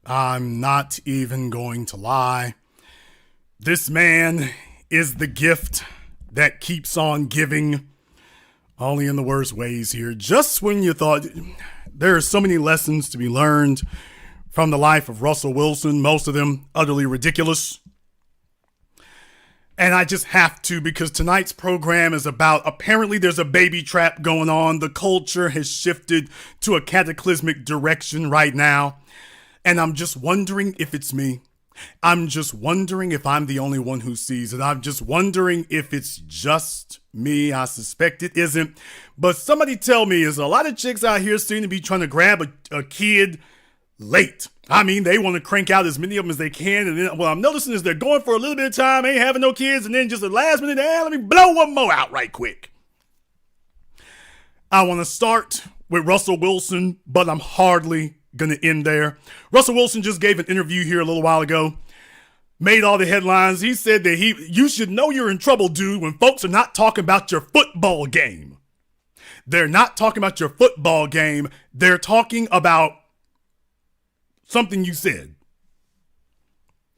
I'm not even going to lie. This man is the gift that keeps on giving, only in the worst ways here. Just when you thought there are so many lessons to be learned from the life of Russell Wilson, most of them utterly ridiculous. And I just have to, because tonight's program is about, apparently there's a baby trap going on. The culture has shifted to a cataclysmic direction right now. And I'm just wondering if it's me. I'm just wondering if I'm the only one who sees it. I'm just wondering if it's just me. I suspect it isn't. But somebody tell me, is a lot of chicks out here seem to be trying to grab a kid late? I mean, they want to crank out as many of them as they can. And then what I'm noticing is they're going for a little bit of time, ain't having no kids. And then just at the last minute, let me blow one more out right quick. I want to start with Russell Wilson, but I'm hardly going to end there. Russell Wilson just gave an interview here a little while ago, made all the headlines. He said that you should know you're in trouble, dude, when folks are not talking about your football game. They're not talking about your football game. They're talking about something you said.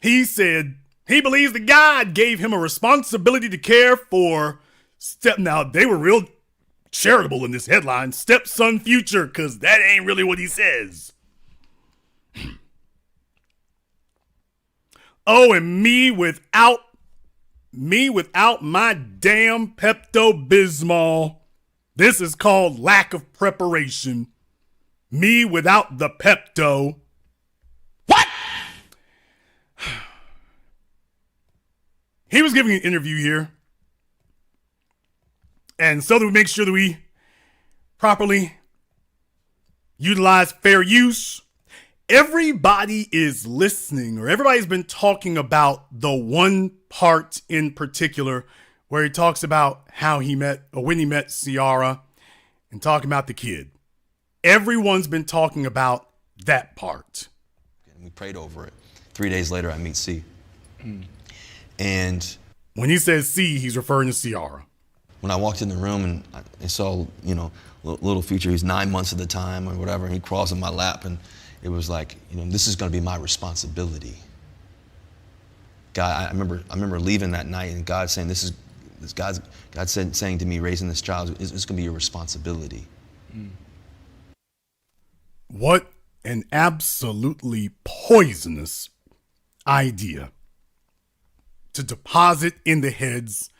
He said he believes that God gave him a responsibility to care for now they were real charitable in this headline, stepson future, because that ain't really what he says. Oh, and me without my damn Pepto-Bismol. This is called lack of preparation. Me without the Pepto. What? He was giving an interview here. And so that we make sure that we properly utilize fair use, everybody is listening, or everybody's been talking about the one part in particular where he talks about how he met, or when he met Ciara, and talking about the kid. Everyone's been talking about that part. And we prayed over it. 3 days later, I meet C. And when he says C, he's referring to Ciara. When I walked in the room and I saw, little future, he's 9 months at the time or whatever, and he crawls in my lap, and it was like, this is going to be my responsibility. God, I remember leaving that night, and God saying, God saying to me, raising this child, it's going to be your responsibility. What an absolutely poisonous idea to deposit in the heads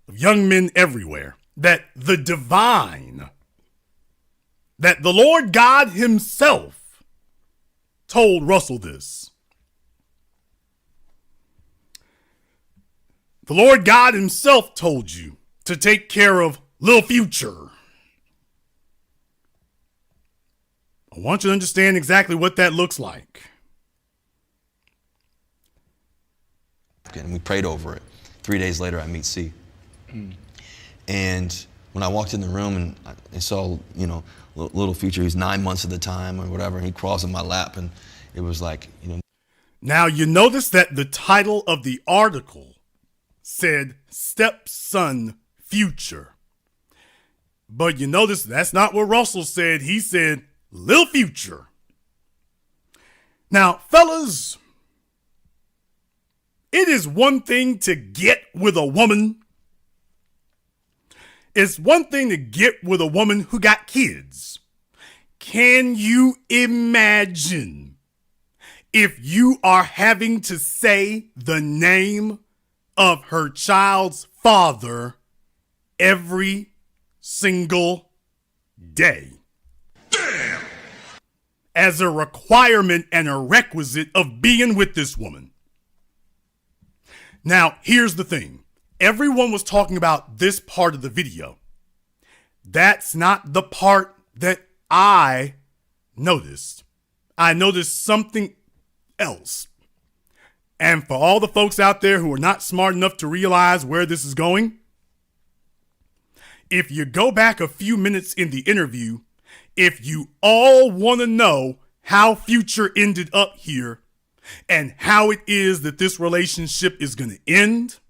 of young men everywhere that the divine, that the Lord God himself told Russell this. The Lord God himself told you to take care of little future. I want you to understand exactly what that looks like. And we prayed over it. 3 days later, I meet C. And when I walked in the room and I saw, little future, he's 9 months at the time or whatever, and he crawls in my lap, and it was like, Now, you notice that the title of the article said stepson future. But you notice that's not what Russell said. He said lil future. Now, fellas, it is one thing to get with a woman. It's one thing to get with a woman who got kids. Can you imagine if you are having to say the name of her child's father every single day? Damn! As a requirement and a requisite of being with this woman. Now, here's the thing. Everyone was talking about this part of the video. That's not the part that I noticed. I noticed something else. And for all the folks out there who are not smart enough to realize where this is going, if you go back a few minutes in the interview, if you all want to know how Future ended up here and how it is that this relationship is going to end,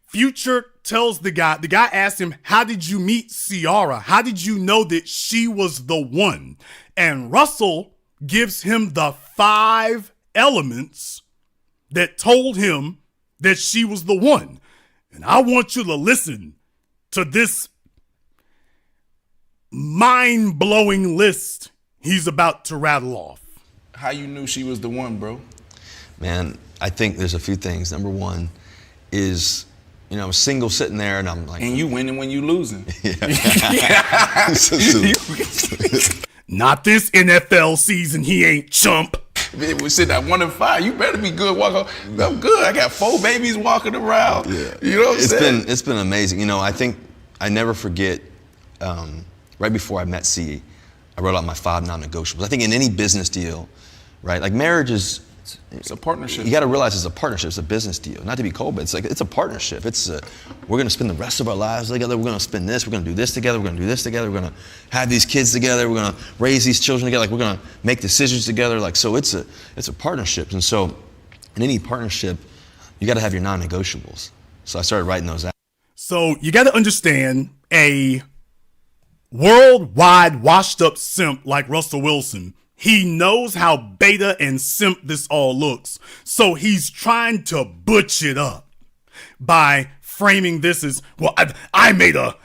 Future tells the guy asks him, how did you meet Ciara? How did you know that she was the one? And Russell gives him the 5 elements that told him that she was the one. And I want you to listen to this mind-blowing list he's about to rattle off. How you knew she was the one, bro? Man, I think there's a few things. Number one is, you know, I'm single sitting there and I'm like... And you winning when you losing. Not this NFL season, he ain't chump. Man, we sit at 1-5. You better be good. I'm good. I got 4 babies walking around. Yeah. You know what I'm saying? It's been amazing. You know, I think I never forget, right before I met C, I wrote out my 5 non-negotiables. I think in any business deal, right, like marriage is... It's a partnership. You got to realize it's a partnership. It's a business deal. Not to be cold, but it's a partnership. We're going to spend the rest of our lives together. We're going to spend this. We're going to do this together. We're going to do this together. We're going to have these kids together. We're going to raise these children together. Like, we're going to make decisions together. Like, so it's a partnership. And so in any partnership, you got to have your non-negotiables. So I started writing those out. So you got to understand, a worldwide washed up simp like Russell Wilson, he knows how beta and simp this all looks. So he's trying to butch it up by framing this as, well, I made a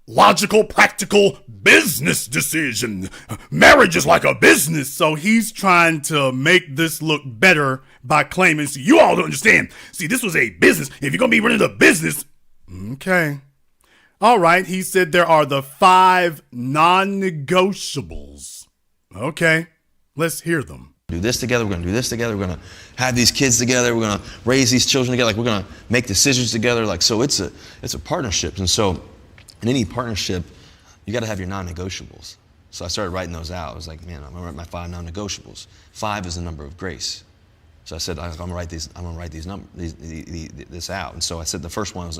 logical, practical business decision. Marriage is like a business. So he's trying to make this look better by claiming, see, you all don't understand. See, this was a business. If you're going to be running a business. Okay. All right. He said there are the 5 non-negotiables. Okay, let's hear them. Do this together. We're going to do this together. We're going to have these kids together. We're going to raise these children together. Like, we're going to make decisions together. Like, so it's a partnership. And so in any partnership, you got to have your non-negotiables. So I started writing those out. I was like, man, I'm going to write my 5 non-negotiables. 5 is the number of grace. So I said, I'm going to write these numbers, this out. And so I said the first one was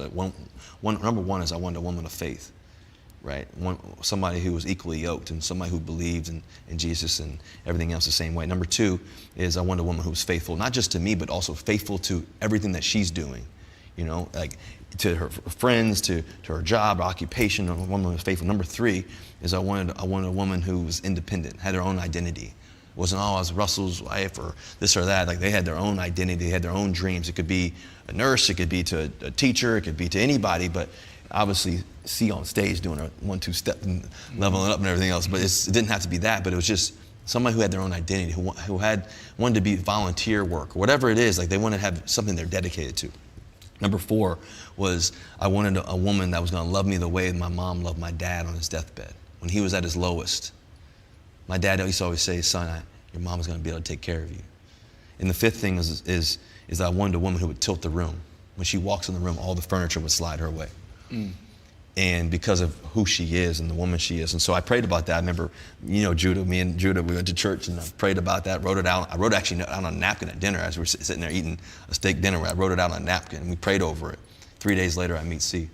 number one is I wanted a woman of faith. Right, somebody who was equally yoked and somebody who believed in Jesus and everything else the same way. Number 2 is I want a woman who was faithful, not just to me, but also faithful to everything that she's doing. You know, like to her friends, to her job, her occupation. A woman who was faithful. Number 3 is I wanted a woman who was independent, had her own identity. It wasn't, oh, I was Russell's wife or this or that. Like, they had their own identity, they had their own dreams. It could be a nurse, it could be to a teacher, it could be to anybody, but obviously see on stage doing a 1-2 step and leveling up and everything else. But it didn't have to be that, but it was just somebody who had their own identity, who wanted to be volunteer work, or whatever it is. Like, they wanted to have something they're dedicated to. Number 4 was I wanted a woman that was going to love me the way my mom loved my dad on his deathbed when he was at his lowest. My dad used to always say, son, your mom's going to be able to take care of you. And the 5th thing is I wanted a woman who would tilt the room. When she walks in the room, all the furniture would slide her way. And because of who she is and the woman she is. And so I prayed about that. I remember, you know, me and Judah, we went to church and I prayed about that, wrote it out. I wrote actually out on a napkin at dinner as we were sitting there eating a steak dinner. I wrote it out on a napkin and we prayed over it. 3 days later, I meet C.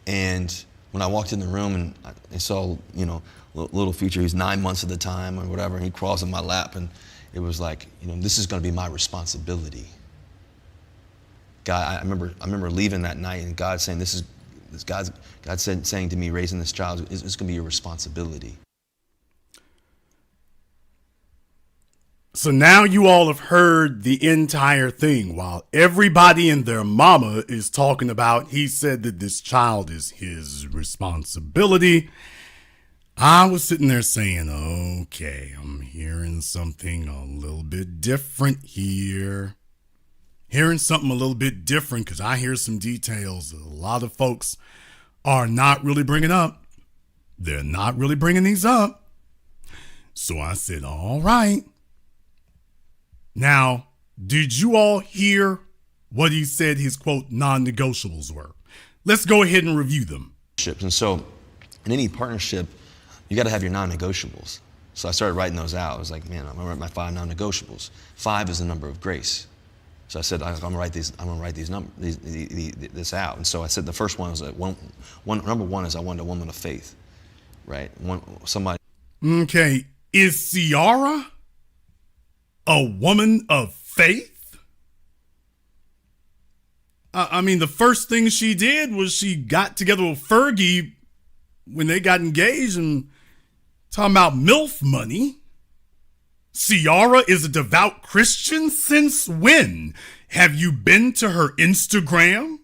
And when I walked in the room and I saw, you know, little future, he's 9 months at the time or whatever, and he crawls in my lap and it was like, you know, this is going to be my responsibility. God, I remember leaving that night and God saying, God saying to me, raising this child, it's going to be your responsibility. So now you all have heard the entire thing. While everybody and their mama is talking about, he said that this child is his responsibility. I was sitting there saying, okay, I'm hearing something a little bit different here. Hearing something a little bit different because I hear some details that a lot of folks are not really bringing up. They're not really bringing these up. So I said, all right. Now, did you all hear what he said his, quote, non-negotiables were? Let's go ahead and review them. And so in any partnership, you got to have your non-negotiables. So I started writing those out. I was like, man, I'm going to write my 5 non-negotiables. 5 is the number of grace. So I said, I'm going to write this out. And so I said the first one was number 1 is I wanted a woman of faith, right? Somebody. Okay, is Ciara a woman of faith? I mean, the first thing she did was she got together with Fergie when they got engaged and Talking about MILF money. Ciara is a devout Christian since when? Have you been to her Instagram?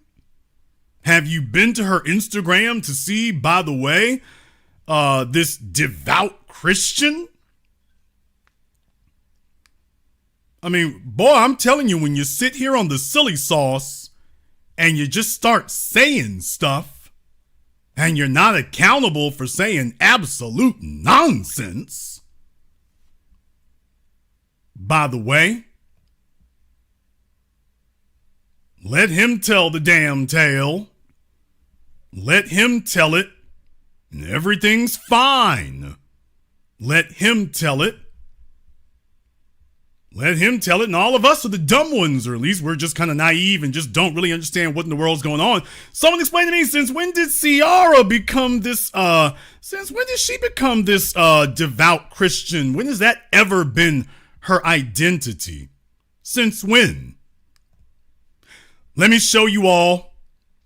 Have you been to her Instagram to see, by the way, this devout Christian? I mean, boy, I'm telling you, when you sit here on the silly sauce and you just start saying stuff and you're not accountable for saying absolute nonsense. By the way, let him tell the damn tale. Let him tell it, and everything's fine. Let him tell it. Let him tell it, and all of us are the dumb ones, or at least we're just kind of naive and just don't really understand what in the world's going on. Someone explain to me, since when did Ciara become this, since when did she become this devout Christian? When has that ever been her identity? Since when? Let me show you all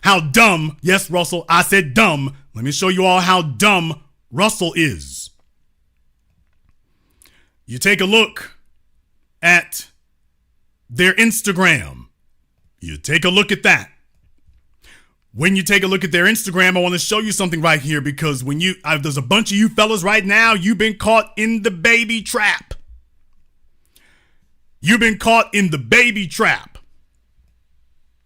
how dumb, yes, Russell, I said dumb. Let me show you all how dumb Russell is. You take a look at their Instagram. You take a look at that. When you take a look at their Instagram, I want to show you something right here, because when there's a bunch of you fellas right now, you've been caught in the baby trap. You've been caught in the baby trap.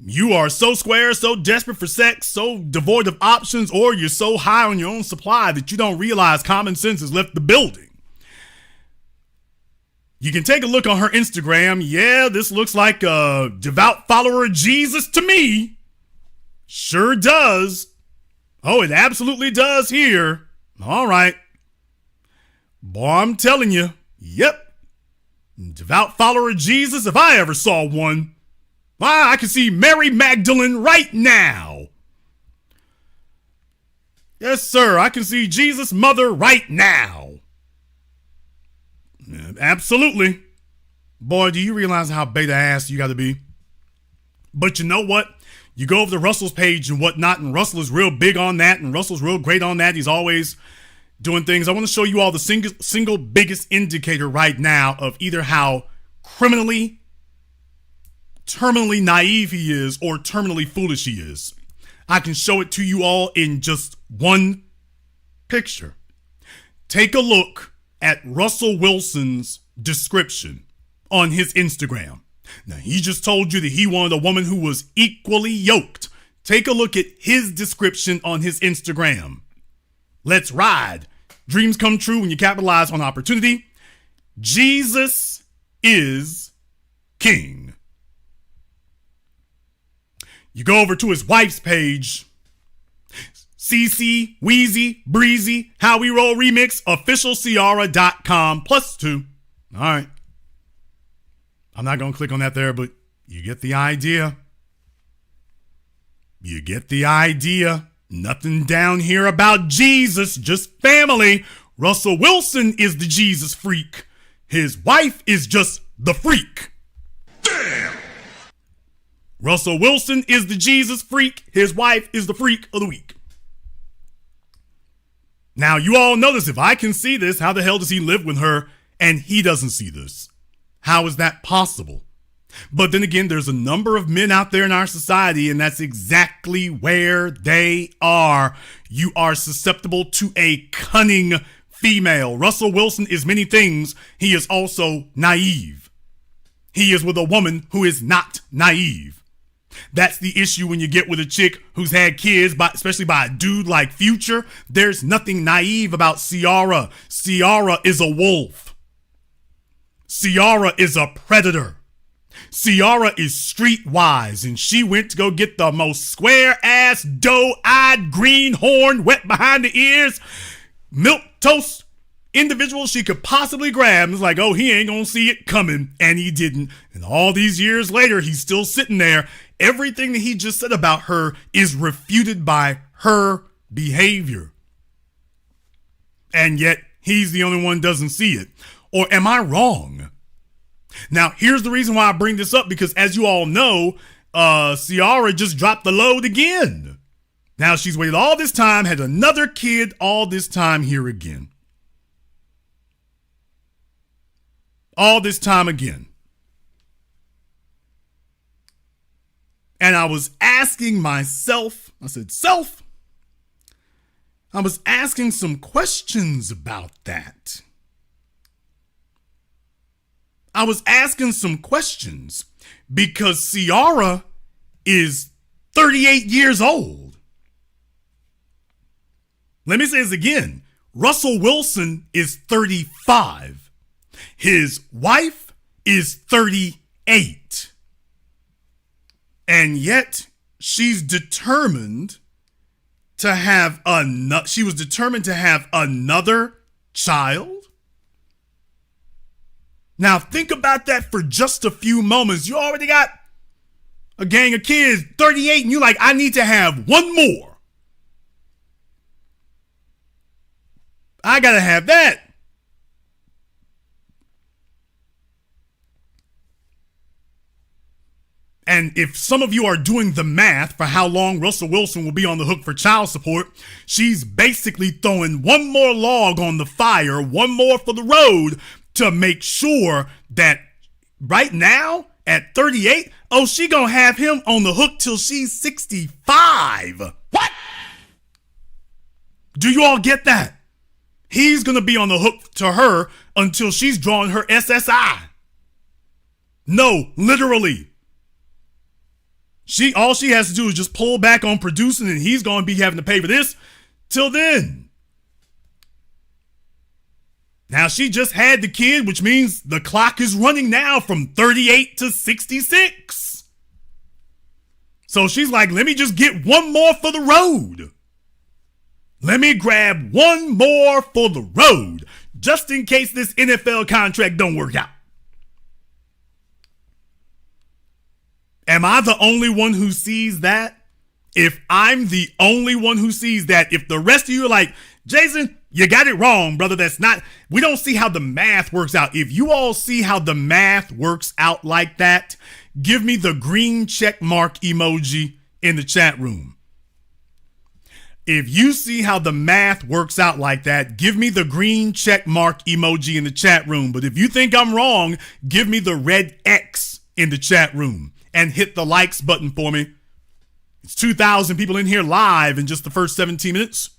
You are so square, so desperate for sex, so devoid of options, or you're so high on your own supply that you don't realize common sense has left the building. You can take a look on her Instagram. Yeah, this looks like a devout follower of Jesus to me. Sure does. Oh, it absolutely does here. All right. Boy, I'm telling you. Yep. Devout follower of Jesus, if I ever saw one. Why, I can see Mary Magdalene right now. Yes, sir, I can see Jesus' mother right now. Absolutely. Boy, do you realize how beta ass you got to be? But you know what? You go over to Russell's page and whatnot, and Russell is real big on that, and Russell's real great on that. He's always doing things. I want to show you all the single biggest indicator right now of either how terminally naive he is or terminally foolish he is. I can show it to you all in just one picture. Take a look at Russell Wilson's description on his Instagram. Now, he just told you that he wanted a woman who was equally yoked. Take a look at his description on his Instagram. Let's ride. Dreams come true when you capitalize on opportunity. Jesus is king. You go over to his wife's page. CC, Wheezy, Breezy, How We Roll Remix, officialciara.com +2. All right. I'm not going to click on that there, but you get the idea. You get the idea. Nothing down here about Jesus, just family. Russell Wilson is the Jesus freak. His wife is just the freak. Damn! Russell Wilson is the Jesus freak. His wife is the freak of the week. Now, you all know this. If I can see this, how the hell does he live with her and he doesn't see this? How is that possible? But then again, there's a number of men out there in our society, and that's exactly where they are. You are susceptible to a cunning female. Russell Wilson is many things. He is also naive. He is with a woman who is not naive. That's the issue when you get with a chick who's had kids, especially by a dude like Future. There's nothing naive about Ciara. Ciara is a wolf. Ciara is a predator. Ciara is streetwise, and she went to go get the most square-ass, doe-eyed, greenhorn, wet behind the ears, milquetoast individual she could possibly grab. And it's like, oh, he ain't gonna see it coming, and he didn't. And all these years later, he's still sitting there. Everything that he just said about her is refuted by her behavior. And yet, he's the only one who doesn't see it. Or am I wrong? Now, here's the reason why I bring this up, because as you all know, Ciara just dropped the load again. Now, she's waited all this time, had another kid all this time here again. all this time again. And I was asking myself, I said, self, I was asking some questions about that. I was asking some questions because Ciara is 38 years old. Let me say this again. Russell Wilson is 35. His wife is 38. And yet she's determined to have another child. Now think about that for just a few moments. You already got a gang of kids, 38, and you're like, I need to have one more. I gotta have that. And if some of you are doing the math for how long Russell Wilson will be on the hook for child support, she's basically throwing one more log on the fire, one more for the road to make sure that right now at 38, she gonna have him on the hook till she's 65. What? Do you all get that? He's gonna be on the hook to her until she's drawing her SSI. No, literally. All she has to do is just pull back on producing, and he's going to be having to pay for this till then. Now, she just had the kid, which means the clock is running now from 38 to 66. So she's like, let me just get one more for the road. Let me grab one more for the road, just in case this NFL contract don't work out. Am I the only one who sees that? If I'm the only one who sees that, if the rest of you are like, Jason, you got it wrong, brother. We don't see how the math works out. If you all see how the math works out like that, give me the green check mark emoji in the chat room. If you see how the math works out like that, give me the green check mark emoji in the chat room. But if you think I'm wrong, give me the red X in the chat room. And hit the likes button for me. It's 2,000 people in here live in just the first 17 minutes.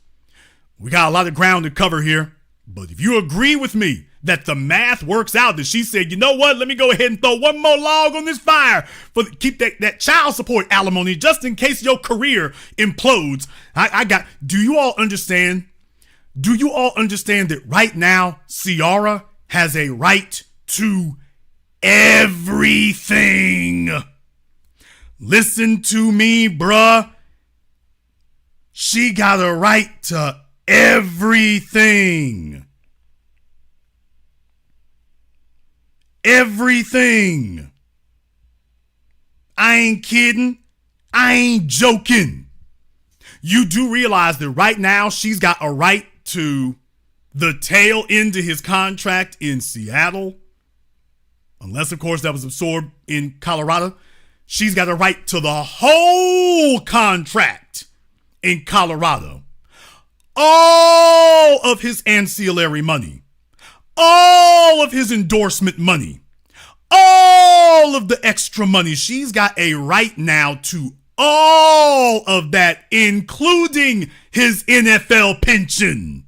We got a lot of ground to cover here. But if you agree with me that the math works out, that she said, you know what, let me go ahead and throw one more log on this fire keep that child support alimony just in case your career implodes. Do you all understand? Do you all understand that right now, Ciara has a right to everything? Listen to me, bruh. She got a right to everything. Everything. I ain't kidding. I ain't joking. You do realize that right now she's got a right to the tail end of his contract in Seattle. Unless, of course, that was absorbed in Colorado. She's got a right to the whole contract in Colorado. All of his ancillary money. All of his endorsement money. All of the extra money. She's got a right now to all of that, including his NFL pension.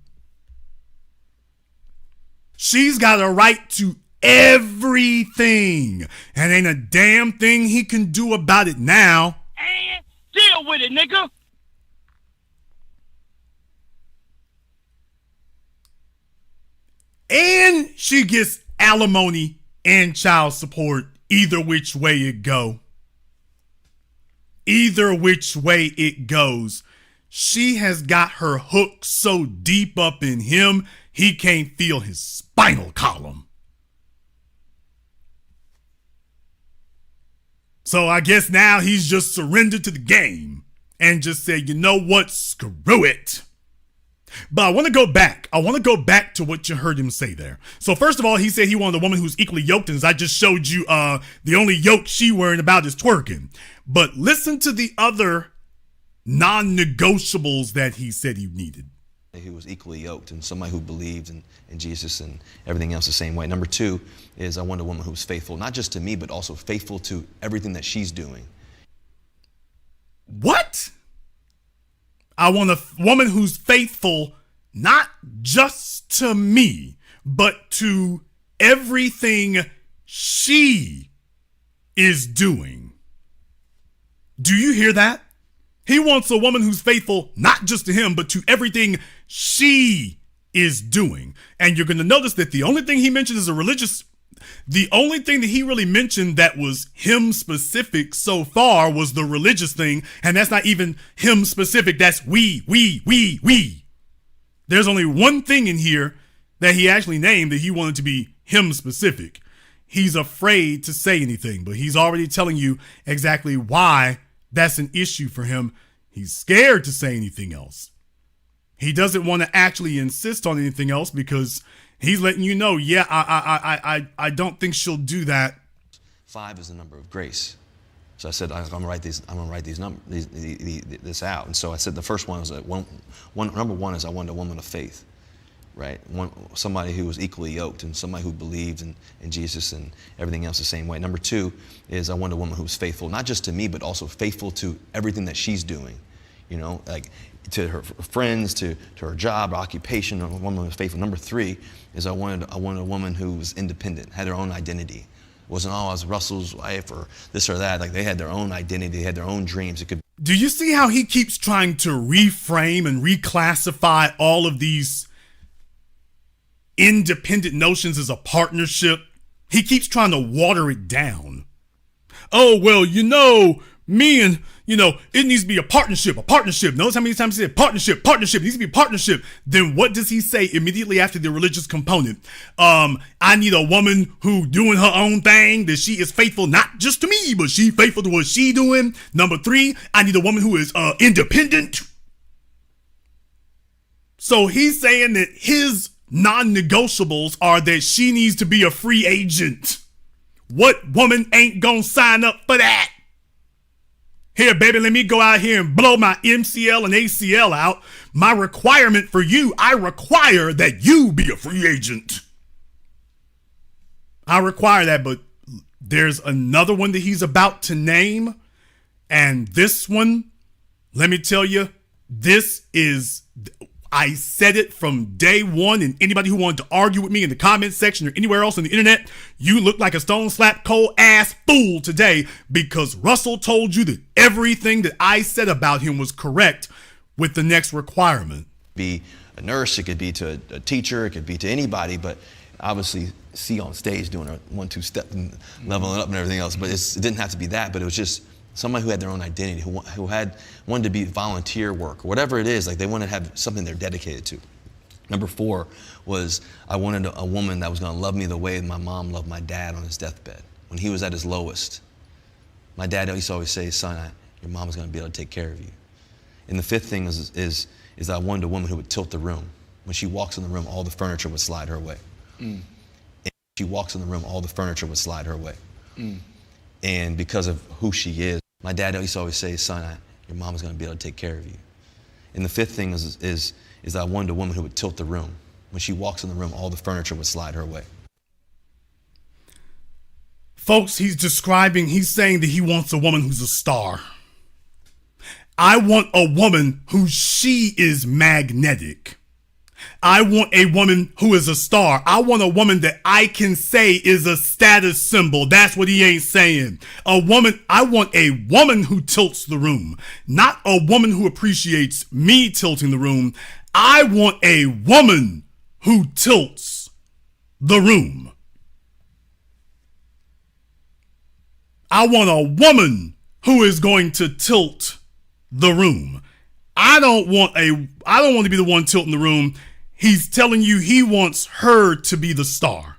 She's got a right to everything, and ain't a damn thing he can do about it now. And deal with it, nigga. And she gets alimony and child support either which way it go. Either which way it goes. She has got her hook so deep up in him, he can't feel his spinal column. So I guess now he's just surrendered to the game and just said, you know what, screw it. But I want to go back. I want to go back to what you heard him say there. So first of all, he said he wanted a woman who's equally yoked. And as I just showed you, the only yoke she worrying about is twerking. But listen to the other non-negotiables that he said he needed. who was equally yoked and somebody who believed in Jesus and everything else the same way. Number two is I want a woman who's faithful, not just to me, but also faithful to everything that she's doing. What? I want a woman who's faithful, not just to me, but to everything she is doing. Do you hear that? He wants a woman who's faithful, not just to him, but to everything she is doing. And you're going to notice that the only thing he mentioned is the only thing that he really mentioned that was him specific so far was the religious thing. And that's not even him specific. That's we. There's only one thing in here that he actually named that he wanted to be him specific. He's afraid to say anything, but he's already telling you exactly why that's an issue for him. He's scared to say anything else. He doesn't want to actually insist on anything else because he's letting you know, yeah, I don't think she'll do that. 5 is the number of grace. So I said, I'm gonna write these numbers, this out. And so I said the first one is number one is I wanted a woman of faith, right? Somebody who was equally yoked and somebody who believed in Jesus and everything else the same way. Number two is I wanted a woman who was faithful, not just to me, but also faithful to everything that she's doing. You know, like to her friends, to her job, her occupation. A woman who was faithful. Number three is I wanted a woman who was independent, had her own identity. It wasn't, I was Russell's wife or this or that. Like they had their own identity, they had their own dreams. It could. Do you see how he keeps trying to reframe and reclassify all of these independent notions as a partnership? He keeps trying to water it down. Oh, well, me and, it needs to be a partnership. Notice how many times he said partnership, it needs to be partnership. Then what does he say immediately after the religious component? I need a woman who doing her own thing, that she is faithful, not just to me, but she faithful to what she doing. Number 3, I need a woman who is independent. So he's saying that his non-negotiables are that she needs to be a free agent. What woman ain't gonna sign up for that? Here, baby, let me go out here and blow my MCL and ACL out. My requirement for you, I require that you be a free agent. I require that, but there's another one that he's about to name. And this one, let me tell you, I said it from day one, and anybody who wanted to argue with me in the comment section or anywhere else on the internet, you look like a stone slap cold ass fool today, because Russell told you that everything that I said about him was correct with the next requirement. Be a nurse, it could be to a teacher, it could be to anybody, but obviously see on stage doing a 1-2 step and leveling up and everything else. But it didn't have to be that, but it was just somebody who had their own identity, who wanted to be volunteer work, or whatever it is, like they wanted to have something they're dedicated to. Number 4 was I wanted a woman that was gonna love me the way my mom loved my dad on his deathbed, when he was at his lowest. My dad used to always say, son, your mom's gonna be able to take care of you. And the 5th thing is I wanted a woman who would tilt the room. When she walks in the room, all the furniture would slide her way. And she walks in the room, all the furniture would slide her way. And because of who she is, my dad used to always say, son, your mom is going to be able to take care of you. And the 5th thing is I wanted a woman who would tilt the room. When she walks in the room, all the furniture would slide her way. Folks, he's saying that he wants a woman who's a star. I want a woman who she is magnetic. I want a woman who is a star. I want a woman that I can say is a status symbol. That's what he ain't saying. I want a woman who tilts the room, not a woman who appreciates me tilting the room. I want a woman who tilts the room. I want a woman who is going to tilt the room. I don't want to be the one tilting the room. He's telling you he wants her to be the star.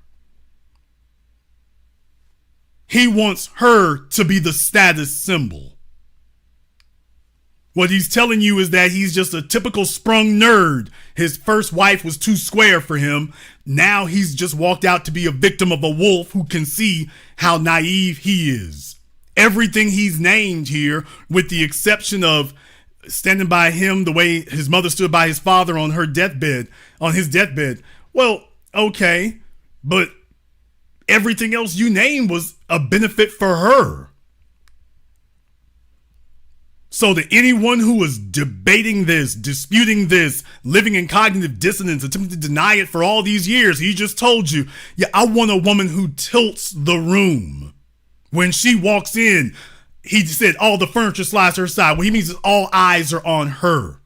He wants her to be the status symbol. What he's telling you is that he's just a typical sprung nerd. His first wife was too square for him. Now he's just walked out to be a victim of a wolf who can see how naive he is. Everything he's named here, with the exception of standing by him the way his mother stood by his father on his deathbed. Well, okay, but everything else you named was a benefit for her. So that anyone who was debating this, disputing this, living in cognitive dissonance, attempting to deny it for all these years, he just told you, yeah, I want a woman who tilts the room. When she walks in, he said all the furniture slides to her side. What he means is all eyes are on her.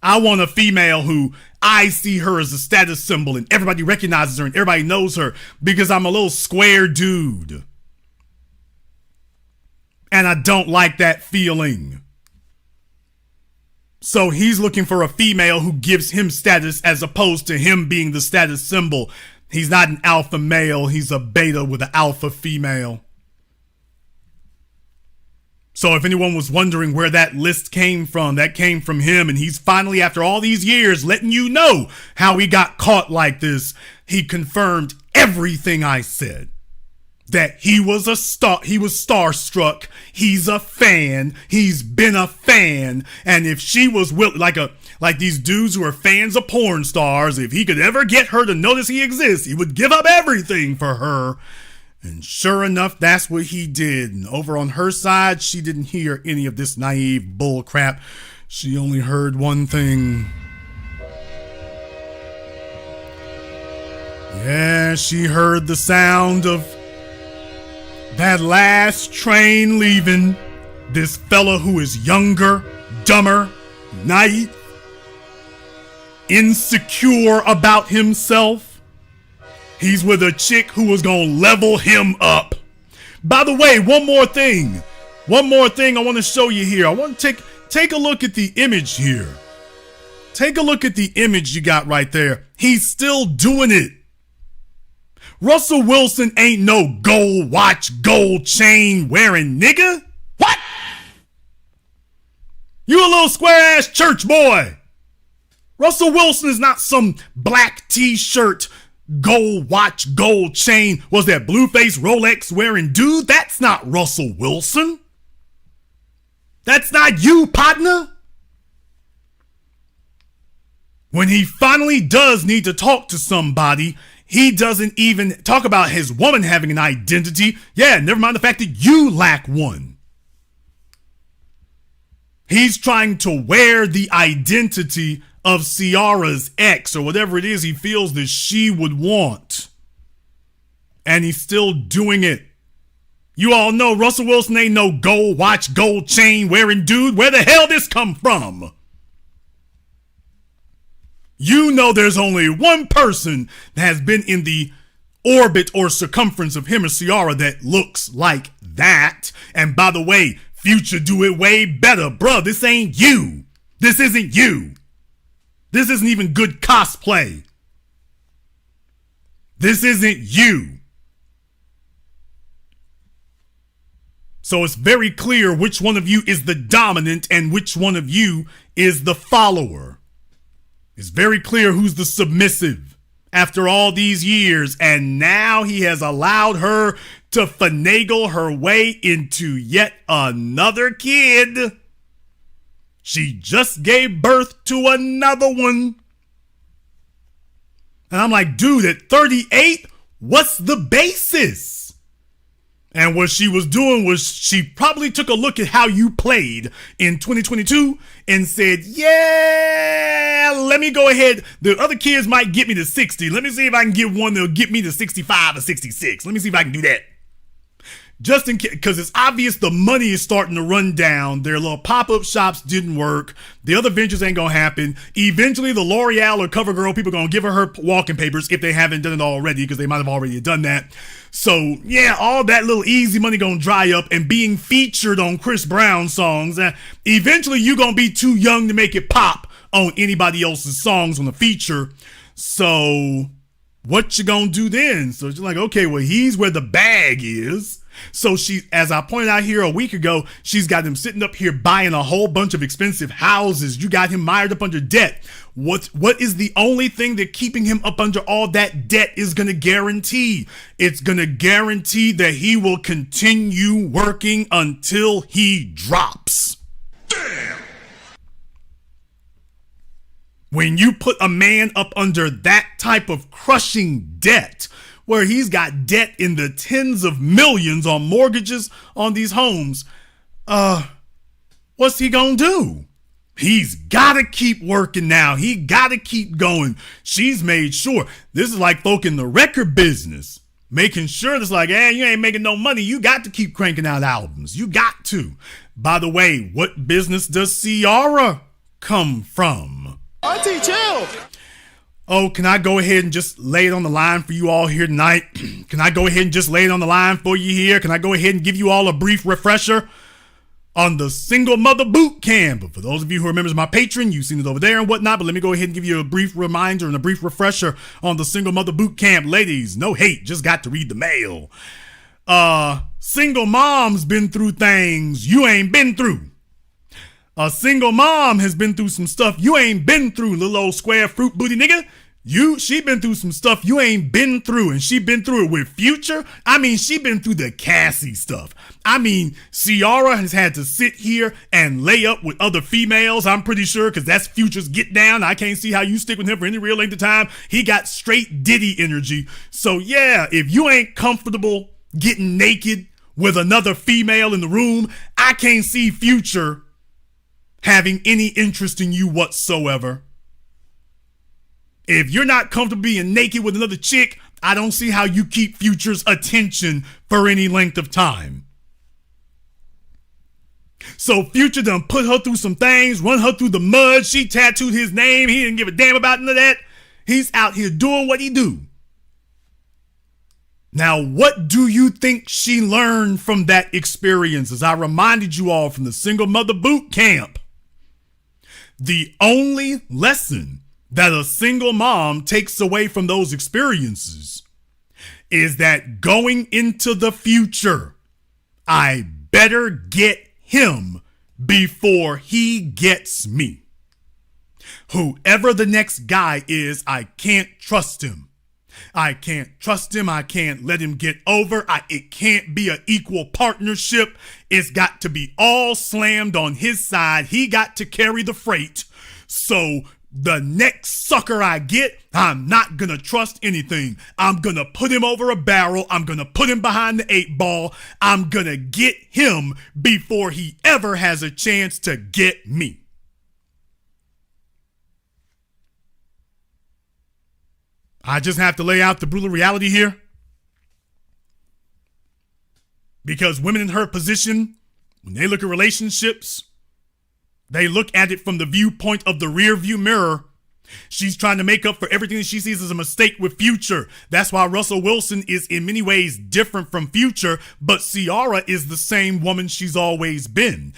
I want a female who I see her as a status symbol and everybody recognizes her and everybody knows her because I'm a little square dude. And I don't like that feeling. So he's looking for a female who gives him status as opposed to him being the status symbol. He's not an alpha male. He's a beta with an alpha female. So if anyone was wondering where that list came from, that came from him. And he's finally, after all these years, letting you know how he got caught like this. He confirmed everything I said. That he was starstruck. He's a fan. He's been a fan. And if she was like these dudes who are fans of porn stars, if he could ever get her to notice he exists, he would give up everything for her. And sure enough, that's what he did. And over on her side, she didn't hear any of this naive bull crap. She only heard one thing. Yeah, she heard the sound of that last train leaving. This fella who is younger, dumber, naive, insecure about himself. He's with a chick who was gonna level him up. By the way, one more thing I want to show you here. I want to take a look at the image here. Take a look at the image you got right there. He's still doing it. Russell Wilson ain't no gold watch, gold chain wearing nigga. What? You a little square ass church boy. Russell Wilson is not some black t-shirt, gold watch, gold chain. Was that Blueface Rolex wearing dude? That's not Russell Wilson. That's not you, partner. When he finally does need to talk to somebody, he doesn't even talk about his woman having an identity. Yeah, never mind the fact that you lack one. He's trying to wear the identity of Ciara's ex or whatever it is he feels that she would want. And he's still doing it. You all know Russell Wilson ain't no gold watch, gold chain wearing dude. Where the hell this come from? You know there's only one person that has been in the orbit or circumference of him or Ciara that looks like that. And by the way, Future do it way better. Bruh, this ain't you. This isn't you. This isn't even good cosplay. This isn't you. So it's very clear which one of you is the dominant and which one of you is the follower. It's very clear who's the submissive after all these years, and now he has allowed her to finagle her way into yet another kid. She just gave birth to another one. And I'm like, dude, at 38, what's the basis? And what she was doing was she probably took a look at how you played in 2022 and said, yeah, let me go ahead. The other kids might get me to 60. Let me see if I can get one that'll get me to 65 or 66. Let me see if I can do that. Just in case, because it's obvious the money is starting to run down. Their little pop-up shops didn't work. The other ventures ain't gonna happen. Eventually, the L'Oreal or CoverGirl people are gonna give her walking papers if they haven't done it already, because they might have already done that. So, yeah, all that little easy money gonna dry up, and being featured on Chris Brown songs, eventually you gonna be too young to make it pop on anybody else's songs on the feature. So, what you gonna do then? So, you're like, okay, well, he's where the bag is. So she, as I pointed out here a week ago, she's got him sitting up here buying a whole bunch of expensive houses. You got him mired up under debt. What is the only thing that keeping him up under all that debt is going to guarantee? It's going to guarantee that he will continue working until he drops. Damn! When you put a man up under that type of crushing debt, where he's got debt in the tens of millions on mortgages on these homes, what's he gonna do? He's gotta keep working now. He gotta keep going. She's made sure. This is like folk in the record business, making sure that's like, hey, you ain't making no money. You got to keep cranking out albums. You got to. By the way, what business does Ciara come from? Auntie, chill. Oh, can I go ahead and just lay it on the line for you all here tonight? Can I go ahead and just lay it on the line for you here? Can I go ahead and give you all a brief refresher on the single mother boot camp? But for those of you who are members of my Patreon, you've seen it over there and whatnot, but let me go ahead and give you a brief reminder and a brief refresher on the single mother boot camp. Ladies, no hate, just got to read the mail. Single mom's been through things you ain't been through. A single mom has been through some stuff you ain't been through, little old square fruit booty nigga. She been through some stuff you ain't been through, and she been through it with Future. I mean, she been through the Cassie stuff. I mean, Ciara has had to sit here and lay up with other females, I'm pretty sure, because that's Future's get down. I can't see how you stick with him for any real length of time. He got straight Diddy energy. So yeah, if you ain't comfortable getting naked with another female in the room, I can't see Future having any interest in you whatsoever. If you're not comfortable being naked with another chick, I don't see how you keep Future's attention for any length of time. So Future done put her through some things, run her through the mud. She tattooed his name. He didn't give a damn about none of that. He's out here doing what he do. Now, what do you think she learned from that experience? As I reminded you all from the single mother boot camp, the only lesson that a single mom takes away from those experiences is that going into the future, I better get him before he gets me. Whoever the next guy is, I can't trust him. I can't trust him. I can't let him get over. It can't be an equal partnership. It's got to be all slammed on his side. He got to carry the freight. So the next sucker I get, I'm not gonna trust anything. I'm gonna put him over a barrel. I'm gonna put him behind the 8-ball. I'm gonna get him before he ever has a chance to get me. I just have to lay out the brutal reality here. Because women in her position, when they look at relationships, they look at it from the viewpoint of the rear view mirror. She's trying to make up for everything that she sees as a mistake with Future. That's why Russell Wilson is in many ways different from Future, but Ciara is the same woman she's always been.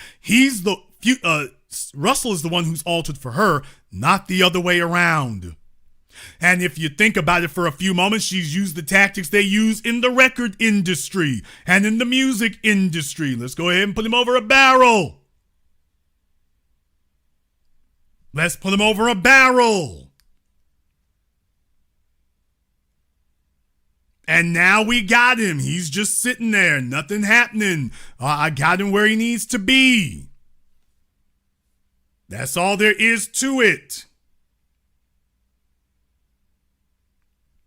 Russell is the one who's altered for her, not the other way around. And if you think about it for a few moments, she's used the tactics they use in the record industry and in the music industry. Let's go ahead and put him over a barrel. Let's put him over a barrel. And now we got him. He's just sitting there. Nothing happening. I got him where he needs to be. That's all there is to it.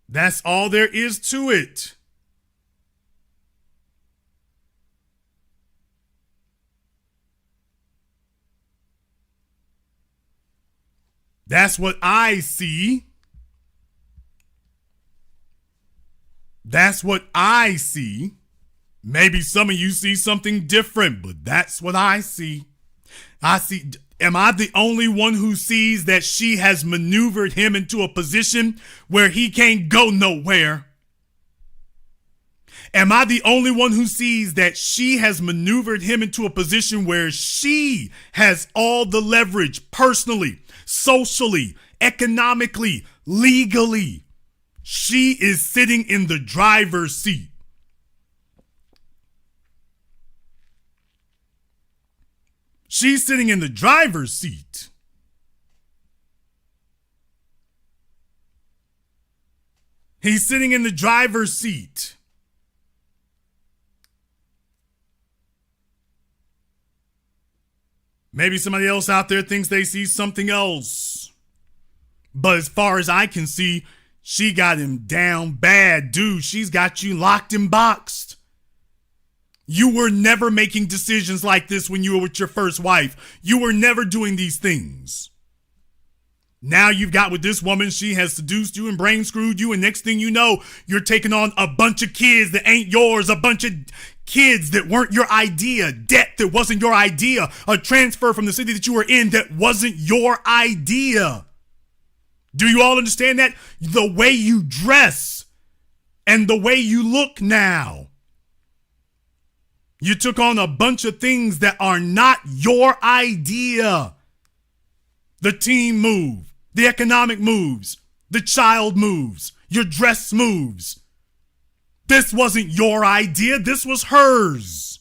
That's all there is to it. That's what I see. That's what I see. Maybe some of you see something different, but that's what I see. Am I the only one who sees that she has maneuvered him into a position where he can't go nowhere? Am I the only one who sees that she has maneuvered him into a position where she has all the leverage personally, socially, economically, legally? She is sitting in the driver's seat. She's sitting in the driver's seat. He's sitting in the driver's seat. Maybe somebody else out there thinks they see something else. But as far as I can see, she got him down bad, dude. She's got you locked and boxed. You were never making decisions like this when you were with your first wife. You were never doing these things. Now you've got with this woman, she has seduced you and brain screwed you, and next thing you know, you're taking on a bunch of kids that ain't yours, a bunch of kids that weren't your idea, debt that wasn't your idea, a transfer from the city that you were in that wasn't your idea. Do you all understand that? The way you dress and the way you look now. You took on a bunch of things that are not your idea. The team move, the economic moves, the child moves, your dress moves. This wasn't your idea, this was hers.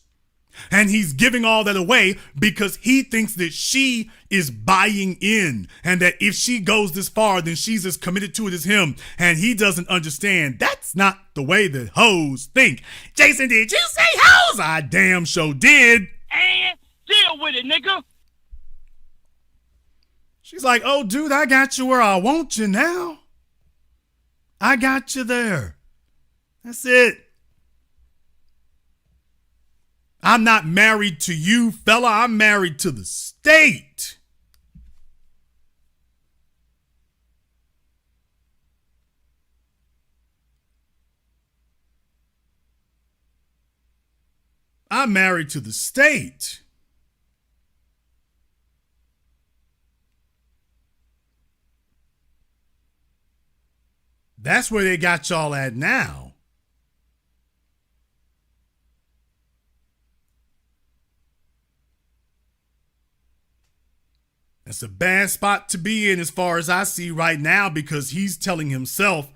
And he's giving all that away because he thinks that she is buying in and that if she goes this far, then she's as committed to it as him. And he doesn't understand that's not the way that hoes think. Jason, did you say hoes? I damn sure did. And deal with it, nigga. She's like, oh, dude, I got you where I want you now. I got you there. That's it. I'm not married to you, fella. I'm married to the state. I'm married to the state. That's where they got y'all at now. That's a bad spot to be in as far as I see right now because he's telling himself,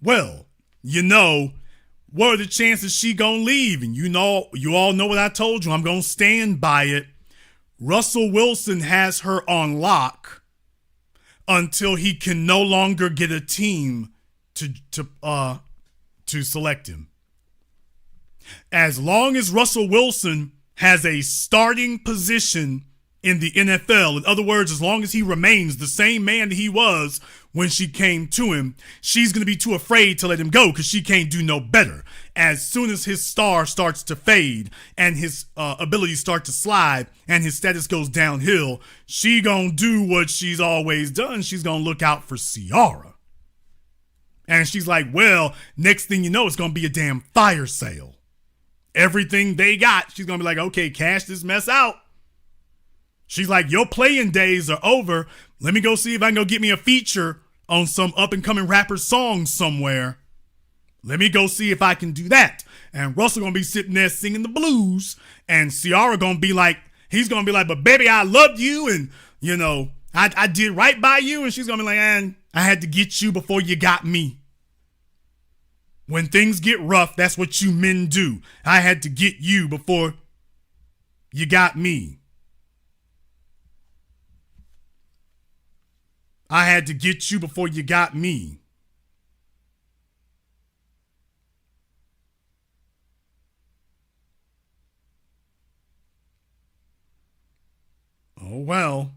well, you know, what are the chances she gonna leave? And you all know what I told you. I'm gonna stand by it. Russell Wilson has her on lock until he can no longer get a team to select him. As long as Russell Wilson has a starting position in the NFL, in other words, as long as he remains the same man that he was when she came to him, she's going to be too afraid to let him go because she can't do no better. As soon as his star starts to fade and his abilities start to slide and his status goes downhill, she going to do what she's always done. She's going to look out for Ciara. And she's like, well, next thing you know, it's going to be a damn fire sale. Everything they got, she's going to be like, okay, cash this mess out. She's like, your playing days are over. Let me go see if I can go get me a feature on some up-and-coming rapper song somewhere. Let me go see if I can do that. And Russell going to be sitting there singing the blues. And Ciara going to be like, he's going to be like, but baby, I loved you. And, you know, I did right by you. And she's going to be like, and I had to get you before you got me. When things get rough, that's what you men do. I had to get you before you got me. I had to get you before you got me. Oh, well.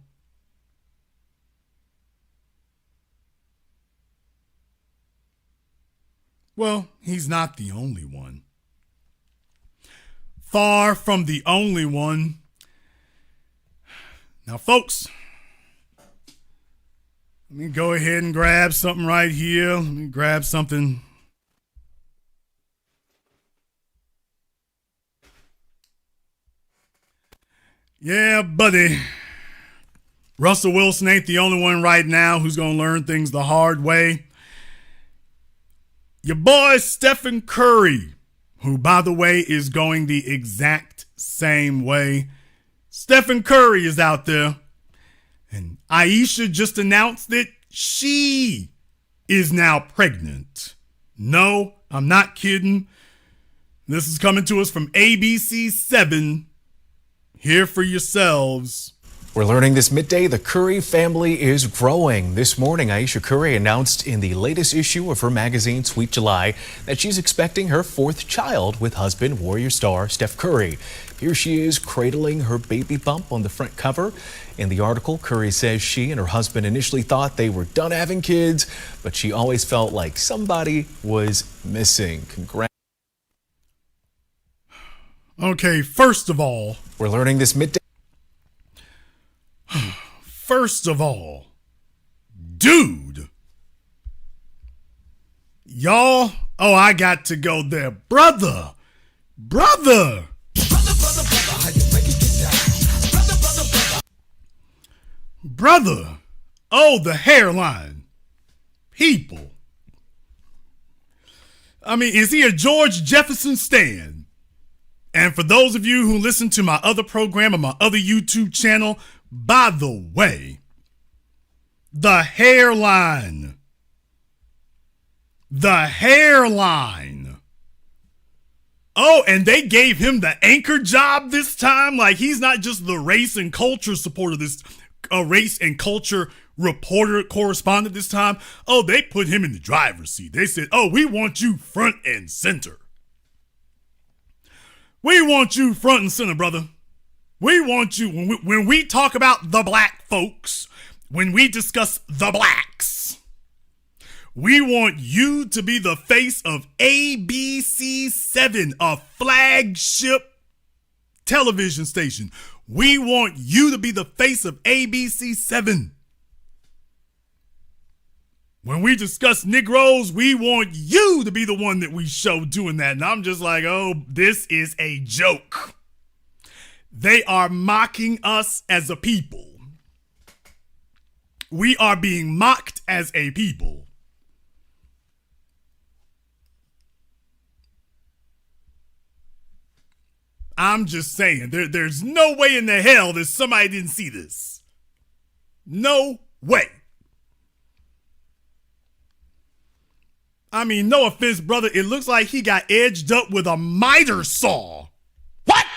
Well, he's not the only one. Far from the only one. Now, folks, let me go ahead and grab something right here. Let me grab something. Yeah, buddy. Russell Wilson ain't the only one right now who's going to learn things the hard way. Your boy Stephen Curry, who, by the way, is going the exact same way. Stephen Curry is out there. And Aisha just announced that she is now pregnant. No, I'm not kidding. This is coming to us from ABC 7. Hear for yourselves. We're learning this midday the Curry family is growing. This morning, Aisha Curry announced in the latest issue of her magazine, Sweet July, that she's expecting her fourth child with husband, Warrior star Steph Curry. Here she is cradling her baby bump on the front cover. In the article, Curry says she and her husband initially thought they were done having kids, but she always felt like somebody was missing. Okay, first of all, we're learning this midday. First of all, dude, y'all, oh, I got to go there. Brother, oh, the hairline. People. I mean, is he a George Jefferson stan? And for those of you who listen to my other program on my other YouTube channel, by the way, the hairline. Oh, and they gave him the anchor job this time. Like, he's not just the race and culture supporter, this race and culture reporter correspondent this time. Oh, they put him in the driver's seat. They said, oh, we want you front and center. We want you front and center, brother. We want you, when we talk about the black folks, when we discuss the blacks, we want you to be the face of ABC7, a flagship television station. We want you to be the face of ABC7. When we discuss Negroes, we want you to be the one that we show doing that. And I'm just like, oh, this is a joke. They are mocking us as a people. We are being mocked as a people. I'm just saying, there's no way in the hell that somebody didn't see this. No way. I mean, no offense, brother. It looks like he got edged up with a miter saw. What?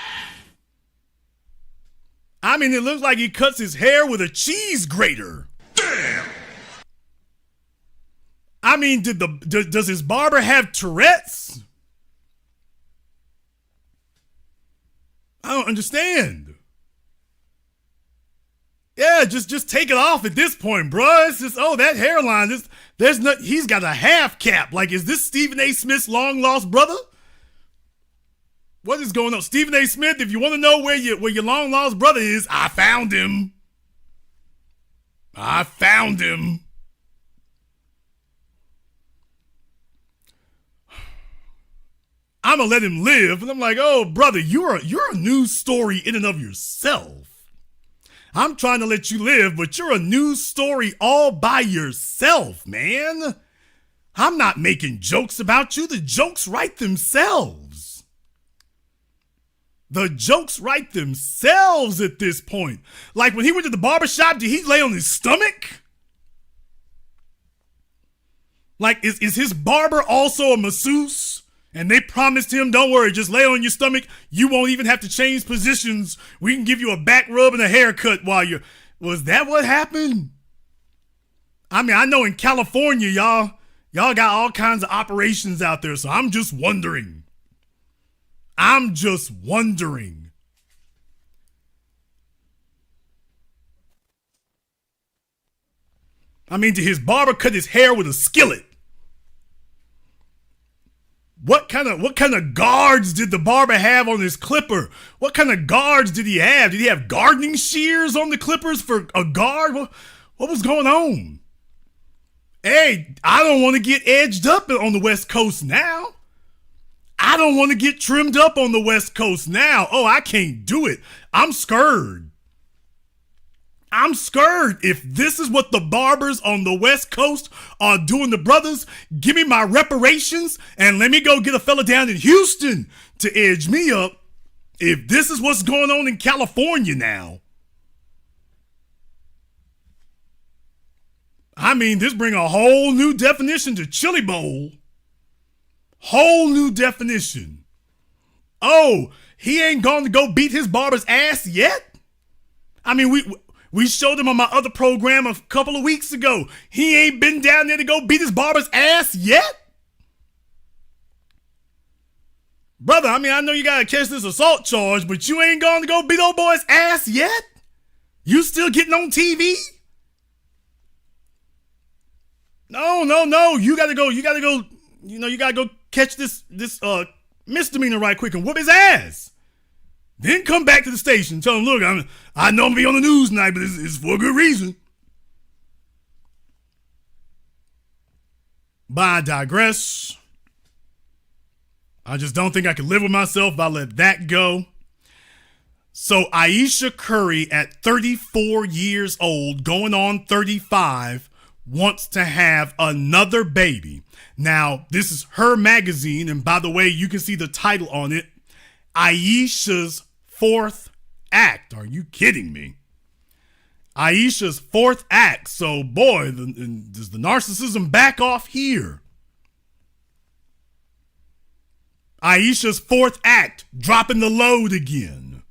I mean, it looks like he cuts his hair with a cheese grater. Damn. I mean, does his barber have Tourette's? I don't understand. Yeah, just take it off at this point, bro. It's just, oh, that hairline, he's got a half cap. Like, is this Stephen A. Smith's long lost brother? What is going on? Stephen A. Smith, if you want to know where your long lost brother is, I found him. I'm gonna let him live. And I'm like, oh, brother, you're a news story in and of yourself. I'm trying to let you live, but you're a news story all by yourself, man. I'm not making jokes about you. The jokes write themselves. The jokes write themselves at this point. Like when he went to the barbershop, did he lay on his stomach? Like, is his barber also a masseuse? And they promised him, don't worry, just lay on your stomach. You won't even have to change positions. We can give you a back rub and a haircut while you're... Was that what happened? I mean, I know in California, y'all got all kinds of operations out there, so I'm just wondering. I mean, did his barber cut his hair with a skillet? What kind of guards did the barber have on his clipper? What kind of guards did he have? Did he have gardening shears on the clippers for a guard? What was going on? Hey, I don't want to get edged up on the West Coast now. I don't want to get trimmed up on the West Coast now. Oh, I can't do it. I'm scared. If this is what the barbers on the West Coast are doing to brothers, give me my reparations and let me go get a fella down in Houston to edge me up. If this is what's going on in California now, I mean, this bring a whole new definition to Chili Bowl. Whole new definition. Oh, he ain't going to go beat his barber's ass yet? I mean, We showed him on my other program a couple of weeks ago. He ain't been down there to go beat his barber's ass yet. Brother, I mean, I know you gotta catch this assault charge, but you ain't going to go beat old boy's ass yet? You still getting on TV? No. You gotta go, you gotta go catch this misdemeanor right quick and whoop his ass. Then come back to the station and tell him, look, I know I'm gonna be on the news tonight, but it's for a good reason. But I digress. I just don't think I could live with myself if I let that go. So Aisha Curry, at 34 years old, going on 35, wants to have another baby. Now, this is her magazine, and by the way, you can see the title on it, Aisha's Fourth Act. Are you kidding me? Aisha's Fourth Act. So, boy, does the narcissism back off here. Aisha's Fourth Act, dropping the load again.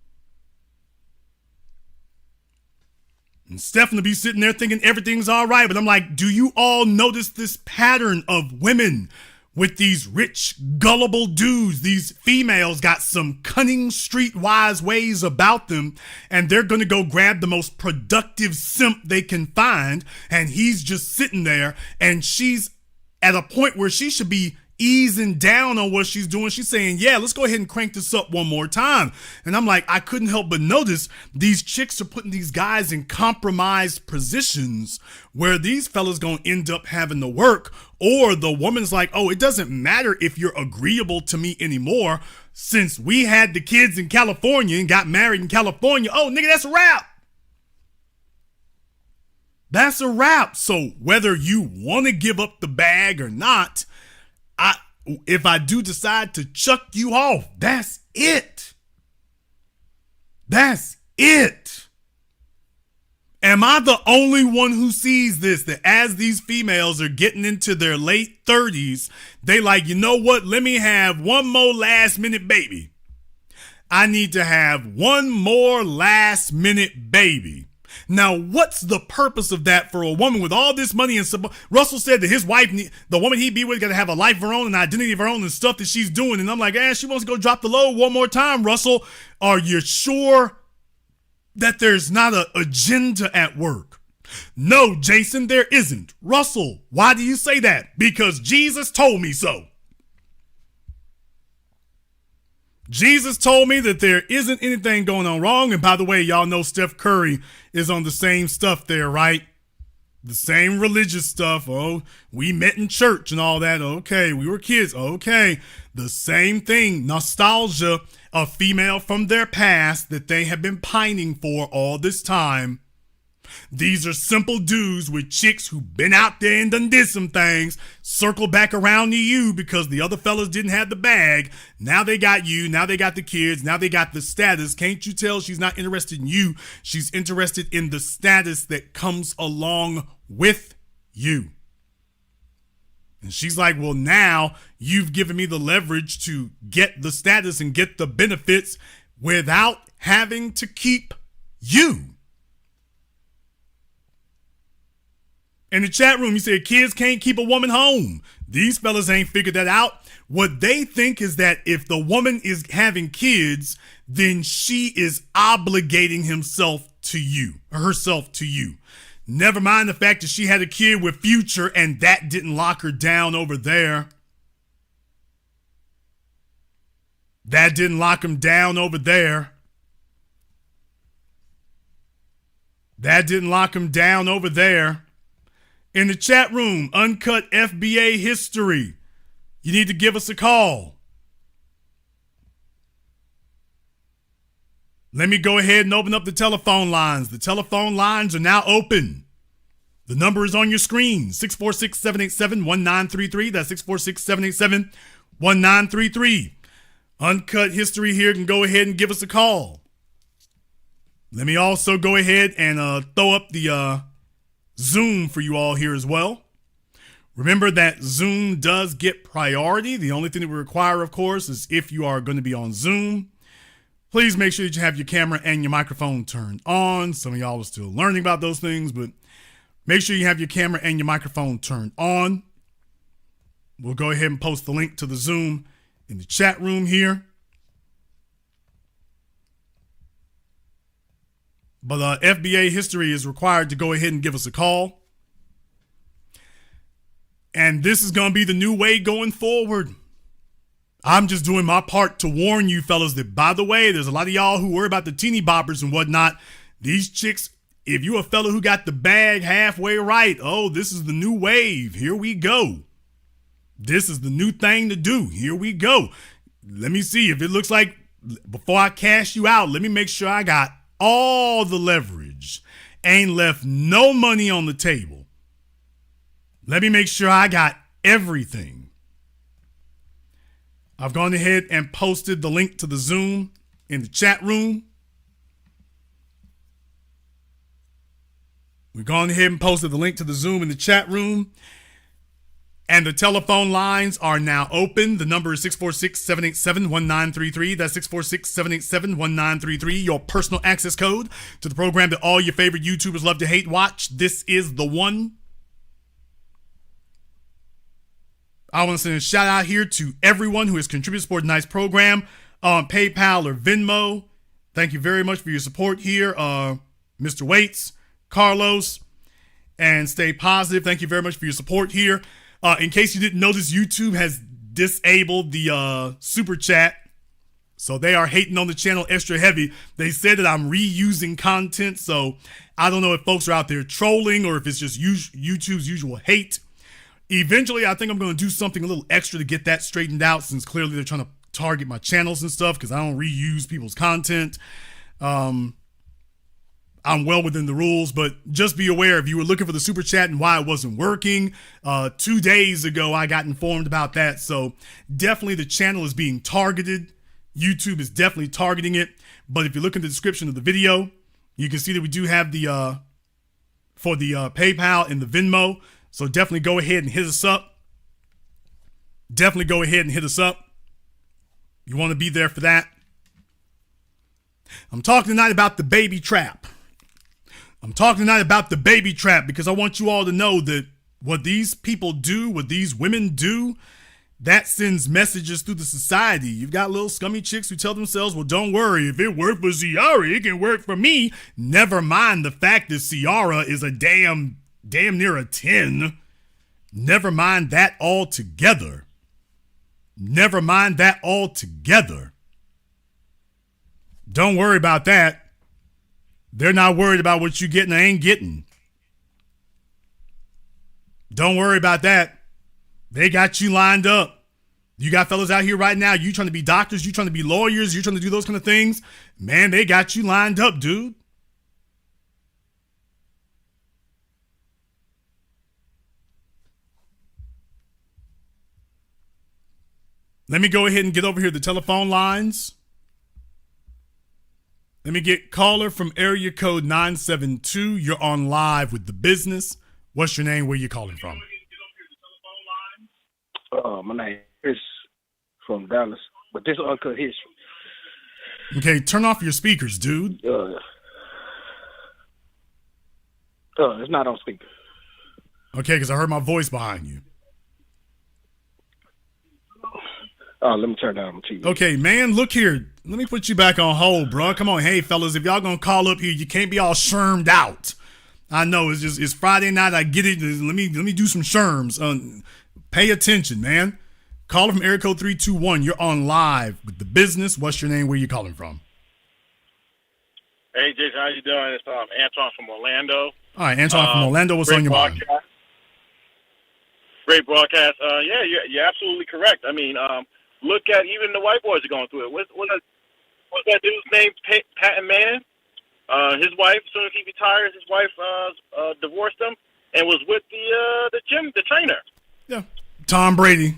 And Steph will be sitting there thinking everything's all right. But I'm like, do you all notice this pattern of women with these rich, gullible dudes? These females got some cunning, streetwise ways about them, and they're going to go grab the most productive simp they can find. And he's just sitting there, and she's at a point where she should be easing down on what she's doing. She's saying, yeah, let's go ahead and crank this up one more time. And I'm like, I couldn't help but notice these chicks are putting these guys in compromised positions where these fellas gonna end up having to work, or the woman's like, oh, it doesn't matter if you're agreeable to me anymore. Since we had the kids in California and got married in California, oh, nigga, that's a wrap. That's a wrap. So whether you want to give up the bag or not, if I do decide to chuck you off, that's it. That's it. Am I the only one who sees this, that as these females are getting into their late 30s, they like, you know what? Let me have one more last minute baby. I need to have one more last minute baby. Now, what's the purpose of that for a woman with all this money? And Russell said that his wife, the woman he be with, got to have a life of her own, an identity of her own, and stuff that she's doing. And I'm like, she wants to go drop the load one more time, Russell. Are you sure that there's not an agenda at work? No, Jason, there isn't. Russell, why do you say that? Because Jesus told me so. Jesus told me that there isn't anything going on wrong. And by the way, y'all know Steph Curry is on the same stuff there, right? The same religious stuff. Oh, we met in church and all that. Okay, we were kids. Okay, the same thing. Nostalgia, a female from their past that they have been pining for all this time. These are simple dudes with chicks who've been out there and done did some things, circle back around to you because the other fellas didn't have the bag. Now they got you. Now they got the kids. Now they got the status. Can't you tell she's not interested in you? She's interested in the status that comes along with you. And she's like, well, now you've given me the leverage to get the status and get the benefits without having to keep you. In the chat room, you said kids can't keep a woman home. These fellas ain't figured that out. What they think is that if the woman is having kids, then she is obligating herself to you. Never mind the fact that she had a kid with Future and that didn't lock her down over there. That didn't lock him down over there. That didn't lock him down over there. In the chat room, Uncut FBA History. You need to give us a call. Let me go ahead and open up the telephone lines. The telephone lines are now open. The number is on your screen, 646-787-1933. That's 646-787-1933. Uncut History here can go ahead and give us a call. Let me also go ahead and throw up the Zoom for you all here as well. Remember that Zoom does get priority. The only thing that we require, of course, is if you are going to be on Zoom, Please make sure that you have your camera and your microphone turned on. Some of y'all are still learning about those things, but make sure you have your camera and your microphone turned on. We'll go ahead and post the link to the Zoom in the chat room here. But FBA History is required to go ahead and give us a call. And this is going to be the new way going forward. I'm just doing my part to warn you fellas that, by the way, there's a lot of y'all who worry about the teeny boppers and whatnot. These chicks, if you a fella who got the bag halfway right, oh, this is the new wave. Here we go. This is the new thing to do. Here we go. Let me see if it looks like, before I cash you out, let me make sure I got all the leverage. Ain't left no money on the table. Let me make sure I got everything. I've gone ahead and posted the link to the Zoom in the chat room. We've gone ahead and posted the link to the Zoom in the chat room. And the telephone lines are now open. The number is 646-787-1933. That's 646-787-1933. Your personal access code to the program that all your favorite YouTubers love to hate watch. This is the one. I want to send a shout out here to everyone who has contributed to support tonight's program on PayPal or Venmo. Thank you very much for your support here. Mr. Waits, Carlos, and Stay Positive. Thank you very much for your support here. In case you didn't notice, YouTube has disabled the super chat. So they are hating on the channel extra heavy. They said that I'm reusing content. So I don't know if folks are out there trolling or if it's just YouTube's usual hate. Eventually, I think I'm going to do something a little extra to get that straightened out, since clearly they're trying to target my channels and stuff because I don't reuse people's content. I'm well within the rules, but just be aware if you were looking for the super chat and why it wasn't working. 2 days ago, I got informed about that. So definitely the channel is being targeted. YouTube is definitely targeting it. But if you look in the description of the video, you can see that we do have the for the PayPal and the Venmo. So definitely go ahead and hit us up. Definitely go ahead and hit us up. You want to be there for that. I'm talking tonight about the baby trap. I'm talking tonight about the baby trap because I want you all to know that what these people do, what these women do, that sends messages through the society. You've got little scummy chicks who tell themselves, well, don't worry, if it worked for Ciara, it can work for me. Never mind the fact that Ciara is a damn near a 10. Never mind that altogether. Never mind that altogether. Don't worry about that. They're not worried about what you getting or ain't getting. Don't worry about that. They got you lined up. You got fellas out here right now. You trying to be doctors. You trying to be lawyers. You trying to do those kind of things. Man, they got you lined up, dude. Let me go ahead and get over here to the telephone lines. Let me get caller from area code 972. You're on live with the business. What's your name? Where you calling from? My name is from Dallas, but this is uncut history. Okay, turn off your speakers, dude. It's not on speaker. Okay, because I heard my voice behind you. Let me turn down my TV. Okay, man, look here. Let me put you back on hold, bro. Come on, hey, fellas, if y'all gonna call up here, you can't be all shermed out. I know it's Friday night. I get it. Let me do some sherms. Pay attention, man. Caller from area code 321. You're on live with the business. What's your name? Where you calling from? Hey, Jason, how you doing? It's Antoine from Orlando. All right, Antoine from Orlando. What's on your mind? Great broadcast. Yeah, you're absolutely correct. I mean, look at even the white boys are going through it. What's that dude's name? Patton Manning. His wife, as soon as he retired, his wife divorced him and was with the trainer. Yeah, Tom Brady.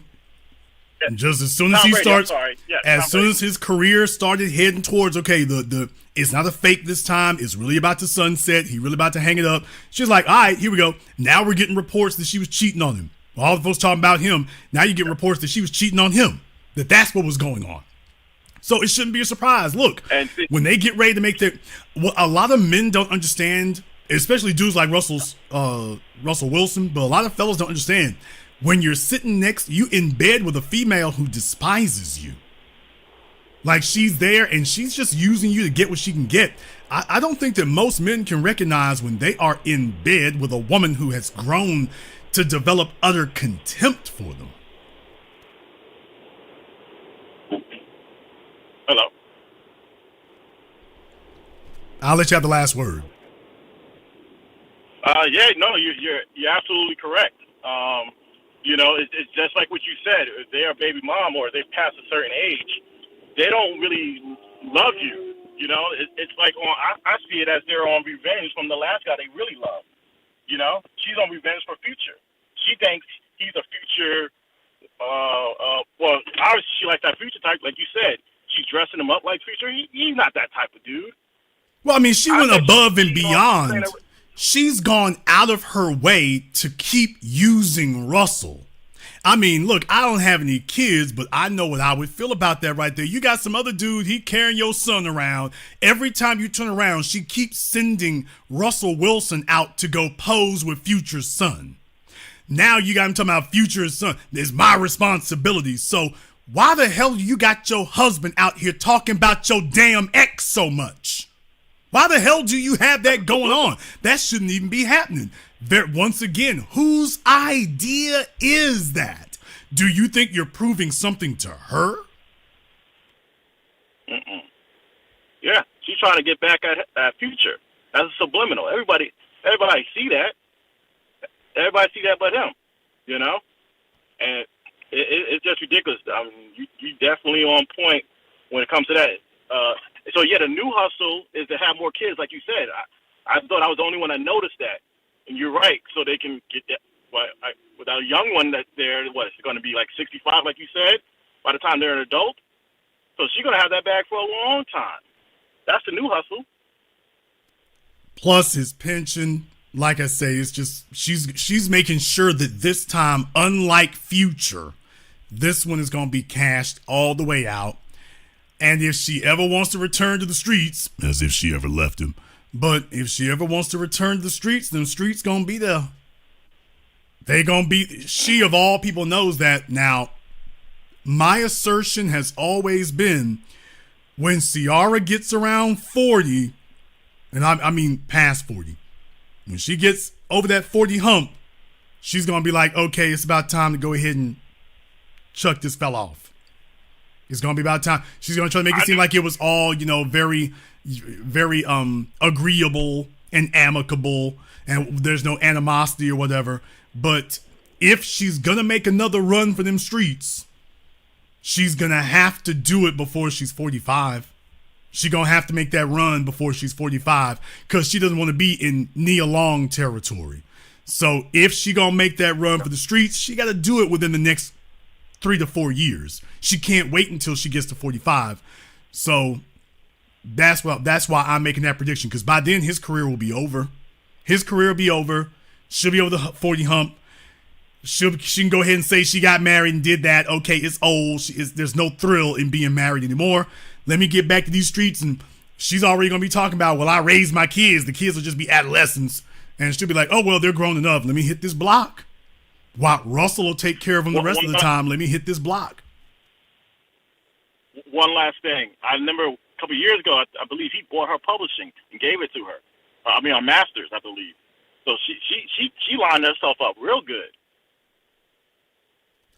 Yeah. Just as soon as Tom he Brady, starts, yes, as soon as his career started heading towards, okay, the it's not a fake this time. It's really about to sunset. He really about to hang it up. She's like, all right, here we go. Now we're getting reports that she was cheating on him. All the folks talking about him. Now you get reports that she was cheating on him. That's what was going on. So it shouldn't be a surprise. Look, when they get ready to make their, what a lot of men don't understand, especially dudes like Russell Wilson, but a lot of fellas don't understand. When you're sitting you in bed with a female who despises you, like she's there and she's just using you to get what she can get. I don't think that most men can recognize when they are in bed with a woman who has grown to develop utter contempt for them. Hello. I'll let you have the last word. Yeah, no, you're absolutely correct. You know, it's just like what you said. If they're a baby mom or they've passed a certain age, they don't really love you. You know, it's like I see it as they're on revenge from the last guy they really love. You know, she's on revenge for Future. She thinks he's a future. Well, obviously she likes that Future type, like you said. She's dressing him up like Future. He's not that type of dude. Well, I mean, she went above and beyond. She's gone out of her way to keep using Russell. I mean, look, I don't have any kids, but I know what I would feel about that right there. You got some other dude, he carrying your son around. Every time you turn around, she keeps sending Russell Wilson out to go pose with Future's son. Now you got him talking about Future's son. It's my responsibility. So why the hell you got your husband out here talking about your damn ex so much? Why the hell do you have that going on? That shouldn't even be happening. Once again, whose idea is that? Do you think you're proving something to her? Mm-mm. Yeah, she's trying to get back at Future. That's a subliminal. Everybody see that. Everybody see that but him, you know? And it's just ridiculous. I mean, you definitely on point when it comes to that. So, yeah, the new hustle is to have more kids, like you said. I thought I was the only one that noticed that. And you're right, so they can get that. With a young one that's there, it's going to be like 65, like you said, by the time they're an adult? So she's going to have that bag for a long time. That's the new hustle. Plus his pension, like I say, it's just she's making sure that this time, unlike Future, this one is going to be cashed all the way out. And if she ever wants to return to the streets, as if she ever left him, but if she ever wants to return to the streets, them streets going to be there. They going to be, she of all people knows that. Now, my assertion has always been when Ciara gets around 40, and I mean past 40, when she gets over that 40 hump, she's going to be like, okay, it's about time to go ahead and chuck this fella off. It's going to be about time. She's going to try to make it seem like it was all, you know, very, very agreeable and amicable and there's no animosity or whatever. But if she's going to make another run for them streets, she's going to have to do it before she's 45. She's going to have to make that run before she's 45 because she doesn't want to be in Nia Long territory. So if she going to make that run for the streets, she got to do it within the next 3 to 4 years. She can't wait until she gets to 45. So that's why I'm making that prediction, because by then his career will be over. His career will be over. She'll be over the 40 hump. She can go ahead and say she got married and did that. Okay, it's old. There's no thrill in being married anymore. Let me get back to these streets. And she's already going to be talking about, well, I raised my kids. The kids will just be adolescents. And she'll be like, oh, well, they're grown enough. Let me hit this block. While Russell will take care of them the rest of the time, let me hit this block. One last thing. I remember a couple of years ago, I believe he bought her publishing and gave it to her. On Masters, I believe. So she lined herself up real good.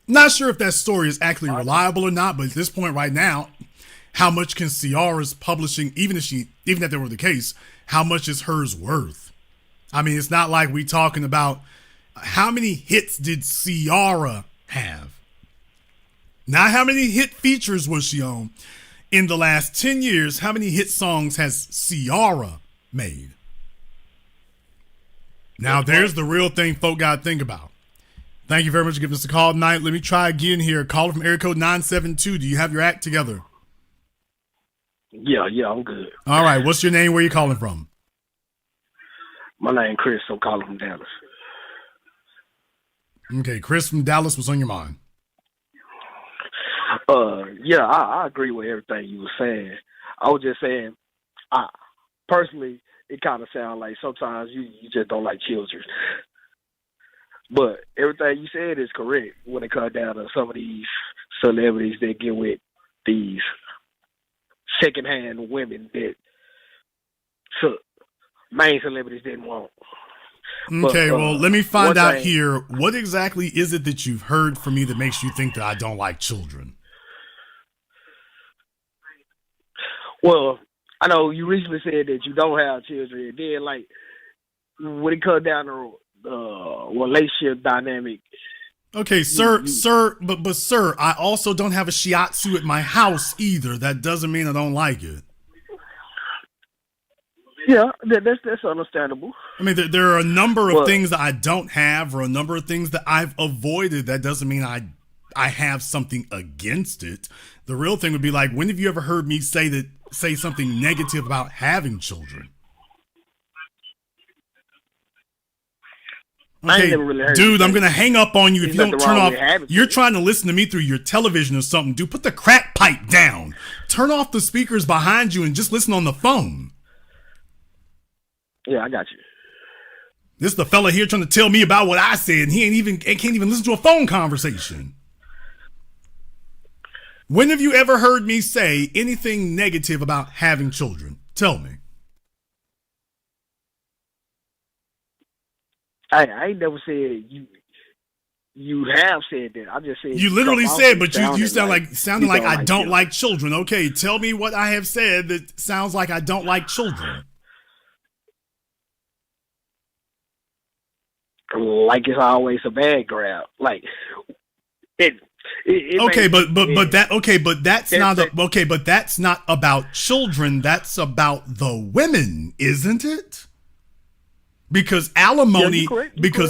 Not sure if that story is actually reliable or not, but at this point right now, how much can Ciara's publishing, even if that were the case, how much is hers worth? I mean, it's not like we talking about how many hits did Ciara have? Not how many hit features was she on. In the last 10 years, how many hit songs has Ciara made? Now, there's the real thing folk got to think about. Thank you very much for giving us a call tonight. Let me try again here. Caller from area code 972. Do you have your act together? Yeah, I'm good. All right. What's your name? Where are you calling from? My name Chris. I'm calling from Dallas. Okay, Chris from Dallas. What's on your mind? Yeah, I agree with everything you were saying. I was just saying, personally, it kind of sounds like sometimes you just don't like children. But everything you said is correct when it comes down to some of these celebrities that get with these secondhand women that main celebrities didn't want. Okay, But, well, let me find out thing, here. What exactly is it that you've heard from me that makes you think that I don't like children? Well, I know you recently said that you don't have children. And then, like, when it comes down to relationship dynamic. Okay, sir, but sir, I also don't have a shiatsu at my house either. That doesn't mean I don't like it. Yeah, that's understandable. I mean, there are a number of things that I don't have, or a number of things that I've avoided. That doesn't mean I have something against it. The real thing would be like, when have you ever heard me say something negative about having children? Okay, really dude, I'm gonna hang up on you if you don't turn off. You're trying to listen to me through your television or something, dude. Put the crack pipe down. Turn off the speakers behind you and just listen on the phone. Yeah, I got you. This is the fella here trying to tell me about what I said, and can't even listen to a phone conversation. When have you ever heard me say anything negative about having children? Tell me. I ain't never said you have said that. I just said you literally said, but you sounded like I don't like children. Okay, tell me what I have said that sounds like I don't like children. Like it's always a bad grab. Like it okay, but that's not about children. That's about the women, isn't it? Because alimony,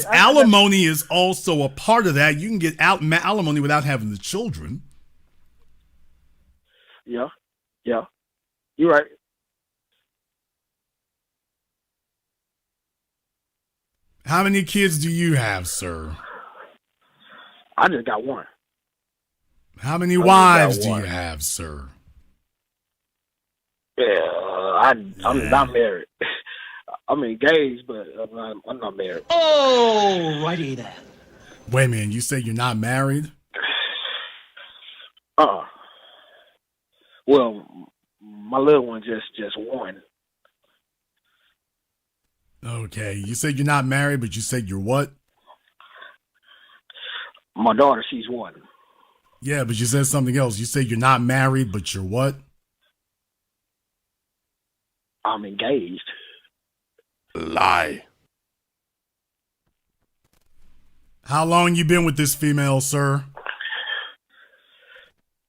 alimony is also a part of that. You can get alimony without having the children. Yeah, you're right. How many kids do you have, sir? I just got one. How many wives do you have, sir? Yeah, I'm not married. I'm engaged, but I'm not married. Oh, righty then. Wait a minute, you say you're not married? Well, my little one just won. Okay, you said you're not married, but you said you're what? My daughter, she's one. Yeah, but you said something else. You said you're not married, but you're what? I'm engaged. Lie. How long you been with this female, sir?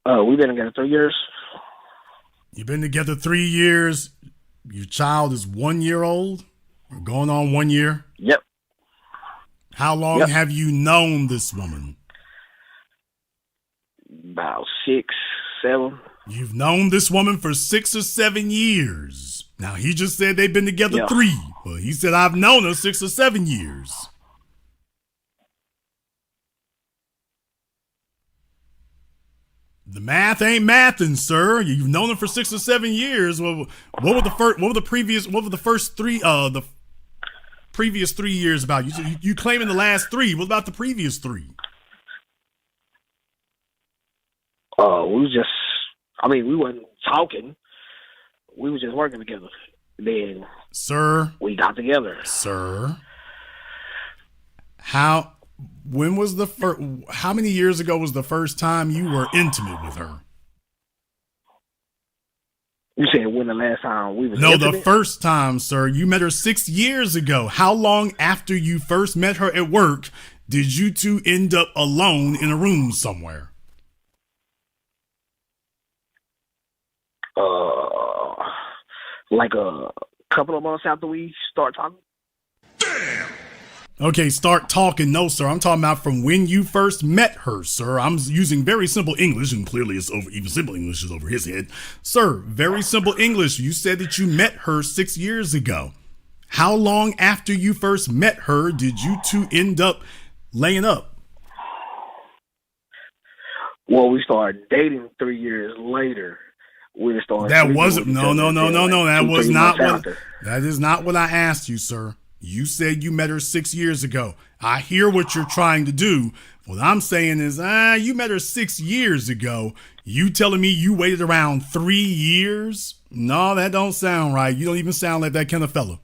We've been together 3 years. You've been together 3 years. Your child is 1 year old? Or going on 1 year? Yep. How long have you known this woman? About 6, 7. You've known this woman for 6 or 7 years. Now, he just said they've been together 3. Well, he said, I've known her 6 or 7 years. The math ain't mathing, sir. You've known her for 6 or 7 years. Well, what were the previous 3 years about? You claiming the last 3. What about the previous 3? We wasn't talking. We was just working together. Then, sir, we got together. Sir, how many years ago was the first time you were intimate with her? You said when the last time we was No, intimate? the first time, sir. You met her 6 years ago. How long after you first met her at work did you two end up alone in a room somewhere? Like a couple of months after we start talking. Damn. Okay, start talking. No, sir. I'm talking about from when you first met her, sir. I'm using very simple English, and clearly it's over. Even simple English is over his head. Sir, very simple English. You said that you met her 6 years ago. How long after you first met her did you two end up laying up? Well, we started dating 3 years later. We started. That sleeping wasn't, with each no, other no, no, no, until, no. like, That 2, was 3 not months what, after. that is not what I asked you, sir. You said you met her 6 years ago. I hear what you're trying to do. What I'm saying is, you met her 6 years ago. You telling me you waited around 3 years? No, that don't sound right. You don't even sound like that kind of fella.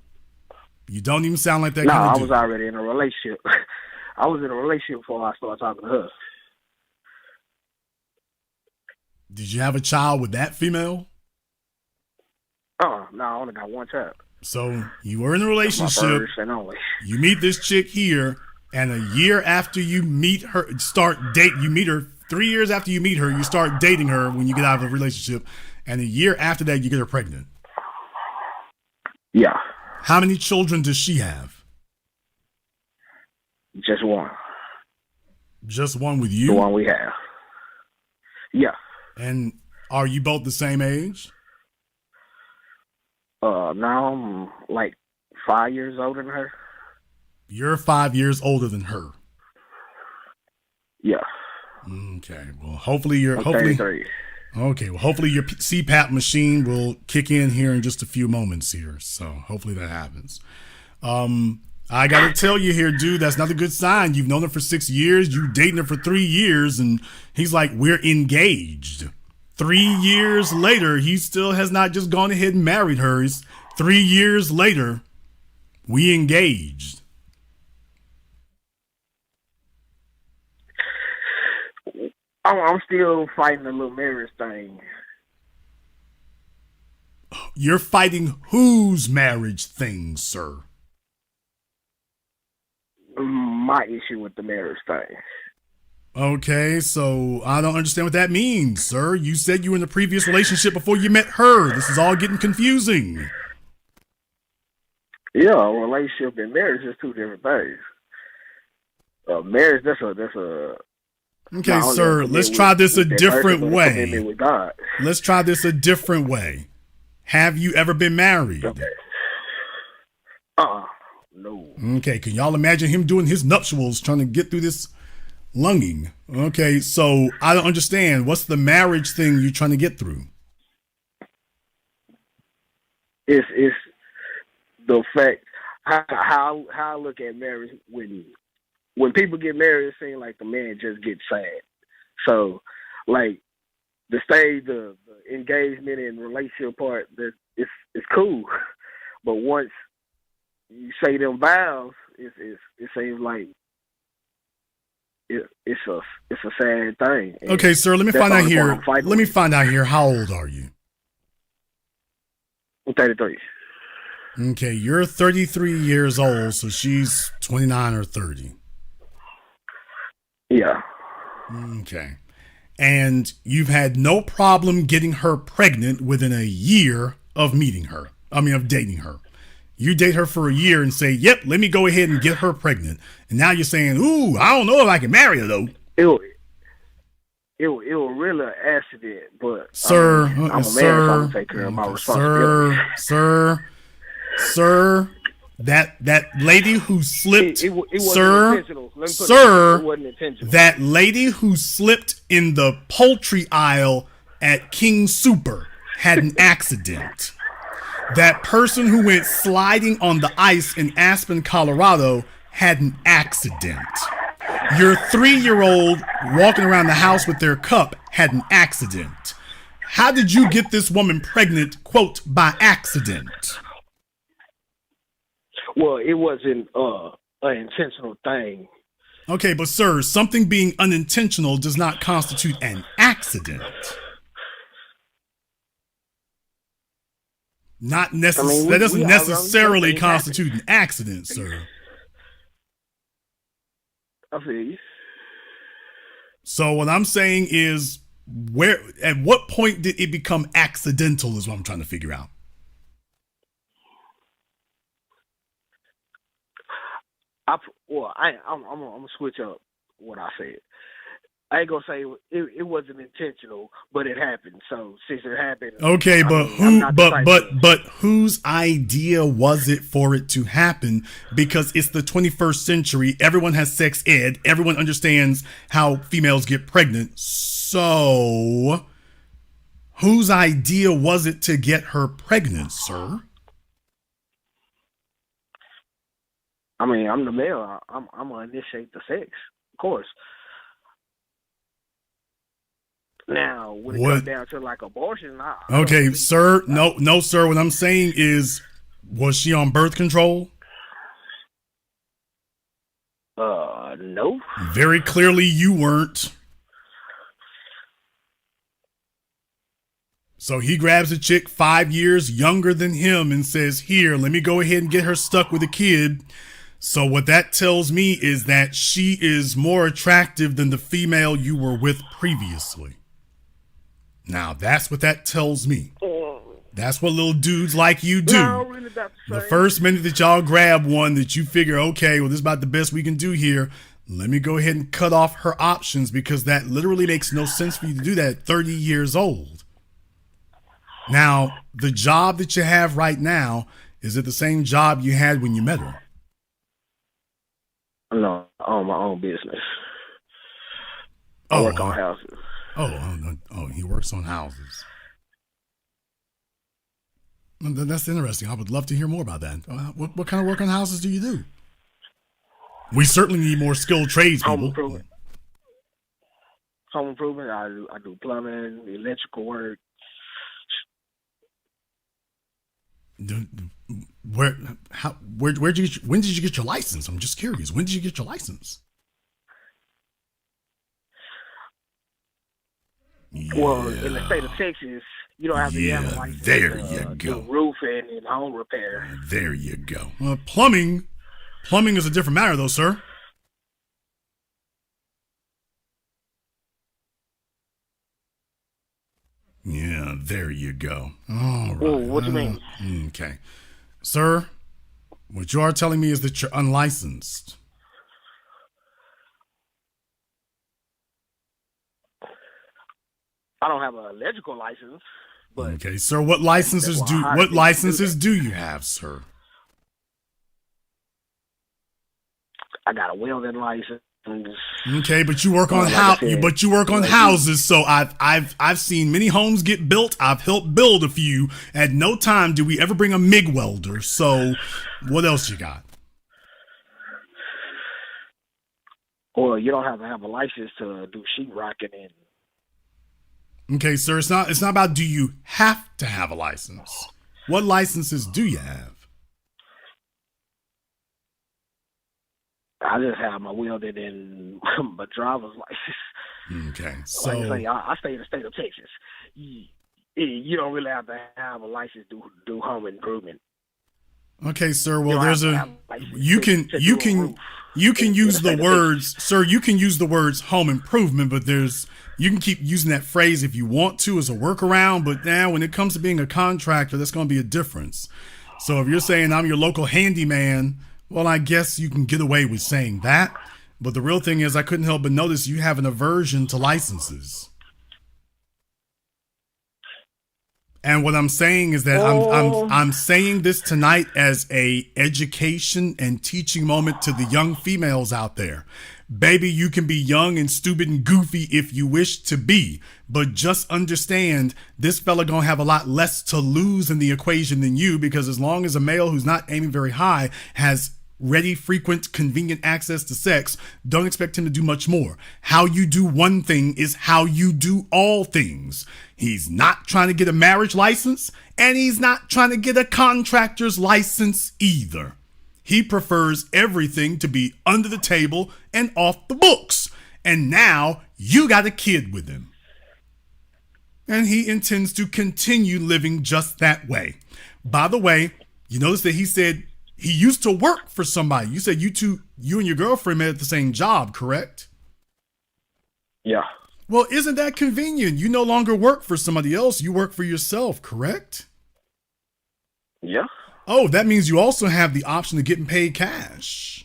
You don't even sound like that No, kind of I dude. was already in a relationship. I was in a relationship before I started talking to her. Did you have a child with that female? No, I only got one child. So you were in a That's my relationship. first and only. You meet this chick here, and a year after you meet her, you meet her 3 years after you meet her, you start dating her when you get out of a relationship, and a year after that, you get her pregnant. Yeah, How many children does she have? just one. Just one with The you? one we have. Yeah. And are you both the same age? Now I'm like 5 years older than her. You're 5 years older than her. Yeah. Okay. Well, hopefully I'm 33. Okay. Well, hopefully your CPAP machine will kick in here in just a few moments here. So hopefully that happens. I got to tell you here, dude, that's not a good sign. You've known her for 6 years. You dating her for 3 years. And he's like, we're engaged. 3 years later, he still has not just gone ahead and married her. It's 3 years later, we engaged. I'm still fighting the little marriage thing. You're fighting whose marriage thing, sir? My issue with the marriage thing. Okay, so I don't understand what that means, sir. You said you were in a previous relationship before you met her. This is all getting confusing. Yeah, a relationship and marriage is two different things. Marriage, that's a. Okay, sir, let's try this a different way. Commitment with God. Let's try this a different way. Have you ever been married? Okay. No. Okay, can y'all imagine him doing his nuptials trying to get through this lunging? Okay, so I don't understand. What's the marriage thing you're trying to get through? It's the fact how I look at marriage when people get married, it seems like the man just gets sad. So, like the stage, the engagement and relationship part, that it's cool, but once you say them vows, it seems like it's a sad thing. And okay, sir, let me find out here. Let me with. find out here. How old are you? I'm 33. Okay, you're 33 years old, so she's 29 or 30. Yeah. Okay. And you've had no problem getting her pregnant within a year of meeting her. Of dating her. You date her for a year and say, yep, let me go ahead and get her pregnant. And now you're saying, ooh, I don't know if I can marry her, though. It was really an accident, but sir, I'm a man, so sir, I'm gonna take care of my responsibility. Sir, that lady who slipped, It wasn't sir, intentional. Let me put sir, it wasn't intentional. that lady who slipped in the poultry aisle at King Super had an accident. That person who went sliding on the ice in Aspen, Colorado had an accident. Your 3-year-old walking around the house with their cup had an accident. How did you get this woman pregnant, quote, by accident? Well, it wasn't an intentional thing. Okay, but sir, something being unintentional does not constitute an accident. That doesn't necessarily constitute an accident, sir. I feel you. So what I'm saying is, at what point did it become accidental is what I'm trying to figure out. I'm gonna switch up what I said. I ain't gonna say it wasn't intentional, but it happened. So since it happened, Okay, but I'm not the type of- but whose idea was it for it to happen? Because it's the 21st century. Everyone has sex ed. Everyone understands how females get pregnant. So, whose idea was it to get her pregnant, sir? I mean, I'm the male. I'm gonna initiate the sex, of course. Now, when it comes down to like abortion, okay, sir. No, sir. What I'm saying is, was she on birth control? No. Very clearly, you weren't. So he grabs a chick 5 years younger than him and says, "Here, let me go ahead and get her stuck with a kid." So what that tells me is that she is more attractive than the female you were with previously. Now, that's what that tells me. That's what little dudes like you do. No, really not the The same. first minute that y'all grab one that you figure, okay, well, this is about the best we can do here. Let me go ahead and cut off her options, because that literally makes no sense for you to do that at 30 years old. Now, the job that you have right now, is it the same job you had when you met her? No, I own my own business. I work on houses. Oh, he works on houses. That's interesting. I would love to hear more about that. What kind of work on houses do you do? We certainly need more skilled tradespeople. Home improvement. I do plumbing, electrical work. When did you get your license? I'm just curious. When did you get your license? Well, in the state of Texas, you don't have to have a license. There you go. Do roofing and home repair. There you go. Plumbing is a different matter, though, sir. Yeah, there you go. All right. What you mean? Okay. Sir, what you are telling me is that you're unlicensed. I don't have an electrical license, but okay, sir. What licenses do you have, sir? I got a welding license. Okay, but you work on houses. So I've seen many homes get built. I've helped build a few. At no time do we ever bring a MIG welder. So what else you got? Well, you don't have to have a license to do sheetrocking and. Okay, sir. It's not about do you have to have a license. What licenses do you have? I just have my welding and my driver's license. Okay, so like I say, I stay in the state of Texas. You don't really have to have a license to do home improvement. Okay, sir. Well, you can use the words, sir. You can use the words home improvement, but you can keep using that phrase if you want to as a workaround. But now, when it comes to being a contractor, that's going to be a difference. So if you're saying I'm your local handyman, well, I guess you can get away with saying that. But the real thing is, I couldn't help but notice you have an aversion to licenses. And what I'm saying is that I'm saying this tonight as a education and teaching moment to the young females out there. Baby, you can be young and stupid and goofy if you wish to be, but just understand this fella gonna have a lot less to lose in the equation than you, because as long as a male who's not aiming very high has ready, frequent, convenient access to sex, don't expect him to do much more. How you do one thing is how you do all things. He's not trying to get a marriage license, and he's not trying to get a contractor's license either. He prefers everything to be under the table and off the books. And now you got a kid with him. And he intends to continue living just that way. By the way, you notice that he said he used to work for somebody. You said you and your girlfriend met at the same job, correct? Yeah. Well, isn't that convenient? You no longer work for somebody else. You work for yourself, correct? Yeah. Oh, that means you also have the option of getting paid cash.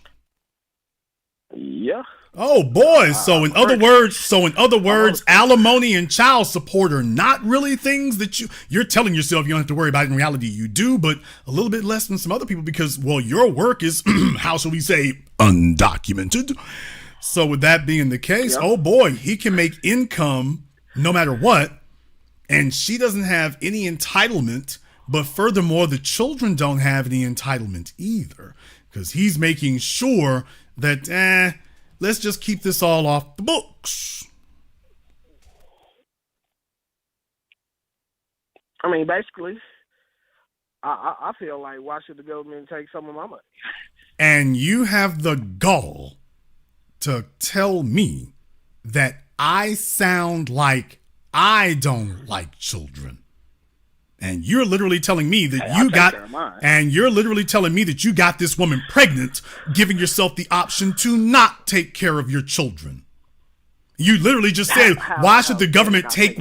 Yeah. Oh boy! So in other words, alimony and child support are not really things that you're telling yourself you don't have to worry about. In reality, you do, but a little bit less than some other people because, well, your work is, how shall we say, undocumented. So with that being the case, oh boy, he can make income no matter what, and she doesn't have any entitlement. But furthermore, the children don't have any entitlement either because he's making sure that, let's just keep this all off the books. I mean, basically, I feel like why should the government take some of my money? And you have the gall to tell me that I sound like I don't like children. And you're literally telling me that you got this woman pregnant, giving yourself the option to not take care of your children. You literally just said, why should the government take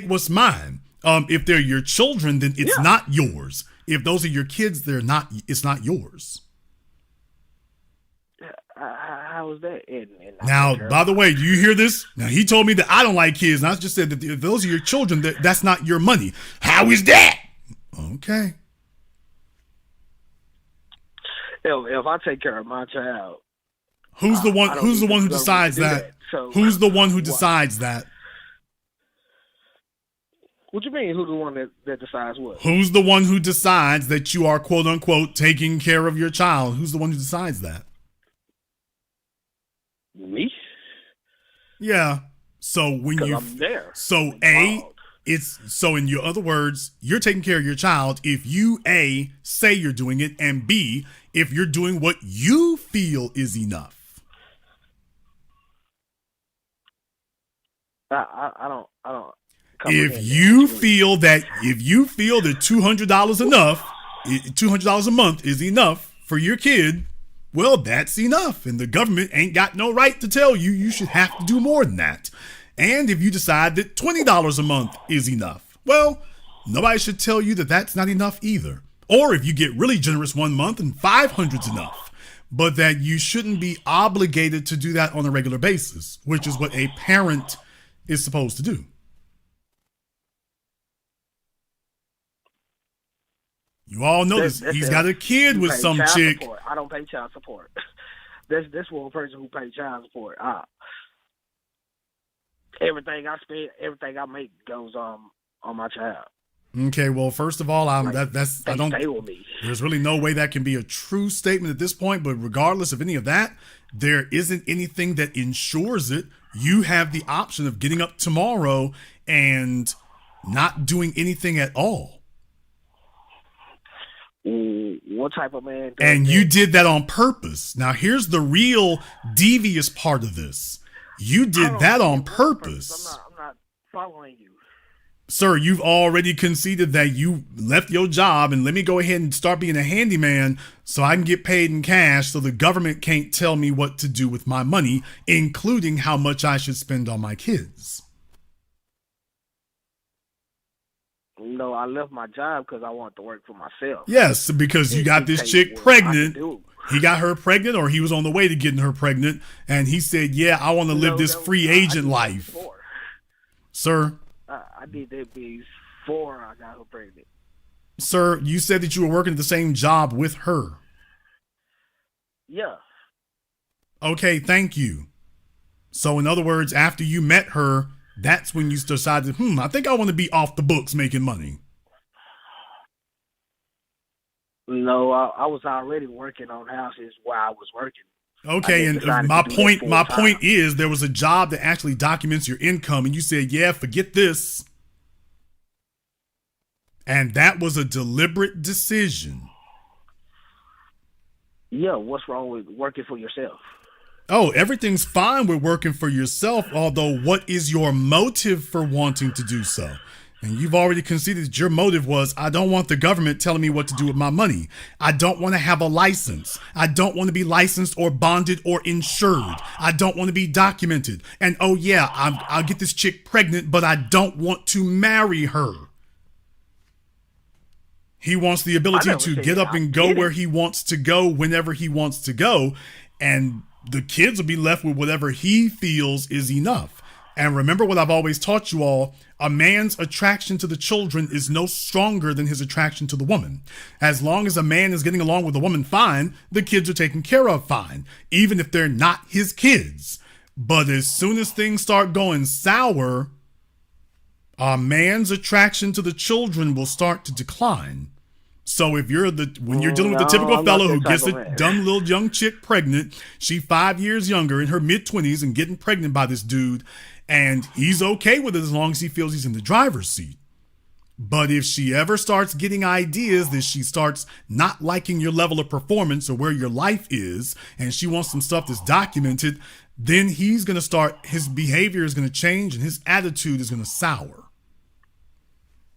what's mine? If they're your children, then it's not yours. If those are your kids, it's not yours. How is that? Now, by the way, do you hear this? Now, he told me that I don't like kids, and I just said that if those are your children, that's not your money. How is that? Okay. If I take care of my child, who's the one who decides that? So, who's the one who decides that? What you mean? Who's the one that decides what? Who's the one who decides that you are quote unquote taking care of your child? Who's the one who decides that? Me? Yeah. So when I'm there. So in your other words, you're taking care of your child if you A, say you're doing it, and B, if you're doing what you feel is enough. I don't. If you feel that $200 enough, $200 a month is enough for your kid, well, that's enough. And the government ain't got no right to tell you you should have to do more than that. And if you decide that $20 a month is enough, well, nobody should tell you that that's not enough either. Or if you get really generous one month and $500's enough, but that you shouldn't be obligated to do that on a regular basis, which is what a parent is supposed to do. You all know this. He's got a kid with some chick. Support. I don't pay child support. This one person who pays child support. Everything I spend, everything I make goes on my child. Okay, well, first of all, Stay with me. There's really no way that can be a true statement at this point. But regardless of any of that, there isn't anything that ensures it. You have the option of getting up tomorrow and not doing anything at all. What type of man? And you did that on purpose. Now, here's the real devious part of this. You did that on purpose. I'm not following you. Sir, you've already conceded that you left your job and let me go ahead and start being a handyman so I can get paid in cash so the government can't tell me what to do with my money, including how much I should spend on my kids. No, I left my job because I wanted to work for myself. Yes, because you got this chick pregnant. He got her pregnant, or he was on the way to getting her pregnant, and he said, yeah, I want to live this free agent life. Sir? I did that before I got her pregnant. Sir, you said that you were working at the same job with her. Yeah. Okay, thank you. So in other words, after you met her, that's when you decided, I think I want to be off the books making money. No, I was already working on houses while I was working. Okay, and my point is there was a job that actually documents your income, and you said, yeah, forget this. And that was a deliberate decision. Yeah, what's wrong with working for yourself? Oh, everything's fine with working for yourself, although what is your motive for wanting to do so? And you've already conceded that your motive was, I don't want the government telling me what to do with my money. I don't want to have a license. I don't want to be licensed or bonded or insured. I don't want to be documented. And oh yeah, I'll get this chick pregnant, but I don't want to marry her. He wants the ability to get up and go where he wants to go, whenever he wants to go. And the kids will be left with whatever he feels is enough. And remember what I've always taught you all, a man's attraction to the children is no stronger than his attraction to the woman. As long as a man is getting along with a woman fine, the kids are taken care of fine, even if they're not his kids. But as soon as things start going sour, a man's attraction to the children will start to decline. So if you're when you're dealing with the typical fellow who gets a dumb little young chick pregnant, she 5 years younger in her mid-20s and getting pregnant by this dude, and he's okay with it as long as he feels he's in the driver's seat. But if she ever starts getting ideas that she starts not liking your level of performance or where your life is, and she wants some stuff that's documented, then he's going to start, his behavior is going to change and his attitude is going to sour.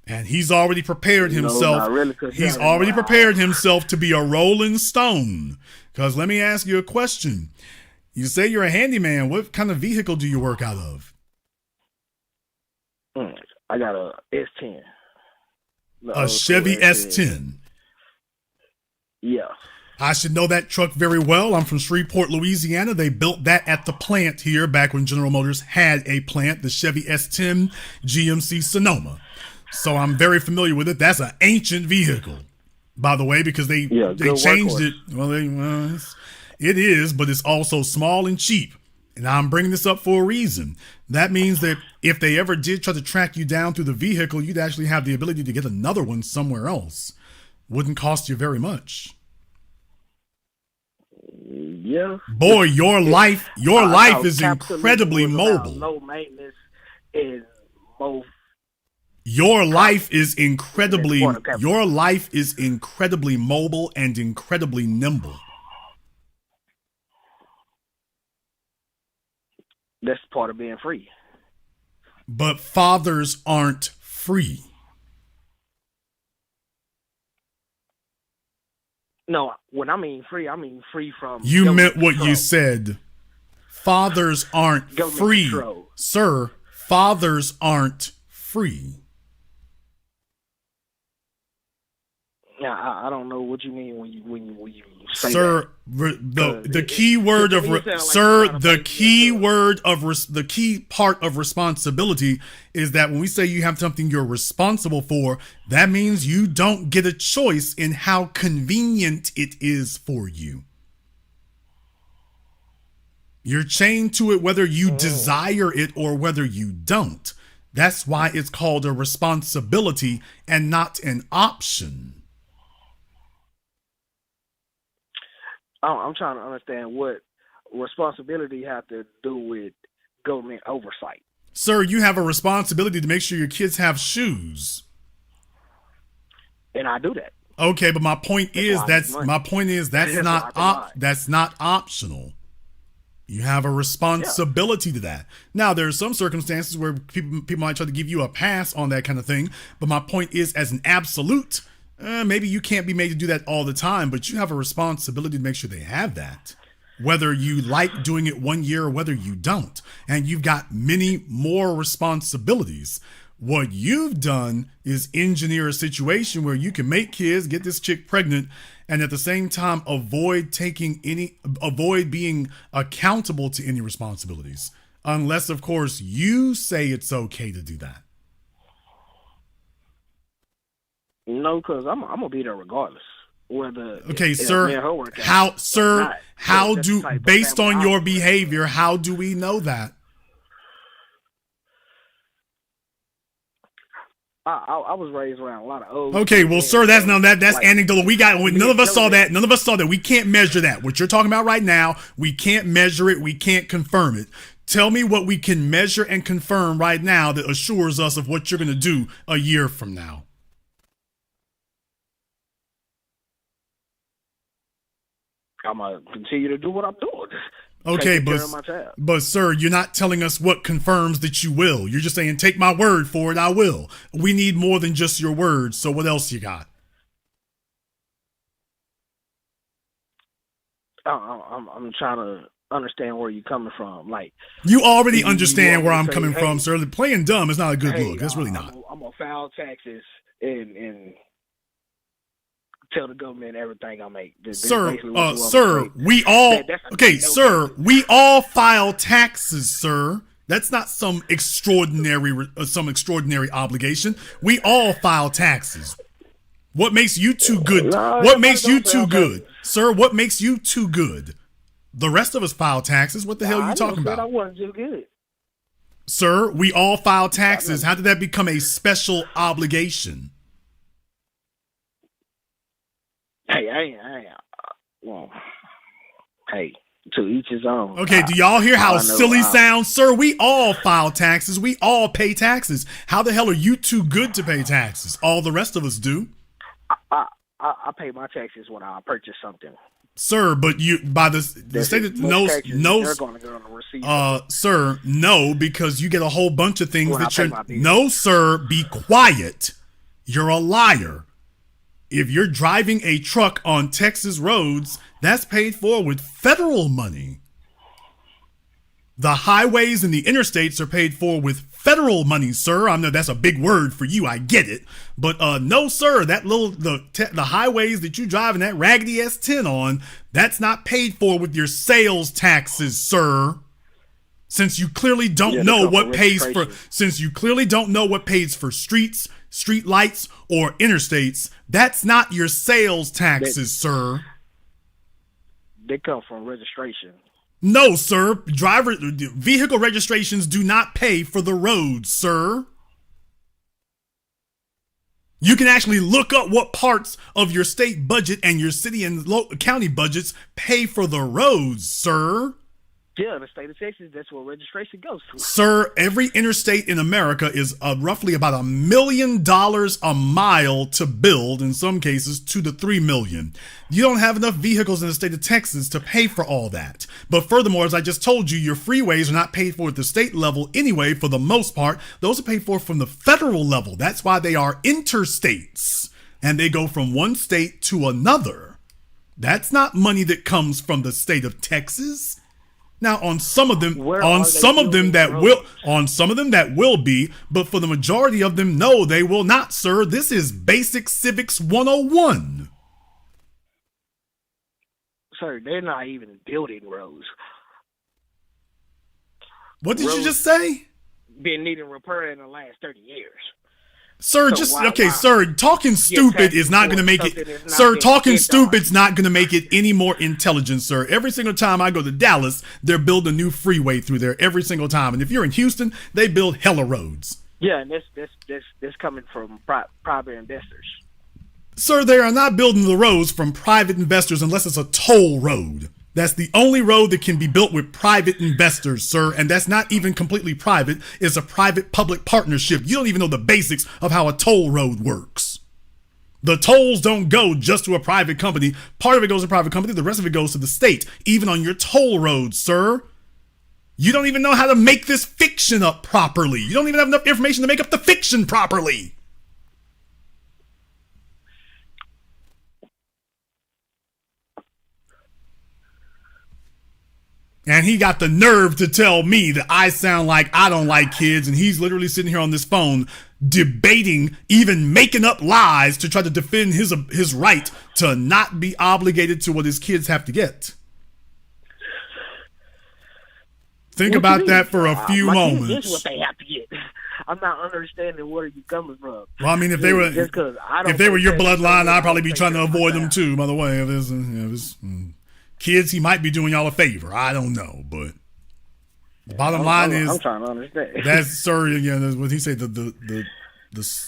And he's already prepared himself. No, really, he's already prepared himself to be a rolling stone. Because let me ask you a question. You say you're a handyman. What kind of vehicle do you work out of? I got a S10. A Chevy S10. Yeah. I should know that truck very well. I'm from Shreveport, Louisiana. They built that at the plant here back when General Motors had a plant, the Chevy S10 GMC Sonoma. So I'm very familiar with it. That's an ancient vehicle, by the way, because they changed it. Well, it is, but it's also small and cheap. And I'm bringing this up for a reason. That means that if they ever did try to track you down through the vehicle, you'd actually have the ability to get another one somewhere else. Wouldn't cost you very much. Yeah. Boy, your life is incredibly mobile. Low maintenance is both. Your life is incredibly mobile and incredibly nimble. That's part of being free. But fathers aren't free. No, when I mean free from. You meant what you said. Fathers aren't free. Control. Sir, fathers aren't free. Yeah, I don't know what you mean when you say sir, that. the key word of the key part of responsibility is that when we say you have something you're responsible for, that means you don't get a choice in how convenient it is for you. You're chained to it whether you desire it or whether you don't. That's why it's called a responsibility and not an option. I'm trying to understand what responsibility have to do with government oversight. Sir, you have a responsibility to make sure your kids have shoes. And I do that. Okay, but my point is that's not optional. You have a responsibility to that. Now, there are some circumstances where people might try to give you a pass on that kind of thing, but my point is, as an absolute, maybe you can't be made to do that all the time, but you have a responsibility to make sure they have that, whether you like doing it 1 year or whether you don't. And you've got many more responsibilities. What you've done is engineer a situation where you can make kids, get this chick pregnant, and at the same time avoid being accountable to any responsibilities. Unless, of course, you say it's okay to do that. No, because I'm gonna be there regardless. Whether sir, based on your behavior, how do we know that? I was raised around a lot of old. Okay, well, sir, that's anecdotal. None of us saw that. None of us saw that. We can't measure that. What you're talking about right now, we can't measure it. We can't confirm it. Tell me what we can measure and confirm right now that assures us of what you're going to do a year from now. I'm going to continue to do what I'm doing. Okay, but sir, you're not telling us what confirms that you will. You're just saying, take my word for it, I will. We need more than just your word, so what else you got? I'm trying to understand where you're coming from. Like, you already understand where I'm coming from, sir. Playing dumb is not a good look. That's really not. I'm going to file taxes and tell the government everything I make. Sir, we all we all file taxes, sir. That's not some extraordinary obligation. We all file taxes. What makes you too good? What makes you too good, sir? What makes you too good? The rest of us file taxes. What the hell are you talking about? I wasn't too good, sir. We all file taxes. How did that become a special obligation? Hey, to each his own. Okay, do y'all hear how silly sounds? Sir, we all file taxes. We all pay taxes. How the hell are you too good to pay taxes? All the rest of us do. I pay my taxes when I purchase something. Sir, but you by the state that knows, they're going to go on the receipt. Sir, no, because you get a whole bunch of things that you're. No, sir, be quiet. You're a liar. If you're driving a truck on Texas roads, that's paid for with federal money. The highways and the interstates are paid for with federal money, sir. I know that's a big word for you. I get it. But no, sir, that the highways that you drive in that raggedy S10 on, that's not paid for with your sales taxes, sir. Since you clearly don't know what pays for streets, street lights, or interstates, that's not your sales taxes, sir. They come from registration. No, sir. Vehicle registrations do not pay for the roads, sir. You can actually look up what parts of your state budget and your city and county budgets pay for the roads, sir. Yeah, the state of Texas, that's where registration goes to. Sir, every interstate in America is roughly about $1 million a mile to build, in some cases 2 to 3 million. You don't have enough vehicles in the state of Texas to pay for all that. But furthermore, as I just told you, your freeways are not paid for at the state level anyway, for the most part. Those are paid for from the federal level. That's why they are interstates, and they go from one state to another. That's not money that comes from the state of Texas. Now, on some of them that will be, but for the majority of them, no, they will not, sir. This is Basic Civics 101. Sir, they're not even building roads. What did you just say? Been needing repair in the last 30 years. Sir, sir, talking stupid is not going to make it. Sir, talking stupid's not going to make it any more intelligent, sir. Every single time I go to Dallas, they're building a new freeway through there every single time. And if you're in Houston, they build hella roads. Yeah, and that's coming from private investors. Sir, they are not building the roads from private investors unless it's a toll road. That's the only road that can be built with private investors, sir, and that's not even completely private. It's a private-public partnership. You don't even know the basics of how a toll road works. The tolls don't go just to a private company. Part of it goes to a private company. The rest of it goes to the state, even on your toll roads, sir. You don't even know how to make this fiction up properly. You don't even have enough information to make up the fiction properly. And he got the nerve to tell me that I sound like I don't like kids, and he's literally sitting here on this phone debating, even making up lies to try to defend his right to not be obligated to what his kids have to get. Think about that for a few moments. This is what they have to get. I'm not understanding where you coming from. Well, I mean, if they were your bloodline, I'd probably be trying to avoid them too. By the way, if it's kids, he might be doing y'all a favor. I don't know, but the bottom line is, I'm trying to understand. That's sir. Again, what he said. The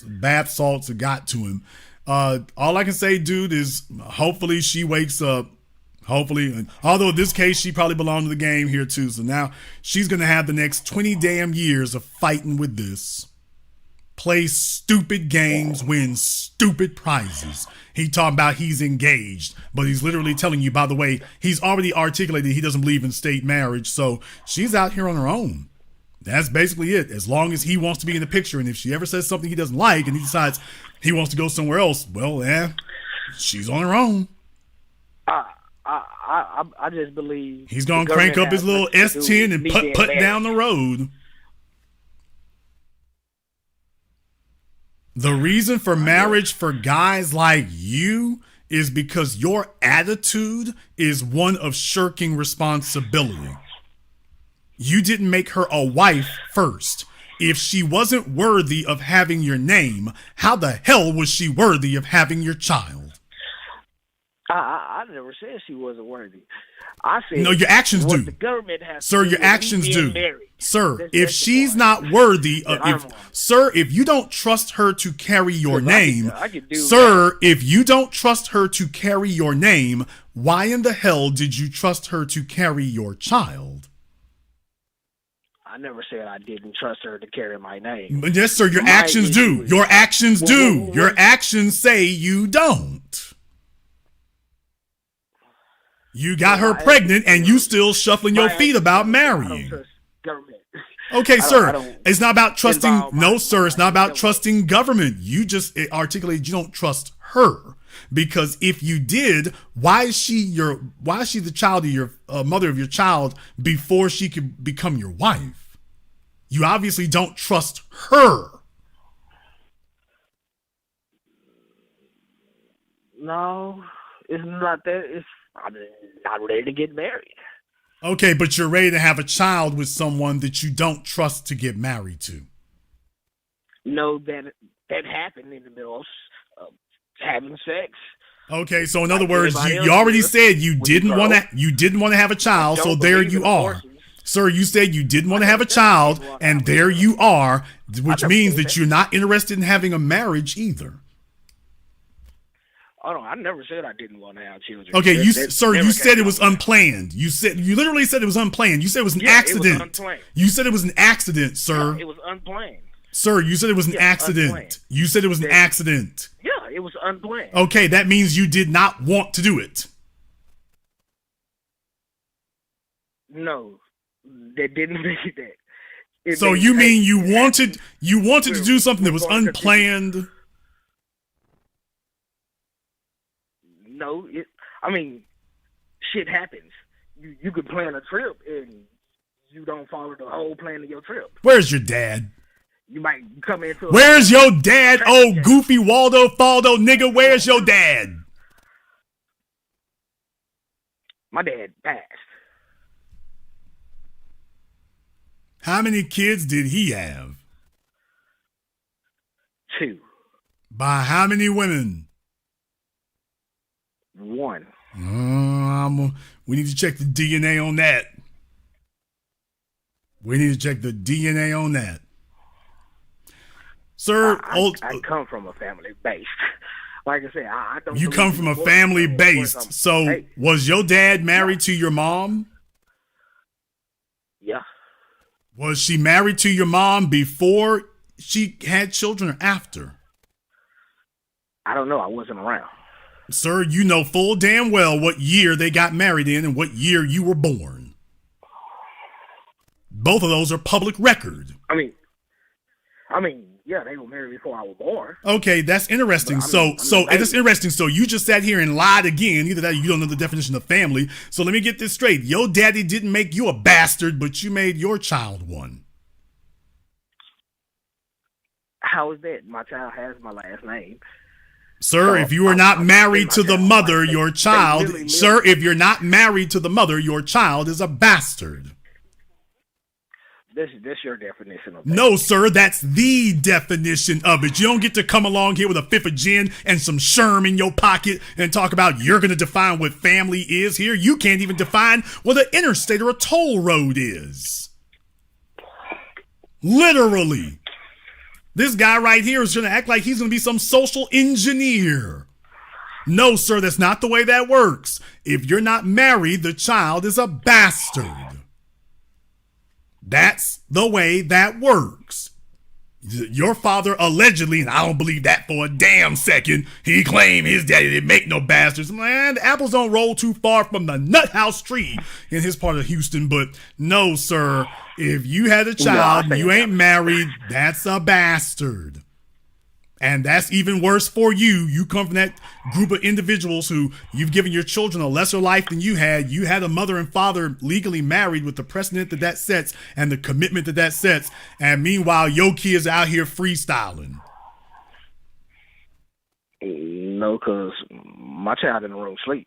bath salts have got to him. All I can say, dude, is hopefully she wakes up. Hopefully, although in this case she probably belonged to the game here too. So now she's gonna have the next 20 damn years of fighting with this. Play stupid games, win stupid prizes. He talking about he's engaged, but he's literally telling you, by the way, he's already articulated he doesn't believe in state marriage. So she's out here on her own. That's basically it. As long as he wants to be in the picture, and if she ever says something he doesn't like and he decides he wants to go somewhere else, well, she's on her own. I just believe he's gonna crank up his little S10 and put down the road. The reason for marriage for guys like you is because your attitude is one of shirking responsibility. You didn't make her a wife first. If she wasn't worthy of having your name, how the hell was she worthy of having your child? I never said she wasn't worthy. I said no, your actions do. The government has sir, to your do actions do. Married. Sir, if she's not worthy of, if you don't trust her to carry your name, sir, if you don't trust her to carry your name, why in the hell did you trust her to carry your child? I never said I didn't trust her to carry my name. Yes, sir, your actions do. Your actions do. Your actions say you don't. You got her pregnant and you still shuffling your feet about marrying. Okay, sir, it's not about trusting. No, sir, it's not about trusting government. You just articulated you don't trust her. Because if you did, why is she the child of your mother of your child before she could become your wife? You obviously don't trust her. No, it's not that. I'm not ready to get married. Okay, but you're ready to have a child with someone that you don't trust to get married to. No, that happened in the middle of having sex. Okay, so in other words, you already said you didn't want to have a child, so there you are. Sir, you said you didn't want to have a child, and there you are, which means that you're not interested in having a marriage either. Oh no, I never said I didn't want to have children. Okay, you said it was unplanned. You literally said it was unplanned. You said it was an accident. It was unplanned. You said it was an accident, sir. Yeah, it was unplanned. Sir, you said it was an accident. Unplanned. You said it was an accident. Yeah, it was unplanned. Okay, that means you did not want to do it. No, that didn't make that. So you mean you wanted to do something that was unplanned? No, shit happens. You could plan a trip and you don't follow the whole plan of your trip. Where's your dad? You might come into Where's your dad? Oh, goofy Waldo Faldo nigga, where's your dad? My dad passed. How many kids did he have? 2. By how many women? 1. We need to check the DNA on that. We need to check the DNA on that. Sir, I come from a family based. Like I said, I don't. You come from a family based. So, was your dad married to your mom? Yeah. Was she married to your mom before she had children or after? I don't know. I wasn't around. Sir, you know full damn well what year they got married in and what year you were born. Both of those are public record. I mean, yeah, they were married before I was born. Okay, that's interesting. It's interesting. So you just sat here and lied again. Either that or you don't know the definition of family. So let me get this straight. Your daddy didn't make you a bastard, but you made your child one. How is that? My child has my last name. Sir, if you are not married to the mother, your child, sir, if you're not married to the mother, your child is a bastard. That's your definition of that. No, sir, that's the definition of it. You don't get to come along here with a fifth of gin and some Sherm in your pocket and talk about you're going to define what family is here. You can't even define what an interstate or a toll road is. Literally. This guy right here is going to act like he's going to be some social engineer. No, sir, that's not the way that works. If you're not married, the child is a bastard. That's the way that works. Your father allegedly, and I don't believe that for a damn second, he claimed his daddy didn't make no bastards. Man, the apples don't roll too far from the nut house tree in his part of Houston. But no, sir, if you had a child and you ain't married, that's a bastard. And that's even worse for you. You come from that group of individuals who you've given your children a lesser life than you had. You had a mother and father legally married with the precedent that sets and the commitment that sets. And meanwhile, your kids out here freestyling. No, because my child in the room sleep.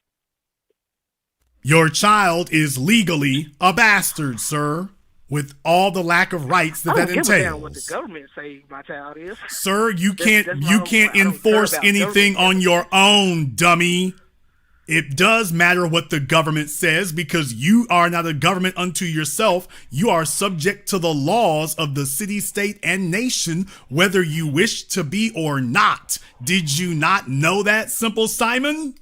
Your child is legally a bastard, sir, with all the lack of rights that I that don't give a damn what the entails. government say my child is. Sir, you can't that's my you whole can't point. I don't care enforce about anything government. on your own, dummy. It does matter what the government says because you are not a government unto yourself. You are subject to the laws of the city, state, and nation, whether you wish to be or not. Did you not know that, Simple Simon?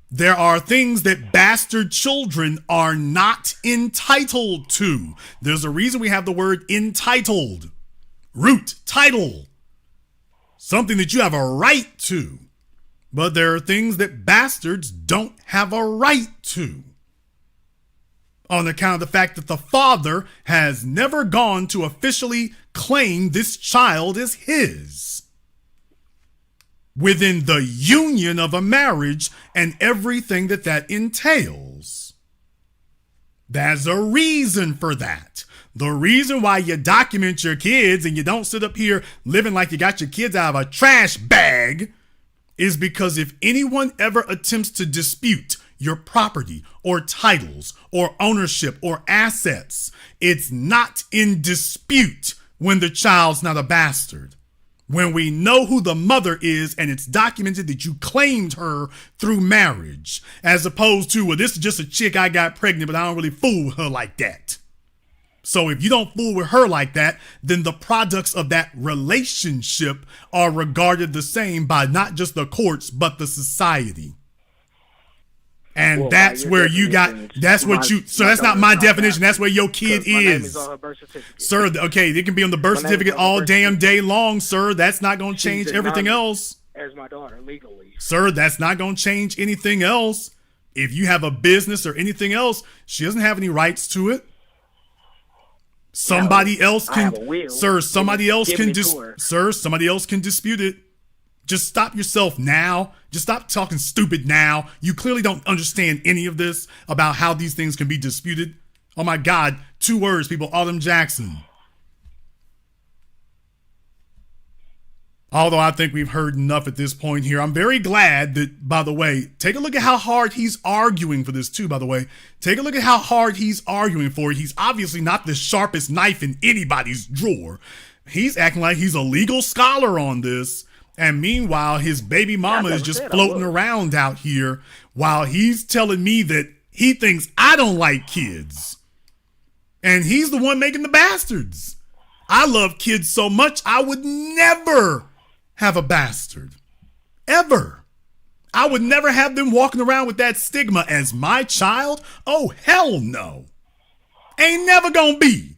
There are things that bastard children are not entitled to. There's a reason we have the word entitled. Root, title. Something that you have a right to. But there are things that bastards don't have a right to. On account of the fact that the father has never gone to officially claim this child as his. Within the union of a marriage and everything that that entails. There's a reason for that. The reason why you document your kids and you don't sit up here living like you got your kids out of a trash bag is because if anyone ever attempts to dispute your property or titles or ownership or assets, it's not in dispute when the child's not a bastard. When we know who the mother is and it's documented that you claimed her through marriage, as opposed to, well, this is just a chick I got pregnant, but I don't really fool with her like that. So if you don't fool with her like that, then the products of that relationship are regarded the same by not just the courts, but the society. And Well, that's by your where you got, definition, that's what you, so that's not my definition. That's where your kid My name is. on her birth certificate. Sir, okay, it can be on the birth My name is certificate on the all birth damn certificate. day long, sir. That's not going to She's change the everything non- else. As my daughter, legally. Sir, that's not going to change anything else. If you have a business or anything else, she doesn't have any rights to it. Somebody else I have can, a will. sir, somebody else Give can, it to her. sir, somebody else can dispute it. Just stop yourself now. Just stop talking stupid now. You clearly don't understand any of this about how these things can be disputed. Oh my God, 2 words, people, Autumn Jackson. Although I think we've heard enough at this point here. I'm very glad that, by the way, take a look at how hard he's arguing for this too, by the way. Take a look at how hard he's arguing for it. He's obviously not the sharpest knife in anybody's drawer. He's acting like he's a legal scholar on this. And meanwhile, his baby mama is just floating around out here while he's telling me that he thinks I don't like kids. And he's the one making the bastards. I love kids so much, I would never have a bastard. Ever. I would never have them walking around with that stigma as my child. Oh, hell no. Ain't never gonna be.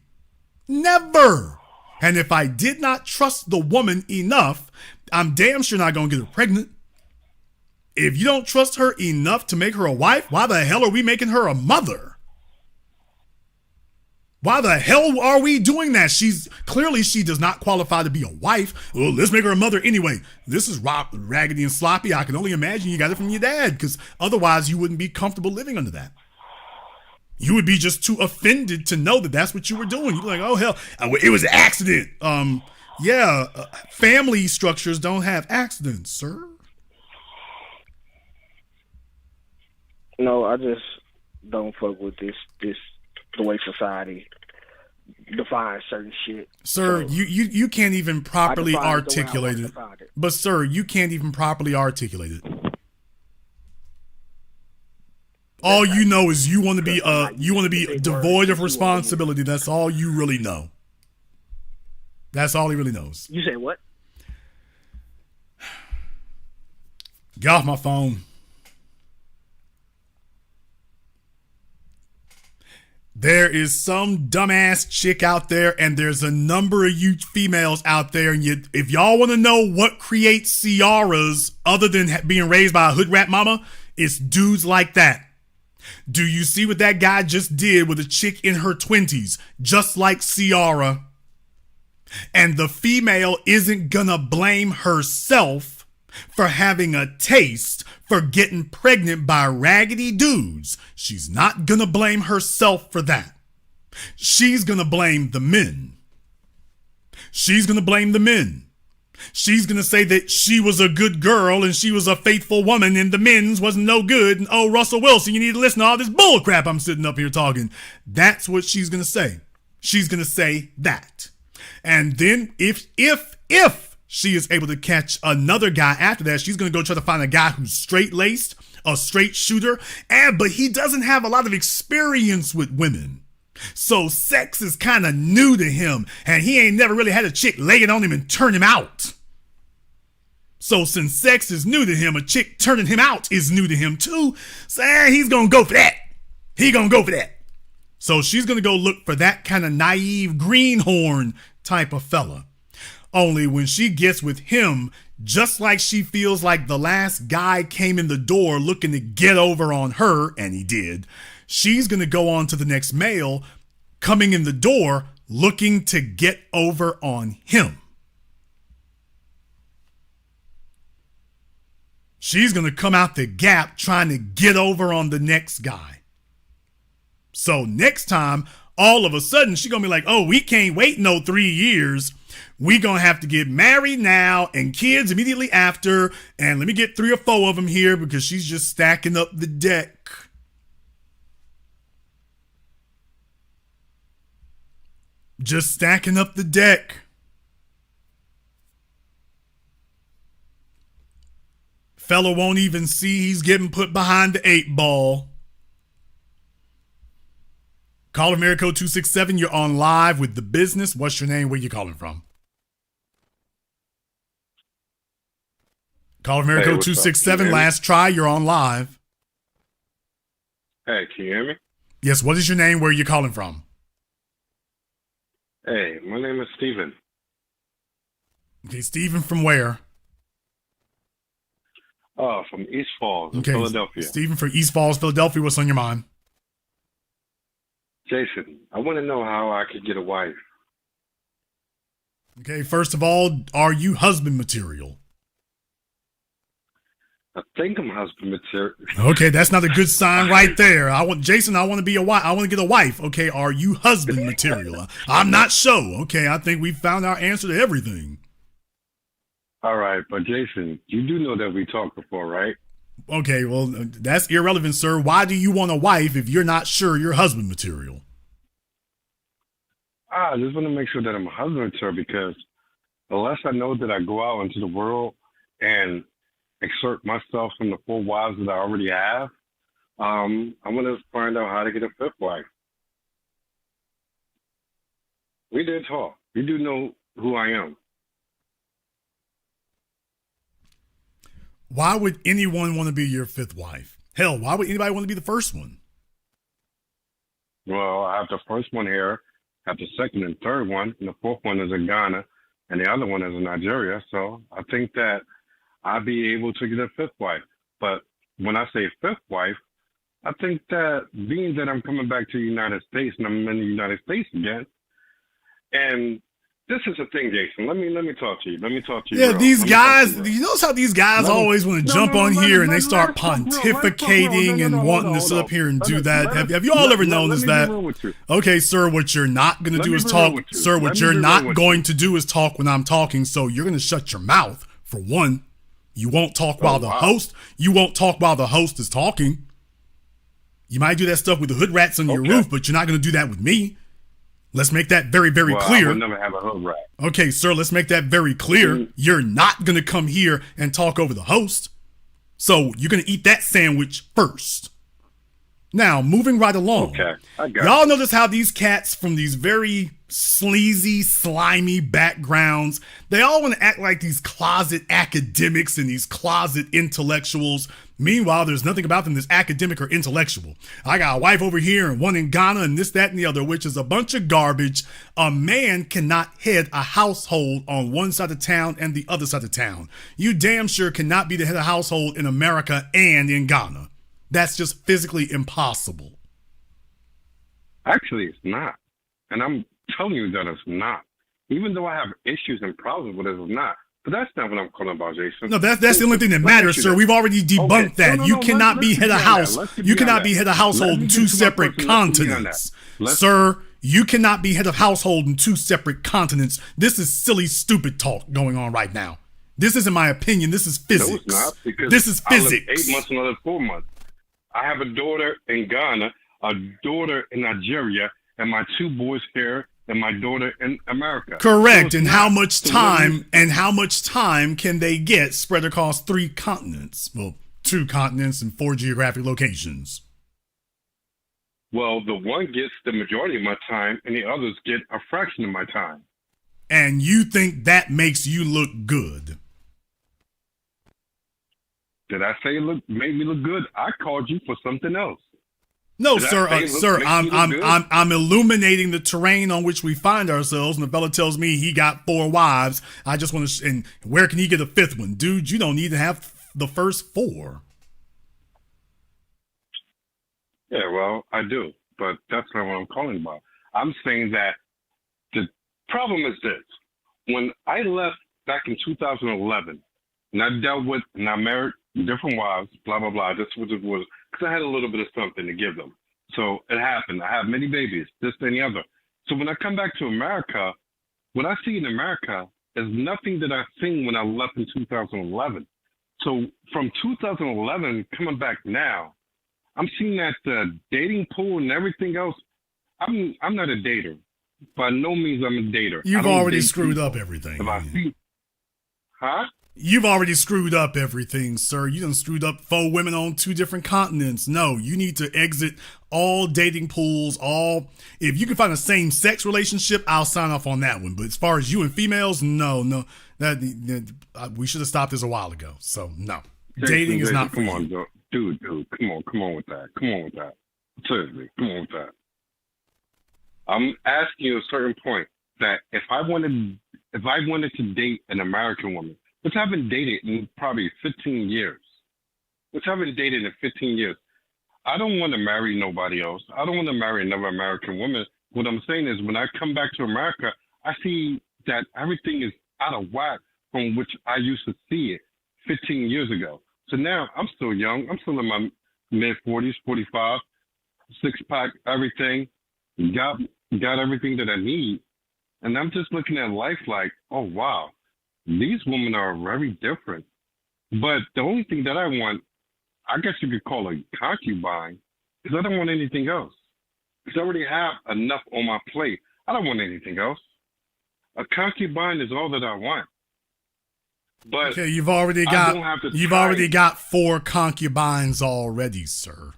Never. And if I did not trust the woman enough, I'm damn sure not gonna get her pregnant. If you don't trust her enough to make her a wife, why the hell are we making her a mother? Why the hell are we doing that? Clearly she does not qualify to be a wife. Well, let's make her a mother anyway. This is raggedy and sloppy. I can only imagine you got it from your dad, because otherwise you wouldn't be comfortable living under that. You would be just too offended to know that that's what you were doing. You'd be like, oh hell, it was an accident. Family structures don't have accidents, sir. No, I just don't fuck with this the way society defines certain shit. Sir, So, you can't even properly I define it the way I articulate want to it. define it. But sir, you can't even properly articulate it. All you know is you want to be devoid of responsibility. That's all you really know. That's all he really knows. You say what? Get off my phone. There is some dumbass chick out there, and there's a number of you females out there, and if y'all want to know what creates Ciaras other than being raised by a hood rat mama, it's dudes like that. Do you see what that guy just did with a chick in her 20s, just like Ciara? And the female isn't gonna blame herself for having a taste for getting pregnant by raggedy dudes. She's not gonna blame herself for that. She's gonna blame the men. She's gonna blame the men. She's going to say that she was a good girl and she was a faithful woman and the men's wasn't no good. And, oh, Russell Wilson, you need to listen to all this bull crap I'm sitting up here talking. That's what she's going to say. She's going to say that. And then if she is able to catch another guy after that, she's going to go try to find a guy who's straight-laced, a straight shooter, but he doesn't have a lot of experience with women. So sex is kind of new to him, and he ain't never really had a chick lay it on him and turn him out. So since sex is new to him, a chick turning him out is new to him too. So he's going to go for that. He going to go for that. So she's going to go look for that kind of naive greenhorn type of fella. Only when she gets with him, just like she feels like the last guy came in the door looking to get over on her, and he did, she's going to go on to the next male coming in the door looking to get over on him. She's going to come out the gap trying to get over on the next guy. So next time, all of a sudden, she's going to be like, oh, we can't wait no 3 years. We going to have to get married now and kids immediately after. And let me get 3 or 4 of them here because she's just stacking up the deck. Just stacking up the deck. Fella won't even see he's getting put behind the 8 ball. Call America 267. You're on live with The Business. What's your name? Where you calling from? Call America 267. Last try. You're on live. Hey, can you hear me? Yes. What is your name? Where are you calling from? Hey, my name is Steven. Okay, Steven from where? From East Falls, okay, Philadelphia. Steven from East Falls, Philadelphia. What's on your mind? Jason, I want to know how I could get a wife. Okay, first of all, are you husband material? I think I'm husband material. Okay, that's not a good sign right there. I want to be a wife. I want to get a wife. Okay, are you husband material? I'm not sure. Okay, I think we found our answer to everything. All right, but Jason, you do know that we talked before, right? Okay, well, that's irrelevant, sir. Why do you want a wife if you're not sure you're husband material? I just want to make sure that I'm husband material because unless I know that I go out into the world and exert myself from the 4 wives that I already have, I'm going to find out how to get a 5th wife. We did talk. You do know who I am. Why would anyone want to be your 5th wife? Hell, why would anybody want to be the first one? Well, I have the first one here, I have the second and third one, and the 4th one is in Ghana, and the other one is in Nigeria. So I think that I'll be able to get a 5th wife. But when I say 5th wife, I think that being that I'm coming back to the United States and I'm in the United States again, and this is the thing, Jason. Let me talk to you. Yeah, these guys, you notice how these guys always want to jump on here and they start pontificating and wanting to sit up here and do that. Have you all ever noticed that? Okay, sir, what you're not going to do is talk. Sir, what you're not going to do is talk when I'm talking. So you're going to shut your mouth, for one. You won't talk while the host is talking. You might do that stuff with the hood rats on your roof, but you're not going to do that with me. Let's make that very, very clear. I would never have a hood rat. Okay, sir, let's make that very clear. You're not going to come here and talk over the host. So you're going to eat that sandwich first. Now, moving right along. Okay, I got Y'all notice how these cats from these very sleazy, slimy backgrounds, they all want to act like these closet academics and these closet intellectuals. Meanwhile, there's nothing about them that's academic or intellectual. I got a wife over here and one in Ghana and this, that, and the other, which is a bunch of garbage. A man cannot head a household on one side of town and the other side of town. You damn sure cannot be the head of household in America and in Ghana. That's just physically impossible. Actually, it's not. And I'm telling you that it's not. Even though I have issues and problems with it, it's not. But that's not what I'm calling about, Jason. No, that's the only thing that matters, sir. We've already debunked that. You cannot be head of house. You cannot be head of household in 2 separate continents. Sir, you cannot be head of household in 2 separate continents. This is silly, stupid talk going on right now. This isn't my opinion. This is physics. No, it's not, because this is I live physics. 8 months, another 4 months. I have a daughter in Ghana, a daughter in Nigeria, and my 2 boys here, and my daughter in America. Correct. So and it's how not- much so time and how much time can they get spread across 3 continents? Well, 2 continents and 4 geographic locations. Well, the one gets the majority of my time, and the others get a fraction of my time. And you think that makes you look good? Did I say made me look good? I called you for something else. No, Did I sir. say it Sir, makes you look good? I'm illuminating the terrain on which we find ourselves. And the fella tells me he got 4 wives. I just want to. And where can he get a 5th one, dude? You don't need to have the first 4. Yeah, well, I do, but that's not what I'm calling about. I'm saying that the problem is this. When I left back in 2011, and I dealt with, and I married different wives, blah, blah, blah, this was, because I had a little bit of something to give them. So it happened. I have many babies, this and the other. So when I come back to America, what I see in America is nothing that I've seen when I left in 2011. So from 2011 coming back now, I'm seeing that the dating pool and everything else. I'm not a dater. By no means I'm a dater. I You've don't already date screwed people. up everything. If I see, huh? You've already screwed up everything, sir. You done screwed up 4 women on 2 different continents. No, you need to exit all dating pools. If you can find a same-sex relationship, I'll sign off on that one. But as far as you and females, no. We should have stopped this a while ago. So no, dating is not for Come you. on, dude. Come on with that. Seriously, come on with that. I'm asking you a certain point that if I wanted to date an American woman, which I haven't dated in probably 15 years, I don't want to marry nobody else. I don't want to marry another American woman. What I'm saying is when I come back to America, I see that everything is out of whack from which I used to see it 15 years ago. So now I'm still young. I'm still in my mid-40s, 45, 6-pack, everything. Got everything that I need. And I'm just looking at life like, oh, wow, these women are very different. But the only thing that I want, I guess you could call a concubine, is I don't want anything else. Because I already have enough on my plate. I don't want anything else. A concubine is all that I want. But Okay, you've already got 4 concubines already, sir.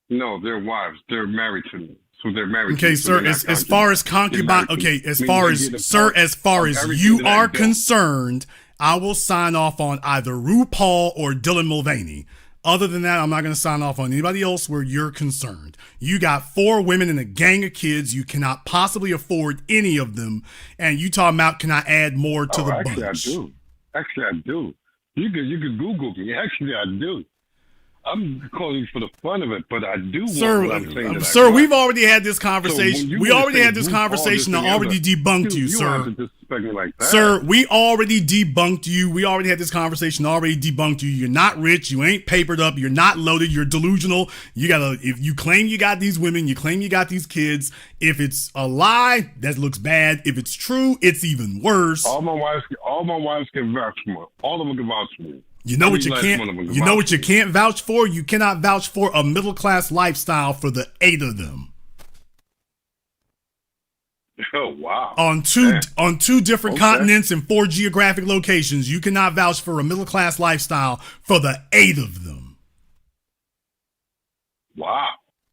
No, they're wives. They're married to me. So they're married to Okay, me. sir, as far as concubine, as far as you are concerned, I will sign off on either RuPaul or Dylan Mulvaney. Other than that, I'm not going to sign off on anybody else where you're concerned. You got 4 women and a gang of kids. You cannot possibly afford any of them. And you talking about, can I add more to the bunch? Actually, I do. You could Google me. Actually, I do. I'm calling you for the fun of it, but I do want what I'm saying. Sir, we've already had this conversation. So we already had this conversation. I already debunked you, sir. You don't have to disrespect me like that. Sir, we already debunked you. We already had this conversation. Already debunked you. You're not rich. You ain't papered up. You're not loaded. You're delusional. If you claim you got these women, you claim you got these kids. If it's a lie, that looks bad. If it's true, it's even worse. All my wives can vouch for me. All of them can vouch for me. You know what you can't. You know what you can't vouch for. You cannot vouch for a middle class lifestyle for the 8 of them. Oh wow! On two different continents and 4 geographic locations, you cannot vouch for a middle class lifestyle for the 8 of them. Wow!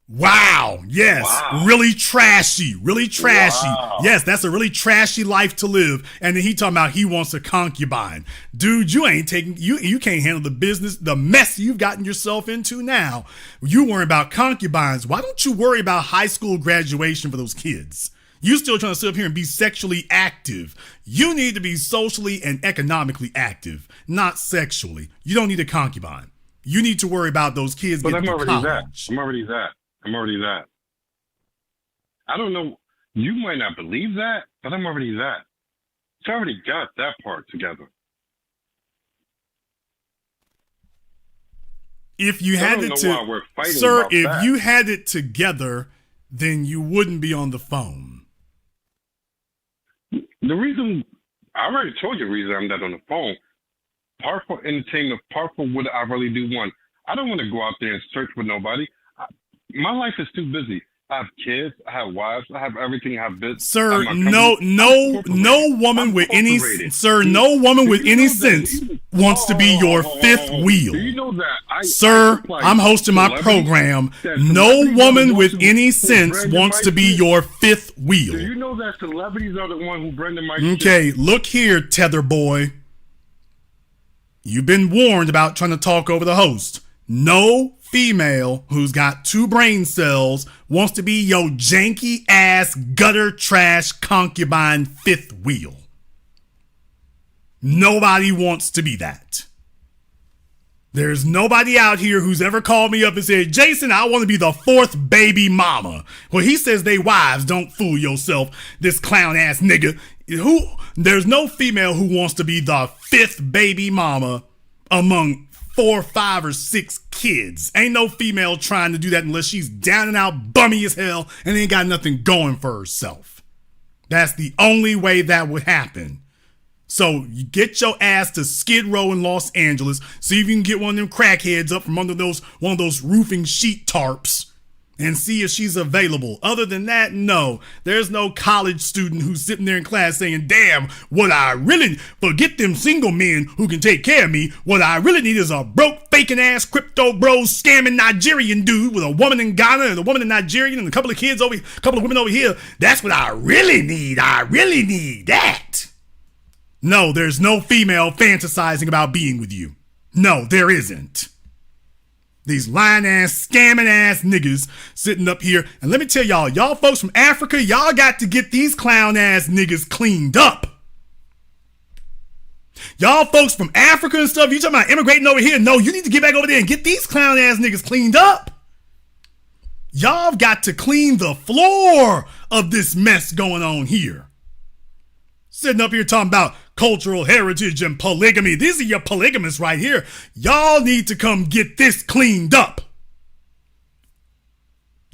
Wow! Yes, wow. Really trashy. Wow. Yes, that's a really trashy life to live. And then he talking about he wants a concubine, dude. You ain't taking you can't handle the business, the mess you've gotten yourself into now. You worry about concubines. Why don't you worry about high school graduation for those kids? You still trying to sit up here and be sexually active. You need to be socially and economically active, not sexually. You don't need a concubine. You need to worry about those kids But getting I'm to already college. that. I'm already that. I don't know. You might not believe that, but I'm already that. So I already got that part together. If you had it sir, if you had it together, then you wouldn't be on the phone. The reason I already told you the reason I'm not on the phone. Part for entertainment, part for what I really do want. I don't want to go out there and search for nobody. My life is too busy. I have kids, I have wives, I have everything, I have business. Sir, no woman with any sense wants to be your fifth wheel. Do you know that? Sir, I'm hosting my program. No woman with any sense wants to be your fifth wheel. Do you know that celebrities are the one who bring the mic? Okay, look here, tether boy. You've been warned about trying to talk over the host. No female who's got 2 brain cells wants to be your janky ass gutter trash concubine fifth wheel. Nobody wants to be that. There's nobody out here who's ever called me up and said, Jason, I want to be the 4th baby mama. Well, he says they wives. Don't fool yourself, this clown ass nigga. There's no female who wants to be the 5th baby mama among 4, 5, or 6 kids. Ain't no female trying to do that unless she's down and out bummy as hell and ain't got nothing going for herself. That's the only way that would happen. So you get your ass to Skid Row in Los Angeles, see if you can get one of them crackheads up from under one of those roofing sheet tarps and see if she's available. Other than that, no. There's no college student who's sitting there in class saying, damn, forget them single men who can take care of me. What I really need is a broke, faking ass, crypto bros, scamming Nigerian dude with a woman in Ghana and a woman in Nigeria and a couple of women over here. That's what I really need. I really need that. No, there's no female fantasizing about being with you. No, there isn't. These lying ass, scamming ass niggas sitting up here. And let me tell y'all folks from Africa, y'all got to get these clown ass niggas cleaned up. Y'all folks from Africa and stuff, you talking about immigrating over here? No, you need to get back over there and get these clown ass niggas cleaned up. Y'all got to clean the floor of this mess going on here. Sitting up here talking about cultural heritage and polygamy. These are your polygamists right here. Y'all need to come get this cleaned up.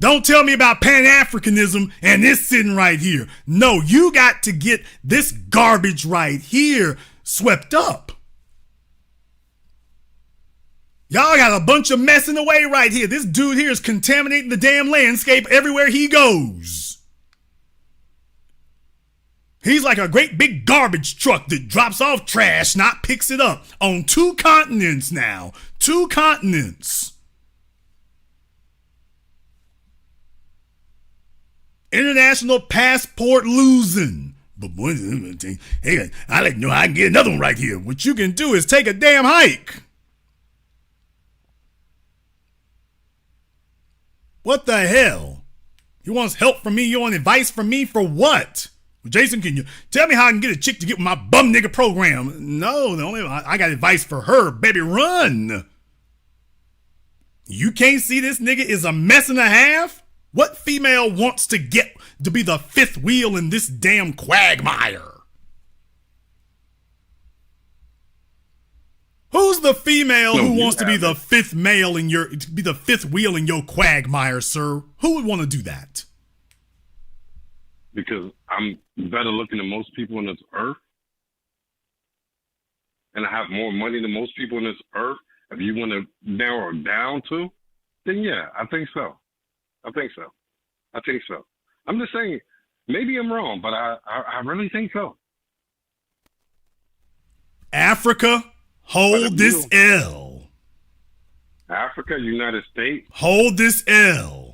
Don't tell me about Pan-Africanism and this sitting right here. No, you got to get this garbage right here swept up. Y'all got a bunch of mess in the way right here. This dude here is contaminating the damn landscape everywhere he goes. He's like a great big garbage truck that drops off trash, not picks it up. On 2 continents now. 2 continents. International passport losing. But boy, hey, I like to know I can get another one right here. What you can do is take a damn hike. What the hell? You want help from me? You want advice from me for what? Jason, can you tell me how I can get a chick to get with my bum nigga program? No, I got advice for her. Baby, run. You can't see this nigga is a mess and a half? What female wants to get to be the 5th wheel in this damn quagmire? Who's the female who wants to be the 5th male be the 5th wheel in your quagmire, sir? Who would want to do that? Because I'm better looking than most people on this earth, and I have more money than most people on this earth. If you want to narrow it down to, then yeah, I think so. I'm just saying, maybe I'm wrong, but I really think so. Africa, hold this L. Africa, United States. Hold this L.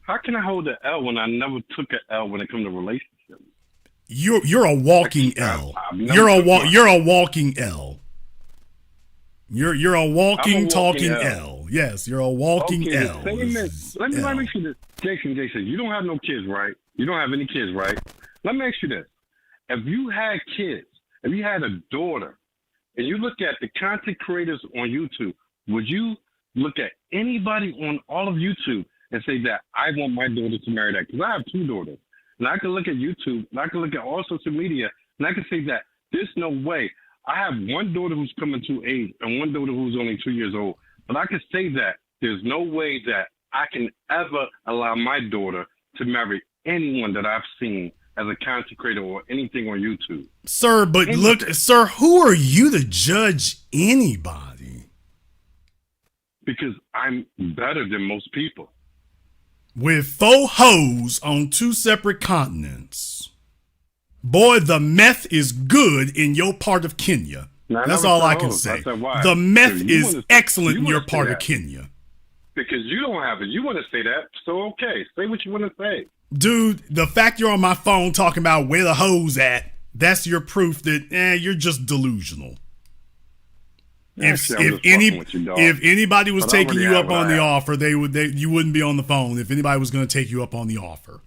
How can I hold an L when I never took an L when it comes to relationships? You're a walking L. You're a walking L. You're a walking talking L. Yes, you're a walking L. Let me ask you this, Jason. You don't have no kids, right? You don't have any kids, right? Let me ask you this: if you had kids, if you had a daughter, and you look at the content creators on YouTube, would you look at anybody on all of YouTube and say that I want my daughter to marry that? Because I have 2 daughters. And I can look at YouTube, and I can look at all social media, and I can say that there's no way. I have one daughter who's coming to age and one daughter who's only 2 years old. But I can say that there's no way that I can ever allow my daughter to marry anyone that I've seen as a content creator or anything on YouTube. Sir, but look, sir, who are you to judge anybody? Because I'm better than most people. With 4 hoes on 2 separate continents. Boy, the meth is good in your part of Kenya. That's all I can say. The meth is excellent in your part of Kenya. Because you don't have it. You want to say that, so okay. Say what you want to say. Dude, the fact you're on my phone talking about where the hoes at, that's your proof that you're just delusional. If anybody was taking you up on the offer, you wouldn't be on the phone if anybody was going to take you up on the offer.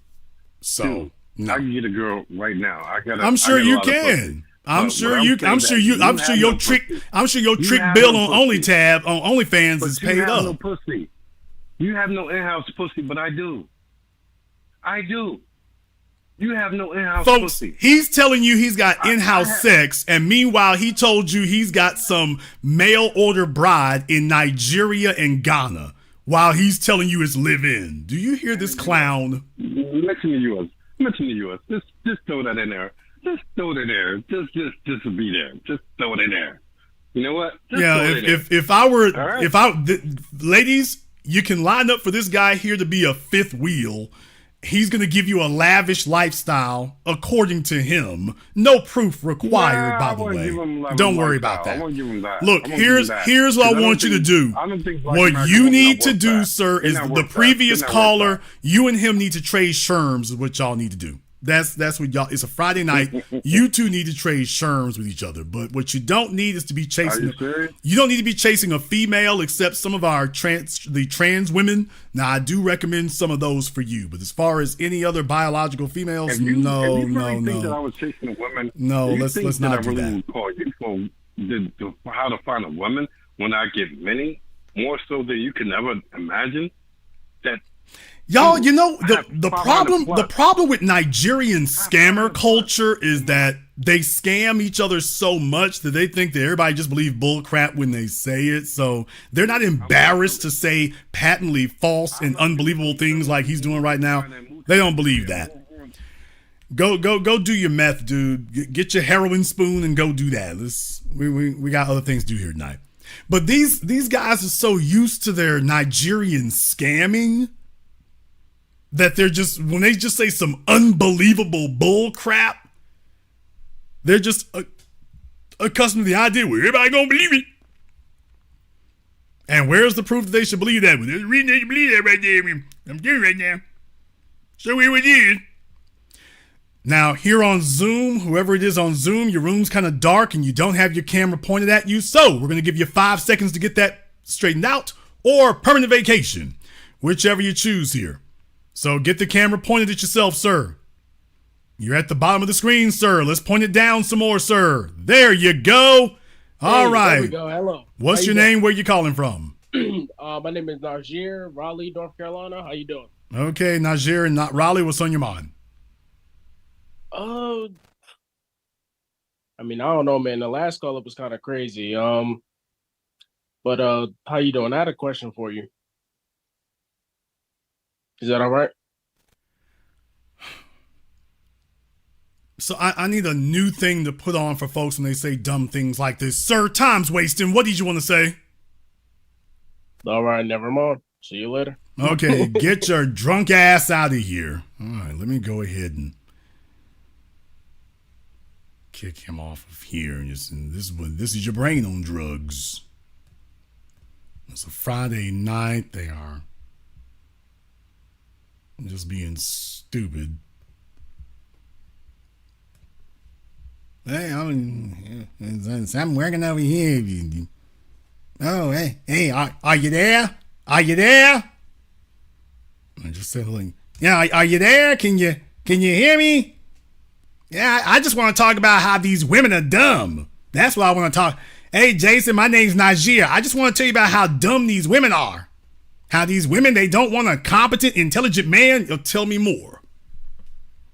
So, dude, no. I can get a girl right now. I'm sure you can. I'm sure your trick bill on OnlyFans is paid up. No pussy. You have no in-house pussy, but I do. I do. You have no in-house pussy. He's telling you he's got in-house sex, and meanwhile he told you he's got some mail order bride in Nigeria and Ghana while he's telling you it's live-in. Do you hear this clown? Mention the U.S. Just throw that in there. Just throw it in there. Just be there. Just throw it in there. You know what? Ladies, you can line up for this guy here to be a fifth wheel. He's going to give you a lavish lifestyle according to him. No proof required, by the way. Don't worry about that. Look, here's what I want you to do. What you need to do, sir, is the previous caller, you and him need to trade sherms is what y'all need to do. That's what y'all. It's a Friday night. You two need to trade sherms with each other. But what you don't need is to be chasing. You don't need to be chasing a female, except some of our trans women. Now I do recommend some of those for you. But as far as any other biological females, no. Think that I was chasing a woman? No, let's not do that. Call you for how to find a woman when I get many more so than you can ever imagine. That. Y'all, you know, the problem with Nigerian scammer culture is that they scam each other so much that they think that everybody just believes bull crap when they say it. So they're not embarrassed to say patently false and unbelievable things like he's doing right now. They don't believe that. Go do your meth, dude. Get your heroin spoon and go do that. We got other things to do here tonight. But these guys are so used to their Nigerian scamming that they're just, when they just say some unbelievable bull crap, they're just accustomed to the idea where everybody gonna believe it. And where's the proof that they should believe that? Well, there's a reason they should believe that right there. I'm doing right now. So we were there. Now, here on Zoom, whoever it is on Zoom, your room's kind of dark and you don't have your camera pointed at you. So we're going to give you 5 seconds to get that straightened out, or permanent vacation, whichever you choose here. So get the camera pointed at yourself, sir. You're at the bottom of the screen, sir. Let's point it down some more, sir. There you go. All right. There we go. Hello. What's your name? Where you calling from? My name is Najir, Raleigh, North Carolina. How you doing? Okay, Najir and not Raleigh. What's on your mind? I mean, I don't know, man. The last call up was kind of crazy. But how you doing? I had a question for you. Is that all right? So I need a new thing to put on for folks when they say dumb things like this. Sir, time's wasting. What did you want to say? All right, never mind. See you later. Okay, get your drunk ass out of here. All right, let me go ahead and kick him off of here. This is your brain on drugs. It's a Friday night. They are just being stupid. Hey, I'm working over here. Oh, hey, are you there? Are you there? I just said, like, yeah, are you there? Can you hear me? Yeah, I just want to talk about how these women are dumb. That's what I want to talk. Hey, Jason, my name's Najir. I just want to tell you about how dumb these women are. How these women, they don't want a competent, intelligent man. You'll tell me more.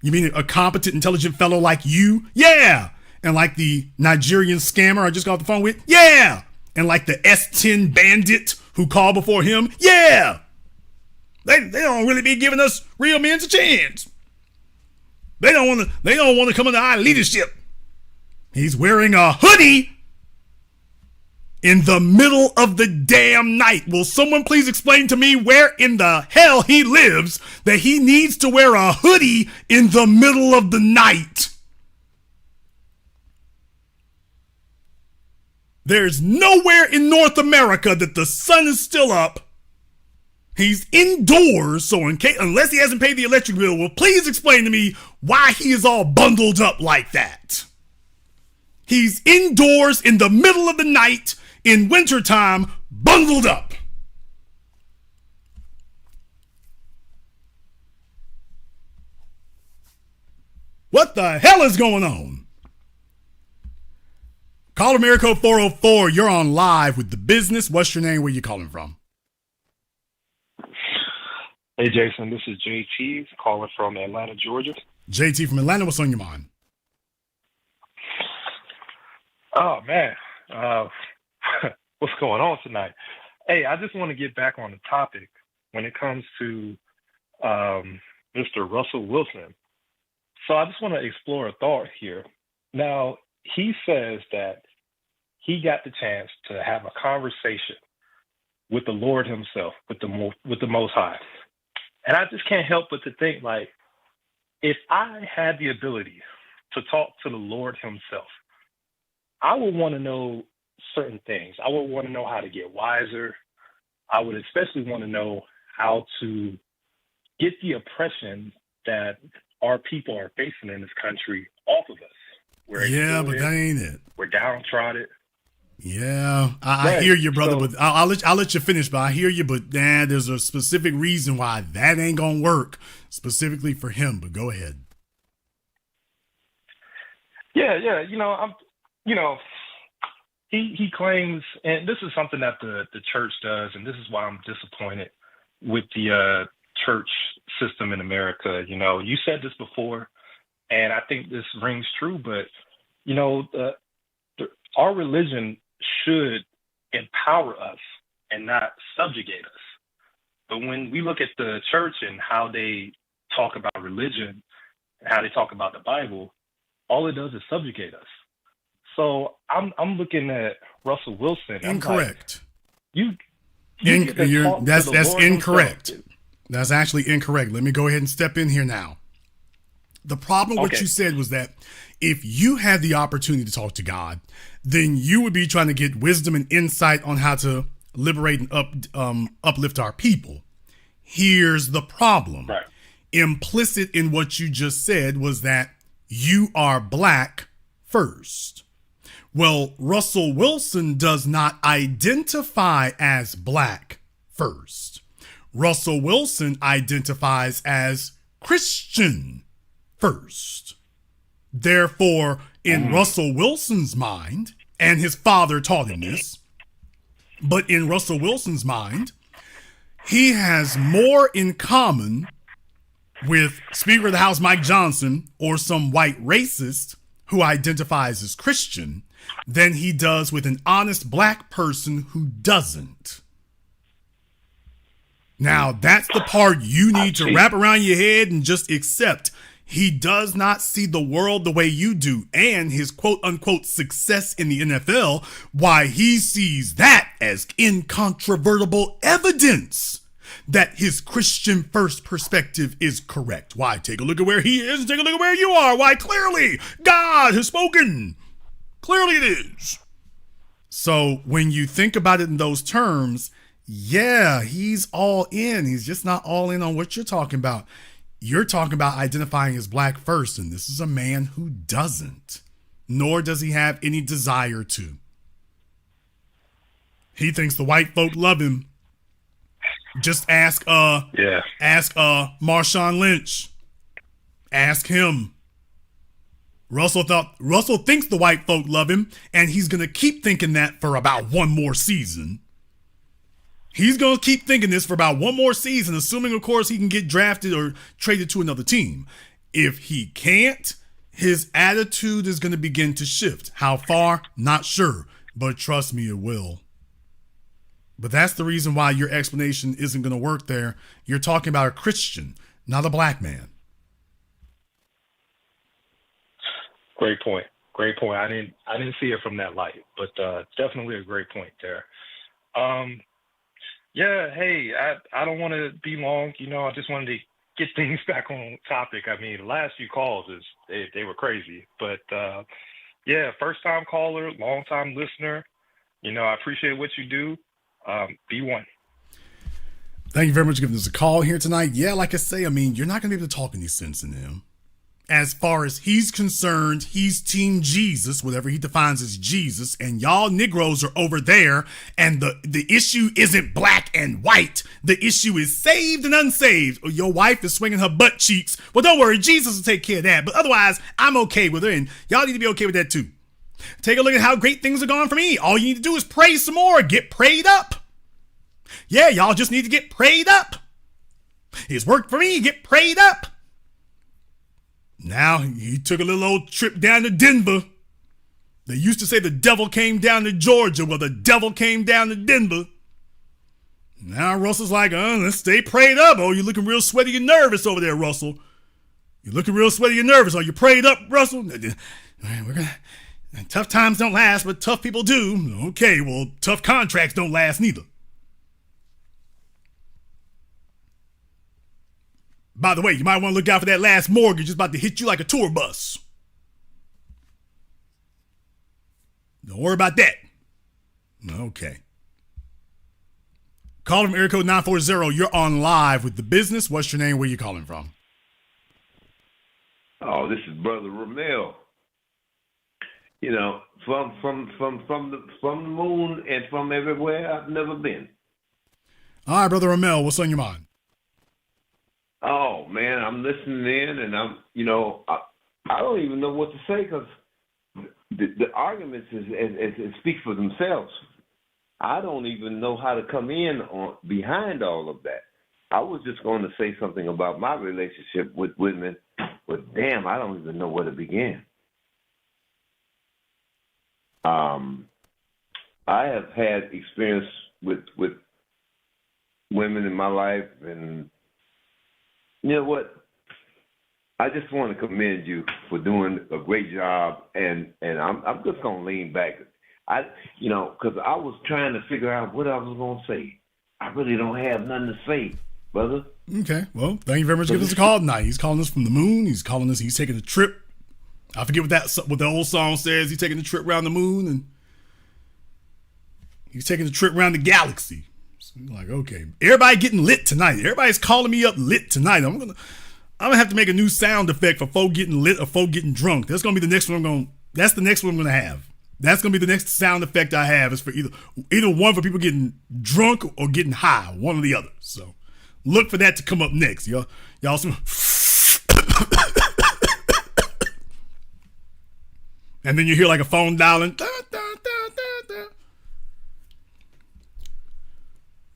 You mean a competent, intelligent fellow like you? Yeah. And like the Nigerian scammer I just got off the phone with? Yeah. And like the S10 bandit who called before him? Yeah. They don't really be giving us real men a chance. They don't want to come into our leadership. He's wearing a hoodie in the middle of the damn night. Will someone please explain to me where in the hell he lives that he needs to wear a hoodie in the middle of the night? There's nowhere in North America that the sun is still up. He's indoors, so unless he hasn't paid the electric bill, well, please explain to me why he is all bundled up like that. He's indoors in the middle of the night in wintertime, bundled up. What the hell is going on? Call America 404. You're on live with The Business. What's your name? Where you calling from? Hey, Jason. This is JT calling from Atlanta, Georgia. JT from Atlanta. What's on your mind? Oh, man. What's going on tonight? Hey, I just want to get back on the topic when it comes to Mr. Russell Wilson. So I just want to explore a thought here. Now, he says that he got the chance to have a conversation with the Lord himself, with the Most High. And I just can't help but to think, like, if I had the ability to talk to the Lord himself, I would want to know certain things. I would want to know how to get wiser. I would especially want to know how to get the oppression that our people are facing in this country off of us. Yeah, but that ain't it. We're downtrodden. Yeah, I hear you, brother, but I'll let you finish. But I hear you, but there's a specific reason why that ain't gonna work specifically for him. But go ahead. Yeah. He claims, and this is something that the church does, and this is why I'm disappointed with the church system in America. You know, you said this before, and I think this rings true, but our religion should empower us and not subjugate us. But when we look at the church and how they talk about religion and how they talk about the Bible, all it does is subjugate us. So I'm looking at Russell Wilson. Incorrect. That's incorrect. That's actually incorrect. Let me go ahead and step in here now. The problem with what you said was that if you had the opportunity to talk to God, then you would be trying to get wisdom and insight on how to liberate and uplift our people. Here's the problem. Right. Implicit in what you just said was that you are black first. Well, Russell Wilson does not identify as black first. Russell Wilson identifies as Christian first. Therefore, in Russell Wilson's mind, and his father taught him this, but in Russell Wilson's mind, he has more in common with Speaker of the House Mike Johnson or some white racist who identifies as Christian than he does with an honest black person who doesn't. Now, that's the part you need to wrap around your head and just accept. He does not see the world the way you do, and his quote-unquote success in the NFL, why he sees that as incontrovertible evidence that his Christian first perspective is correct. Why? Take a look at where he is and take a look at where you are. Why? Clearly, God has spoken. Clearly it is. So when you think about it in those terms, yeah, he's all in. He's just not all in on what you're talking about. You're talking about identifying as black first, and this is a man who doesn't, nor does he have any desire to. He thinks the white folk love him. Just ask Marshawn Lynch. Ask him. Russell thinks the white folk love him, and he's going to keep thinking that for about one more season. He's going to keep thinking this for about one more season, assuming, of course, he can get drafted or traded to another team. If he can't, his attitude is going to begin to shift. How far? Not sure, but trust me, it will. But that's the reason why your explanation isn't going to work there. You're talking about a Christian, not a black man. Great point. Great point. I didn't see it from that light, but definitely a great point there. Yeah. Hey, I don't want to be long. I just wanted to get things back on topic. I mean, the last few calls they were crazy, but yeah, first time caller, long time listener. I appreciate what you do. Be one. Thank you very much for giving us a call here tonight. Yeah, like I say, I mean, you're not going to be able to talk any sense into him. As far as he's concerned, he's Team Jesus, whatever he defines as Jesus, and y'all Negroes are over there, and the issue isn't black and white. The issue is saved and unsaved. Or your wife is swinging her butt cheeks. Well, don't worry, Jesus will take care of that. But otherwise, I'm okay with her, and y'all need to be okay with that too. Take a look at how great things are going for me. All you need to do is pray some more. Get prayed up. Yeah, y'all just need to get prayed up. It's worked for me. Get prayed up. Now, he took a little old trip down to Denver. They used to say the devil came down to Georgia. Well, the devil came down to Denver. Now Russell's like, let's stay prayed up. Oh, you're looking real sweaty and nervous over there, Russell. You're looking real sweaty and nervous. Are you prayed up, Russell? Tough times don't last, but tough people do. Okay, well, tough contracts don't last neither. By the way, you might want to look out for that last mortgage. It's about to hit you like a tour bus. Don't worry about that. Okay. Call from area code 940. You're on live with The Business. What's your name? Where you calling from? Oh, this is Brother Ramel. From the moon and from everywhere I've never been. All right, Brother Ramel, what's on your mind? Oh man, I'm listening in, and I don't even know what to say because the arguments speak for themselves. I don't even know how to come in on behind all of that. I was just going to say something about my relationship with women, but damn, I don't even know where to begin. I have had experience with women in my life, and you know what? I just want to commend you for doing a great job, and I'm just gonna lean back. Because I was trying to figure out what I was gonna say. I really don't have nothing to say, brother. Okay, well, thank you very much for giving us a call tonight. He's calling us from the moon. He's taking a trip. I forget what the old song says. He's taking a trip around the moon, and he's taking a trip around the galaxy. So like, okay, everybody getting lit tonight. Everybody's calling me up lit tonight. I'm gonna have to make a new sound effect for folk getting lit or folk getting drunk. That's gonna be the next one. That's the next one I'm gonna have. That's gonna be the next sound effect I have. Is for either one for people getting drunk or getting high, one or the other. So look for that to come up next, y'all. And then you hear like a phone dialing. Da, da, da, da, da.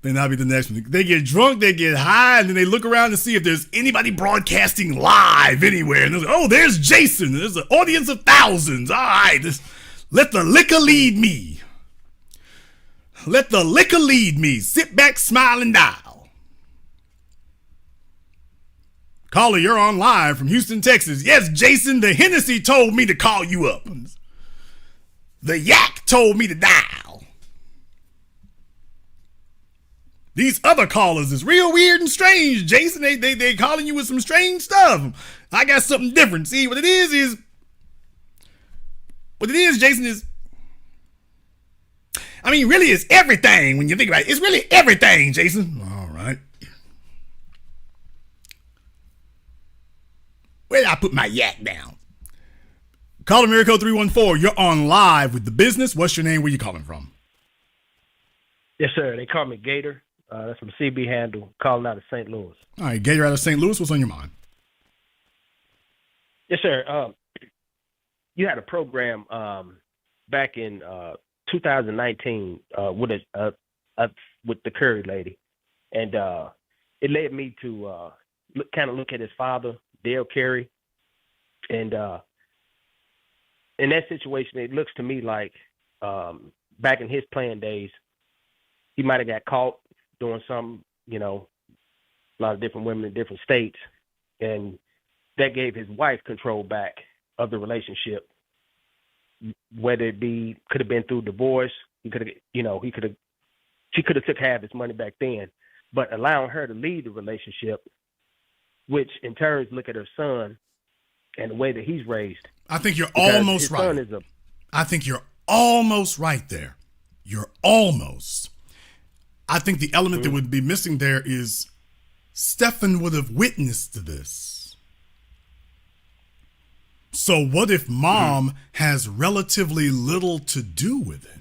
Then that'll be the next one. They get drunk, they get high, and then they look around to see if there's anybody broadcasting live anywhere. And they're like, oh, there's Jason. There's an audience of thousands. All right, let the liquor lead me. Let the liquor lead me. Sit back, smile, and dial. Caller, you're on live from Houston, Texas. Yes, Jason, the Hennessy told me to call you up. The yak told me to dial. These other callers is real weird and strange, Jason. They calling you with some strange stuff. I got something different. See, what it is, Jason, is, I mean, really it's everything when you think about it. It's really everything, Jason. All right. Where did I put my yak down? Call Miracle 314. You're on live with The Business. What's your name? Where you calling from? Yes, sir. They call me Gator. That's from CB Handle, calling out of St. Louis. All right, Gator out of St. Louis. What's on your mind? Yes, sir. You had a program back in 2019 with the Curry lady, and it led me to look at his father, Dale Curry, and in that situation, it looks to me like back in his playing days, he might have got caught doing something, a lot of different women in different states, and that gave his wife control back of the relationship. whether it be could have been through divorce. She could have took half his money back then, but allowing her to leave the relationship, which in turn look at her son and the way that he's raised. I think you're almost right. I think you're almost right there. You're almost. I think the element that would be missing there is Stephen would have witnessed this. So what if mom has relatively little to do with it?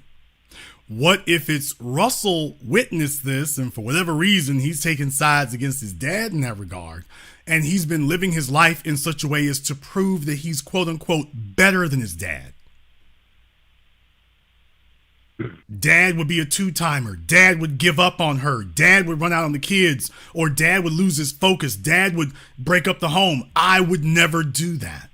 What if it's Russell witnessed this and for whatever reason he's taken sides against his dad in that regard, and he's been living his life in such a way as to prove that he's quote unquote better than his dad? Dad would be a two-timer. Dad would give up on her. Dad would run out on the kids, or dad would lose his focus. Dad would break up the home. I would never do that.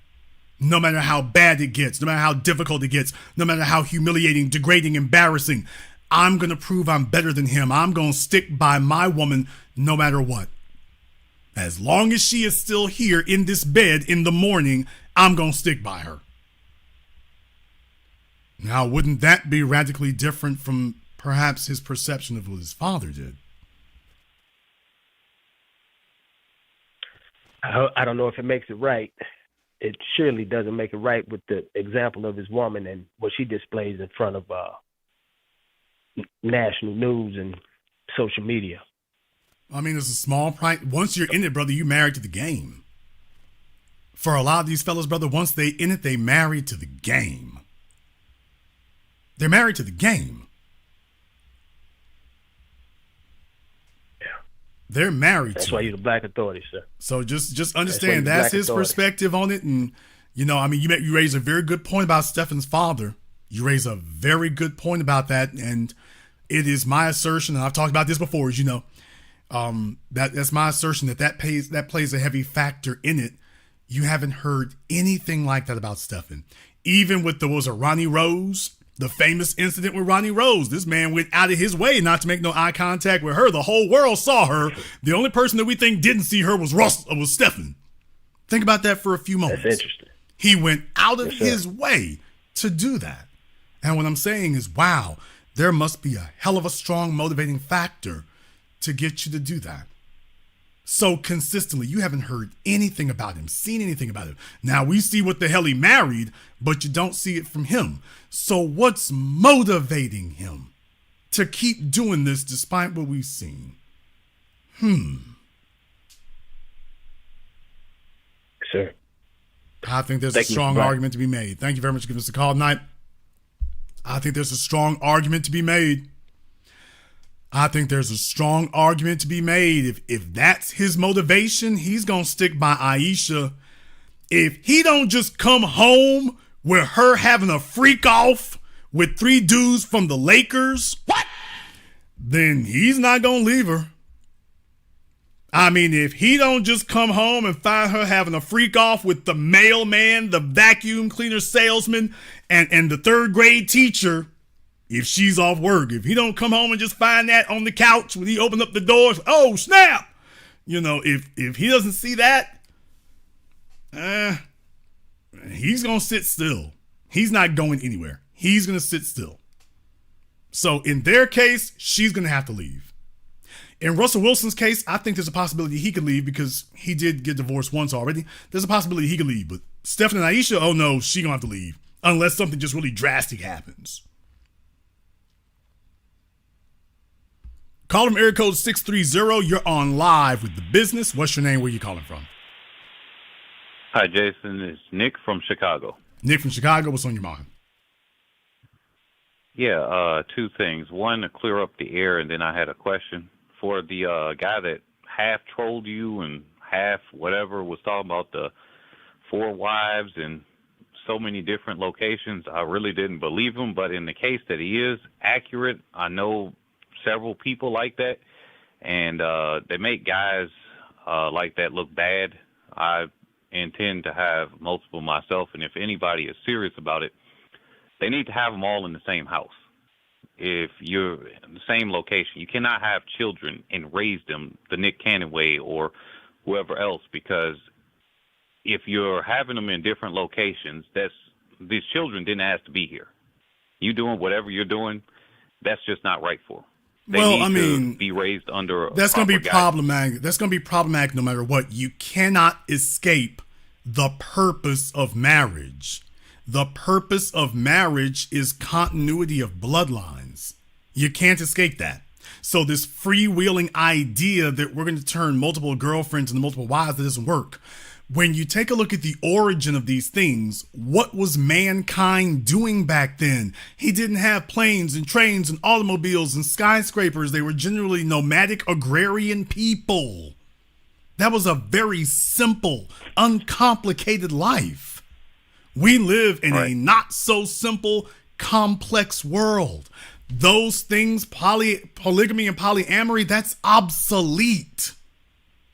No matter how bad it gets, no matter how difficult it gets, no matter how humiliating, degrading, embarrassing, I'm going to prove I'm better than him. I'm going to stick by my woman no matter what. As long as she is still here in this bed in the morning, I'm going to stick by her. Now, wouldn't that be radically different from perhaps his perception of what his father did? I don't know if it makes it right. It surely doesn't make it right with the example of his woman and what she displays in front of national news and social media. I mean, it's a small price. Once you're in it, brother, you married to the game. For a lot of these fellas, brother, once they in it, they married to the game. They're married to the game. Yeah. They're married That's to why it. you're the black authority, sir. So just understand that's his authority. perspective on it. And, you know, I mean, you raise a very good point about Stefan's father. You raise a very good point about that. And it is my assertion, and I've talked about this before, as you know, that's my assertion that plays a heavy factor in it. You haven't heard anything like that about Stefan. Even with Ronnie Rose, the famous incident with Ronnie Rose. This man went out of his way not to make no eye contact with her. The whole world saw her. The only person that we think didn't see her was Stefan. Think about that for a few moments. That's interesting. He went out of his way to do that. And what I'm saying is, wow, there must be a hell of a strong motivating factor to get you to do that. So consistently, you haven't heard anything about him, seen anything about him. Now we see what the hell he married, but you don't see it from him. So what's motivating him to keep doing this despite what we've seen? Sure. I think there's a strong argument to be made. Thank you very much for giving us a call tonight. I think there's a strong argument to be made. I think there's a strong argument to be made. If that's his motivation, he's going to stick by Aisha. If he don't just come home with her having a freak off with 3 dudes from the Lakers, then he's not going to leave her. I mean, if he don't just come home and find her having a freak off with the mailman, the vacuum cleaner salesman, and the 3rd grade teacher, if she's off work, if he don't come home and just find that on the couch when he opened up the doors, oh snap! You know, if he doesn't see that, he's gonna sit still. He's not going anywhere. He's gonna sit still. So in their case, she's gonna have to leave. In Russell Wilson's case, I think there's a possibility he could leave because he did get divorced once already. There's a possibility he could leave, but Stephen and Aisha, oh no, she gonna have to leave unless something just really drastic happens. Call from area code 630. You're on live with the business. What's your name? Where you calling from? Hi, Jason. It's Nick from Chicago. Nick from Chicago. What's on your mind? Yeah, 2 things. One, to clear up the air, and then I had a question. For the guy that half trolled you and half whatever was talking about the 4 wives and so many different locations, I really didn't believe him. But in the case that he is accurate, I know several people like that, and they make guys like that look bad. I intend to have multiple myself, and if anybody is serious about it, they need to have them all in the same house. If you're in the same location, you cannot have children and raise them the Nick Cannon way or whoever else, because if you're having them in different locations, that's these children didn't ask to be here. You doing whatever you're doing, that's just not right for them. They need to be raised under. That's going to be problematic. That's going to be problematic no matter what. You cannot escape the purpose of marriage. The purpose of marriage is continuity of bloodlines. You can't escape that. So this freewheeling idea that we're going to turn multiple girlfriends into multiple wives, that doesn't work. When you take a look at the origin of these things, what was mankind doing back then? He didn't have planes and trains and automobiles and skyscrapers. They were generally nomadic agrarian people. That was a very simple, uncomplicated life. We live in a not so simple, complex world. Those things, polygamy and polyamory, that's obsolete.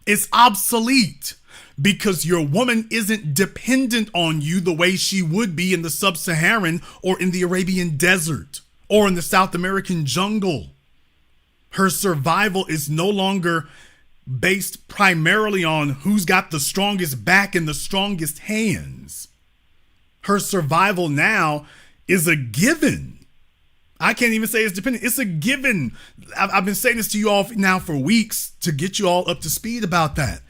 It's obsolete because your woman isn't dependent on you the way she would be in the sub-Saharan or in the Arabian desert or in the South American jungle. Her survival is no longer based primarily on who's got the strongest back and the strongest hands. Her survival now is a given. I can't even say it's dependent. It's a given. I've been saying this to you all now for weeks to get you all up to speed about that.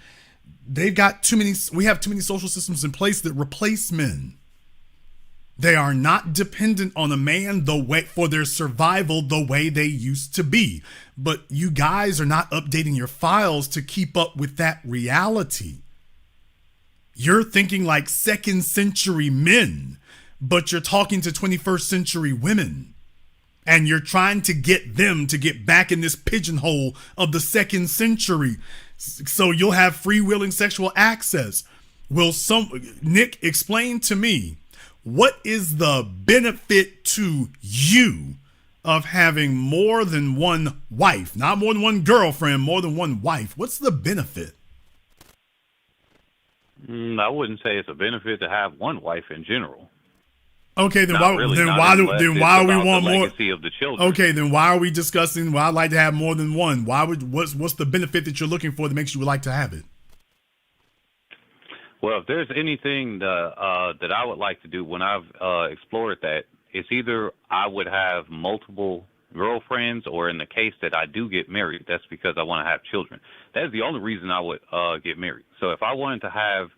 We have too many social systems in place that replace men. They are not dependent on a man for their survival the way they used to be. But you guys are not updating your files to keep up with that reality. You're thinking like second century men, but you're talking to 21st century women. And you're trying to get them to get back in this pigeonhole of the second century. So you'll have freewheeling sexual access. Nick, explain to me, what is the benefit to you of having more than one wife? Not more than one girlfriend, more than one wife. What's the benefit? I wouldn't say it's a benefit to have one wife in general. Okay, then why do we want more? Of the children. Okay, then why are we discussing? Well, I'd like to have more than one. What's the benefit that you're looking for that makes you would like to have it? Well, if there's anything that I would like to do when I've explored that, it's either I would have multiple girlfriends, or in the case that I do get married, that's because I want to have children. That's the only reason I would get married. So if I wanted to have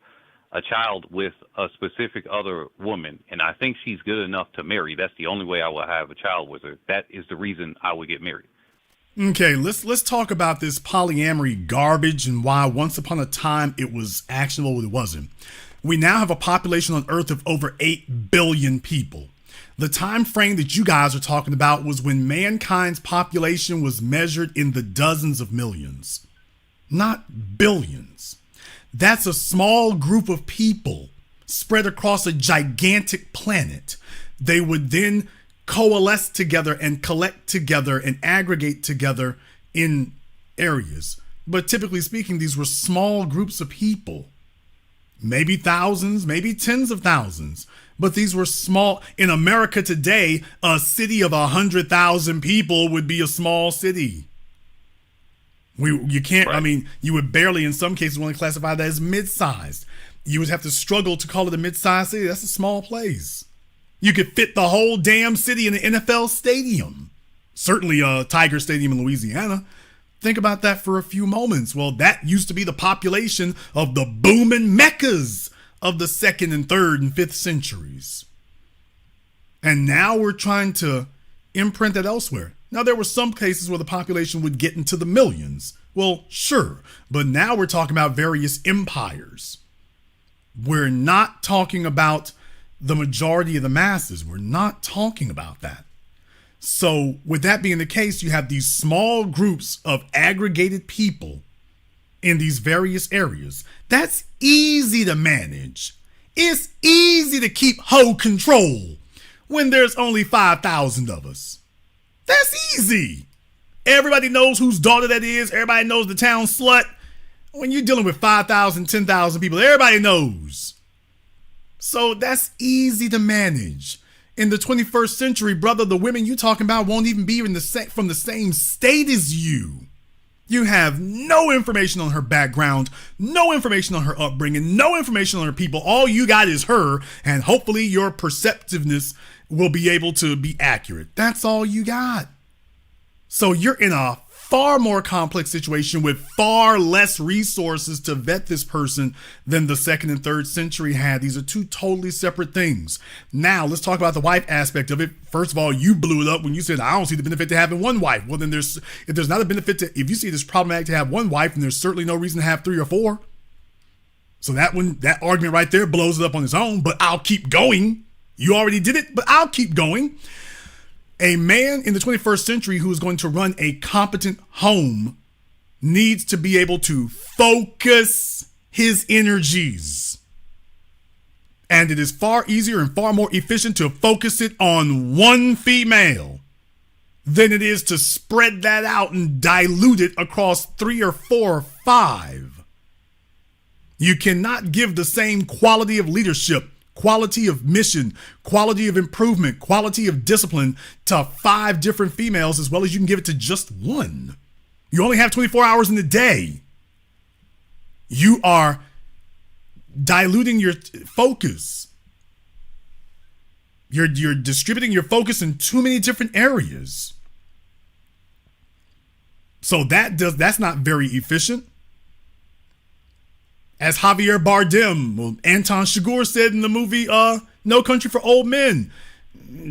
a child with a specific other woman, and I think she's good enough to marry, that's the only way I will have a child with her. That is the reason I would get married. Okay, let's talk about this polyamory garbage and why once upon a time it was actionable, but it wasn't. We now have a population on Earth of over 8 billion people. The time frame that you guys are talking about was when mankind's population was measured in the dozens of millions, not billions. That's a small group of people spread across a gigantic planet. They would then coalesce together and collect together and aggregate together in areas. But typically speaking, these were small groups of people, maybe thousands, maybe tens of thousands. But these were small. In America today, a city of 100,000 people would be a small city. You can't, I mean, you would barely, in some cases, want to classify that as mid-sized. You would have to struggle to call it a mid-sized city. That's a small place. You could fit the whole damn city in an NFL stadium. Certainly a Tiger Stadium in Louisiana. Think about that for a few moments. Well, that used to be the population of the booming meccas of the 2nd and 3rd and 5th centuries. And now we're trying to imprint that elsewhere. Now, there were some cases where the population would get into the millions. Well, sure. But now we're talking about various empires. We're not talking about the majority of the masses. We're not talking about that. So with that being the case, you have these small groups of aggregated people in these various areas. That's easy to manage. It's easy to keep hoe control when there's only 5,000 of us. That's easy. Everybody knows whose daughter that is. Everybody knows the town slut. When you're dealing with 5,000, 10,000 people, everybody knows. So that's easy to manage. In the 21st century, brother, the women you talking about won't even be from the same state as you. You have no information on her background, no information on her upbringing, no information on her people. All you got is her, and hopefully your perceptiveness will be able to be accurate. That's all you got. So you're in a far more complex situation with far less resources to vet this person than the 2nd and 3rd century had. These are two totally separate things. Now, let's talk about the wife aspect of it. First of all, you blew it up when you said, I don't see the benefit to having one wife. Well, then if there's not a benefit to, if you see this problematic to have one wife, then there's certainly no reason to have 3 or 4. So that argument right there blows it up on its own, but I'll keep going. You already did it, but I'll keep going. A man in the 21st century who is going to run a competent home needs to be able to focus his energies. And it is far easier and far more efficient to focus it on one female than it is to spread that out and dilute it across 3 or 4 or 5. You cannot give the same quality of leadership, quality of mission, quality of improvement, quality of discipline to 5 different females as well as you can give it to just one. You only have 24 hours in the day. You are diluting your focus. You're distributing your focus in too many different areas. So that's not very efficient. As Javier Bardem, Anton Chigurh said in the movie No Country for Old Men,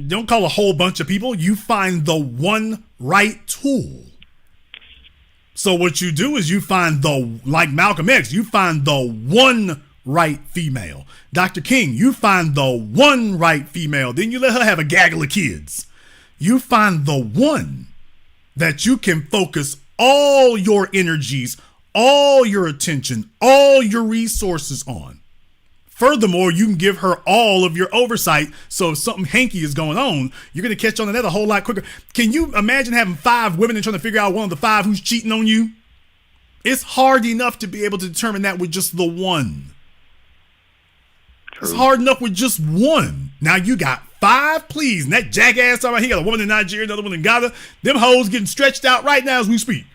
don't call a whole bunch of people. You find the one right tool. So what you do is you find like Malcolm X, you find the one right female. Dr. King, you find the one right female. Then you let her have a gaggle of kids. You find the one that you can focus all your energies, all your attention, all your resources on. Furthermore, you can give her all of your oversight, so if something hanky is going on, you're going to catch on to that a whole lot quicker. Can you imagine having 5 women and trying to figure out one of the 5 who's cheating on you? It's hard enough to be able to determine that with just the one. True. It's hard enough with just one. Now you got 5 pleas, and that jackass talking about he got a woman in Nigeria, another one in Ghana. Them hoes getting stretched out right now as we speak.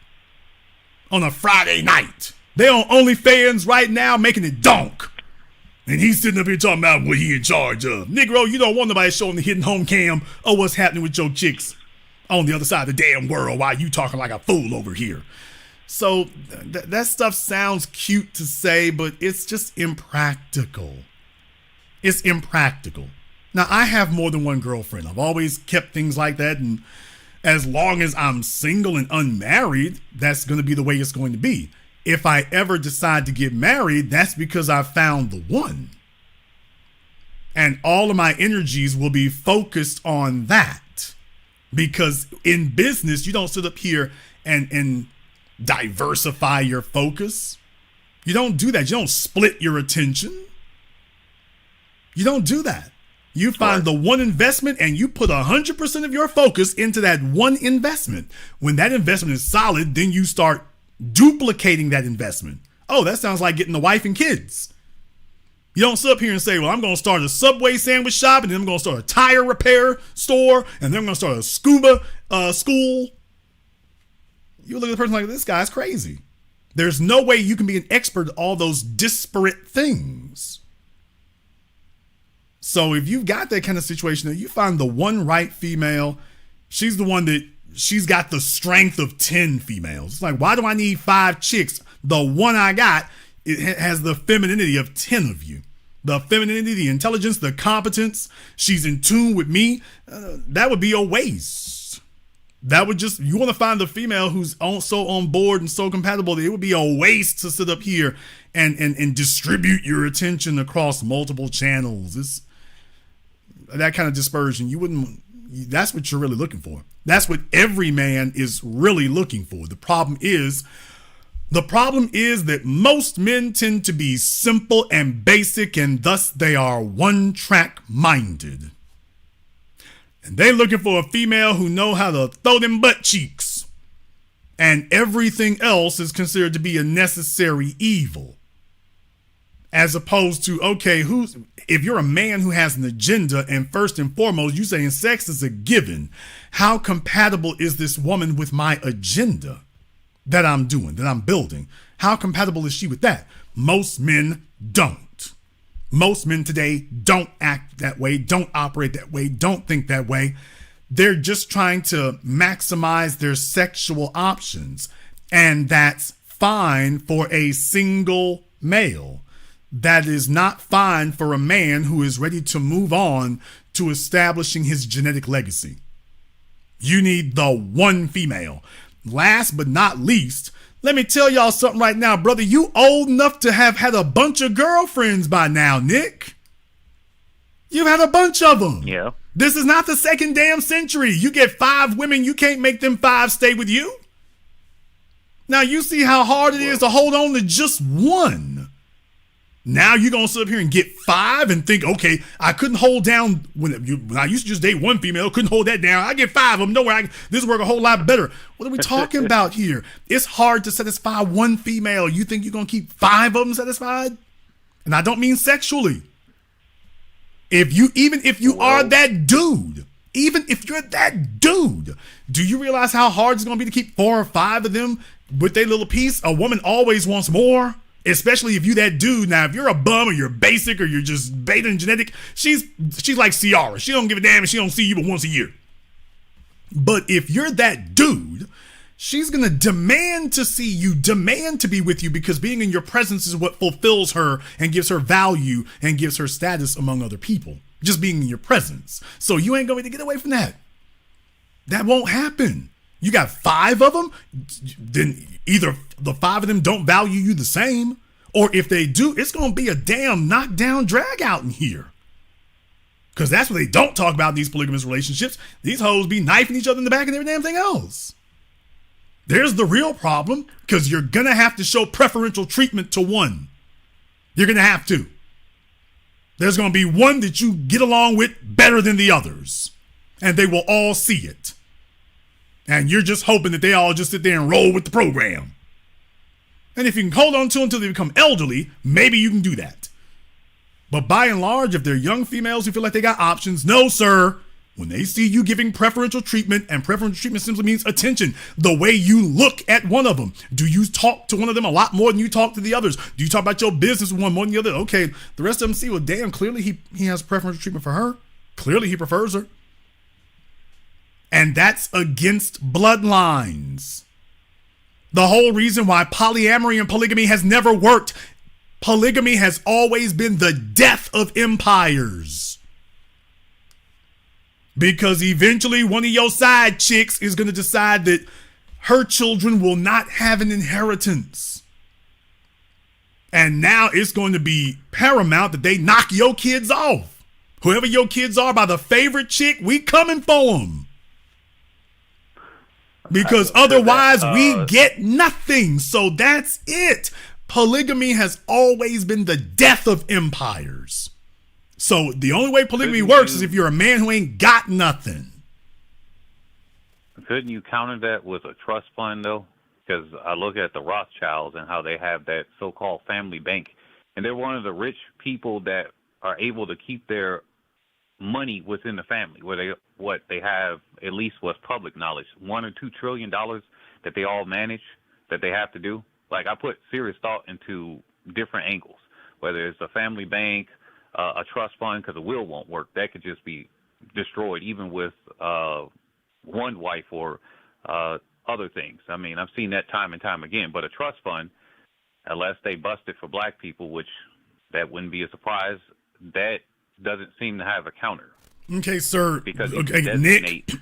On a Friday night. They on OnlyFans right now making it donk. And he's sitting up here talking about what he in charge of. Negro, you don't want nobody showing the hidden home cam of what's happening with your chicks on the other side of the damn world while you talking like a fool over here. So that stuff sounds cute to say, but it's just impractical. It's impractical. Now, I have more than one girlfriend. I've always kept things like that, and as long as I'm single and unmarried, that's going to be the way it's going to be. If I ever decide to get married, that's because I found the one. And all of my energies will be focused on that. Because in business, you don't sit up here and diversify your focus. You don't do that. You don't split your attention. You don't do that. You find the one investment and you put 100% of your focus into that one investment. When that investment is solid, then you start duplicating that investment. Oh, that sounds like getting a wife and kids. You don't sit up here and say, well, I'm going to start a Subway sandwich shop, and then I'm going to start a tire repair store, and then I'm going to start a scuba school. You look at the person like, this guy's crazy. There's no way you can be an expert at all those disparate things. So if you've got that kind of situation, you find the one right female, she's the one that she's got the strength of 10 females. It's like, why do I need 5 chicks? The one I got, it has the femininity of 10 of you. The femininity, the intelligence, the competence. She's in tune with me. That would be a waste. That would just, you want to find the female who's so on board and so compatible that it would be a waste to sit up here and distribute your attention across multiple channels. It's that kind of dispersion. That's what you're really looking for. That's what every man is really looking for. The problem is that most men tend to be simple and basic, and thus they are one-track minded. And they're looking for a female who know how to throw them butt cheeks. And everything else is considered to be a necessary evil. As opposed to, okay, if you're a man who has an agenda, and first and foremost, you saying sex is a given, how compatible is this woman with my agenda? that I'm doing, that I'm building. How compatible is she with that? Most men don't. Most men today don't act that way, don't operate that way, don't think that way. They're just trying to maximize their sexual options. And that's fine for a single male. That is not fine for a man who is ready to move on to establishing his genetic legacy. You need the one female. Last but not least, let me tell y'all something right now, brother. You old enough to have had a bunch of girlfriends by now, Nick. You've had a bunch of them. Yeah. This is not the second damn century. You get 5 women, you can't make them 5 stay with you. Now you see how hard it is to hold on to just one. Now you're going to sit up here and get 5 and think, okay, I couldn't hold down when I used to just date one female, couldn't hold that down. I get 5 of them. Don't worry, this work a whole lot better. What are we talking about here? It's hard to satisfy one female. You think you're going to keep 5 of them satisfied? And I don't mean sexually. Even if you are that dude, even if you're that dude, do you realize how hard it's going to be to keep 4 or 5 of them with their little piece? A woman always wants more. Especially if you that dude. Now, if you're a bum or you're basic or you're just beta and genetic, she's like Ciara. She don't give a damn and she don't see you but once a year. But if you're that dude, she's going to demand to see you, demand to be with you, because being in your presence is what fulfills her and gives her value and gives her status among other people. Just being in your presence. So you ain't going to get away from that. That won't happen. You got 5 of them, then either the 5 of them don't value you the same, or if they do, it's going to be a damn knockdown drag out in here. Because that's what they don't talk about in these polygamous relationships. These hoes be knifing each other in the back and every damn thing else. There's the real problem, because you're going to have to show preferential treatment to one. You're going to have to. There's going to be one that you get along with better than the others, and they will all see it. And you're just hoping that they all just sit there and roll with the program. And if you can hold on to them until they become elderly, maybe you can do that. But by and large, if they're young females who feel like they got options, no, sir. When they see you giving preferential treatment, and preferential treatment simply means attention, the way you look at one of them. Do you talk to one of them a lot more than you talk to the others? Do you talk about your business with one more than the other? Okay, the rest of them see, well, damn, clearly he has preferential treatment for her. Clearly he prefers her. And that's against bloodlines. The whole reason why polyamory and polygamy has never worked. Polygamy has always been the death of empires. Because eventually one of your side chicks is going to decide that her children will not have an inheritance. And now it's going to be paramount that they knock your kids off. Whoever your kids are, by the favorite chick, we coming for them. Because otherwise we get nothing. So that's it. Polygamy has always been the death of empires. So the only way polygamy works is if you're a man who ain't got nothing. Couldn't you counter that with a trust fund, though? Because I look at the Rothschilds and how they have that so-called family bank. And they're one of the rich people that are able to keep their money within the family, where they have, at least what's public knowledge, $1 or $2 trillion that they all manage, that they have to do. Like, I put serious thought into different angles, whether it's a family bank, a trust fund, because a will won't work. That could just be destroyed, even with one wife or other things. I mean, I've seen that time and time again. But a trust fund, unless they bust it for black people, which that wouldn't be a surprise, that doesn't seem to have a counter. Okay, sir. Because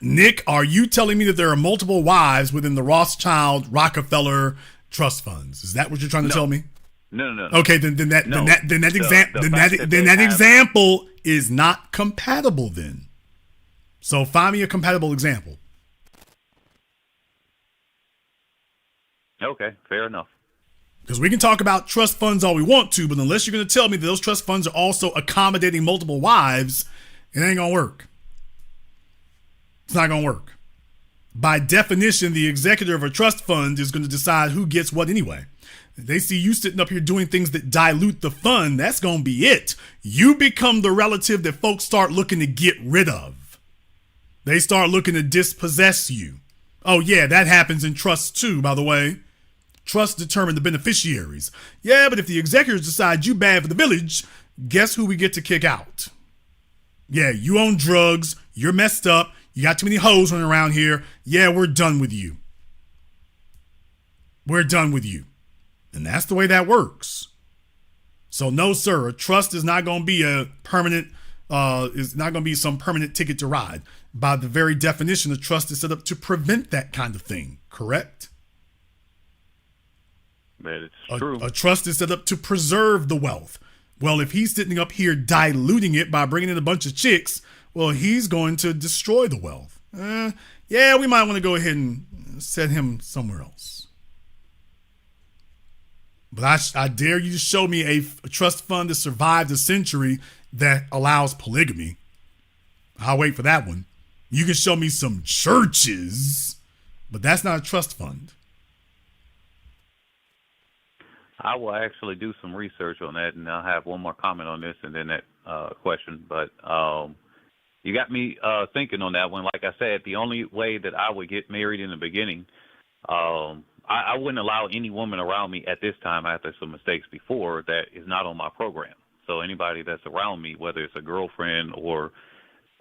Nick, are you telling me that there are multiple wives within the Rothschild, Rockefeller trust funds? Is that what you're trying to tell me? No. Okay, then that example is not compatible then. So find me a compatible example. Okay, fair enough. Because we can talk about trust funds all we want to, but unless you're going to tell me that those trust funds are also accommodating multiple wives, it ain't going to work. It's not going to work. By definition, the executor of a trust fund is going to decide who gets what anyway. If they see you sitting up here doing things that dilute the fund, that's going to be it. You become the relative that folks start looking to get rid of. They start looking to dispossess you. Oh yeah, that happens in trusts too, by the way. Trusts determine the beneficiaries. Yeah, but if the executors decide you bad for the village, guess who we get to kick out? Yeah, you own drugs, you're messed up, you got too many hoes running around here. Yeah, we're done with you. We're done with you. And that's the way that works. So no, sir, a trust is not going to be a permanent, is not going to be some permanent ticket to ride. By the very definition, a trust is set up to prevent that kind of thing, correct? Man, it's true. A trust is set up to preserve the wealth. Well, if he's sitting up here diluting it by bringing in a bunch of chicks, well, he's going to destroy the wealth. Yeah, we might want to go ahead and set him somewhere else. But I dare you to show me a trust fund that survived a century that allows polygamy. I'll wait for that one. You can show me some churches, but that's not a trust fund. I will actually do some research on that, and I'll have one more comment on this and then that question. But you got me thinking on that one. Like I said, the only way that I would get married in the beginning, I wouldn't allow any woman around me at this time after some mistakes before that is not on my program. So anybody that's around me, whether it's a girlfriend or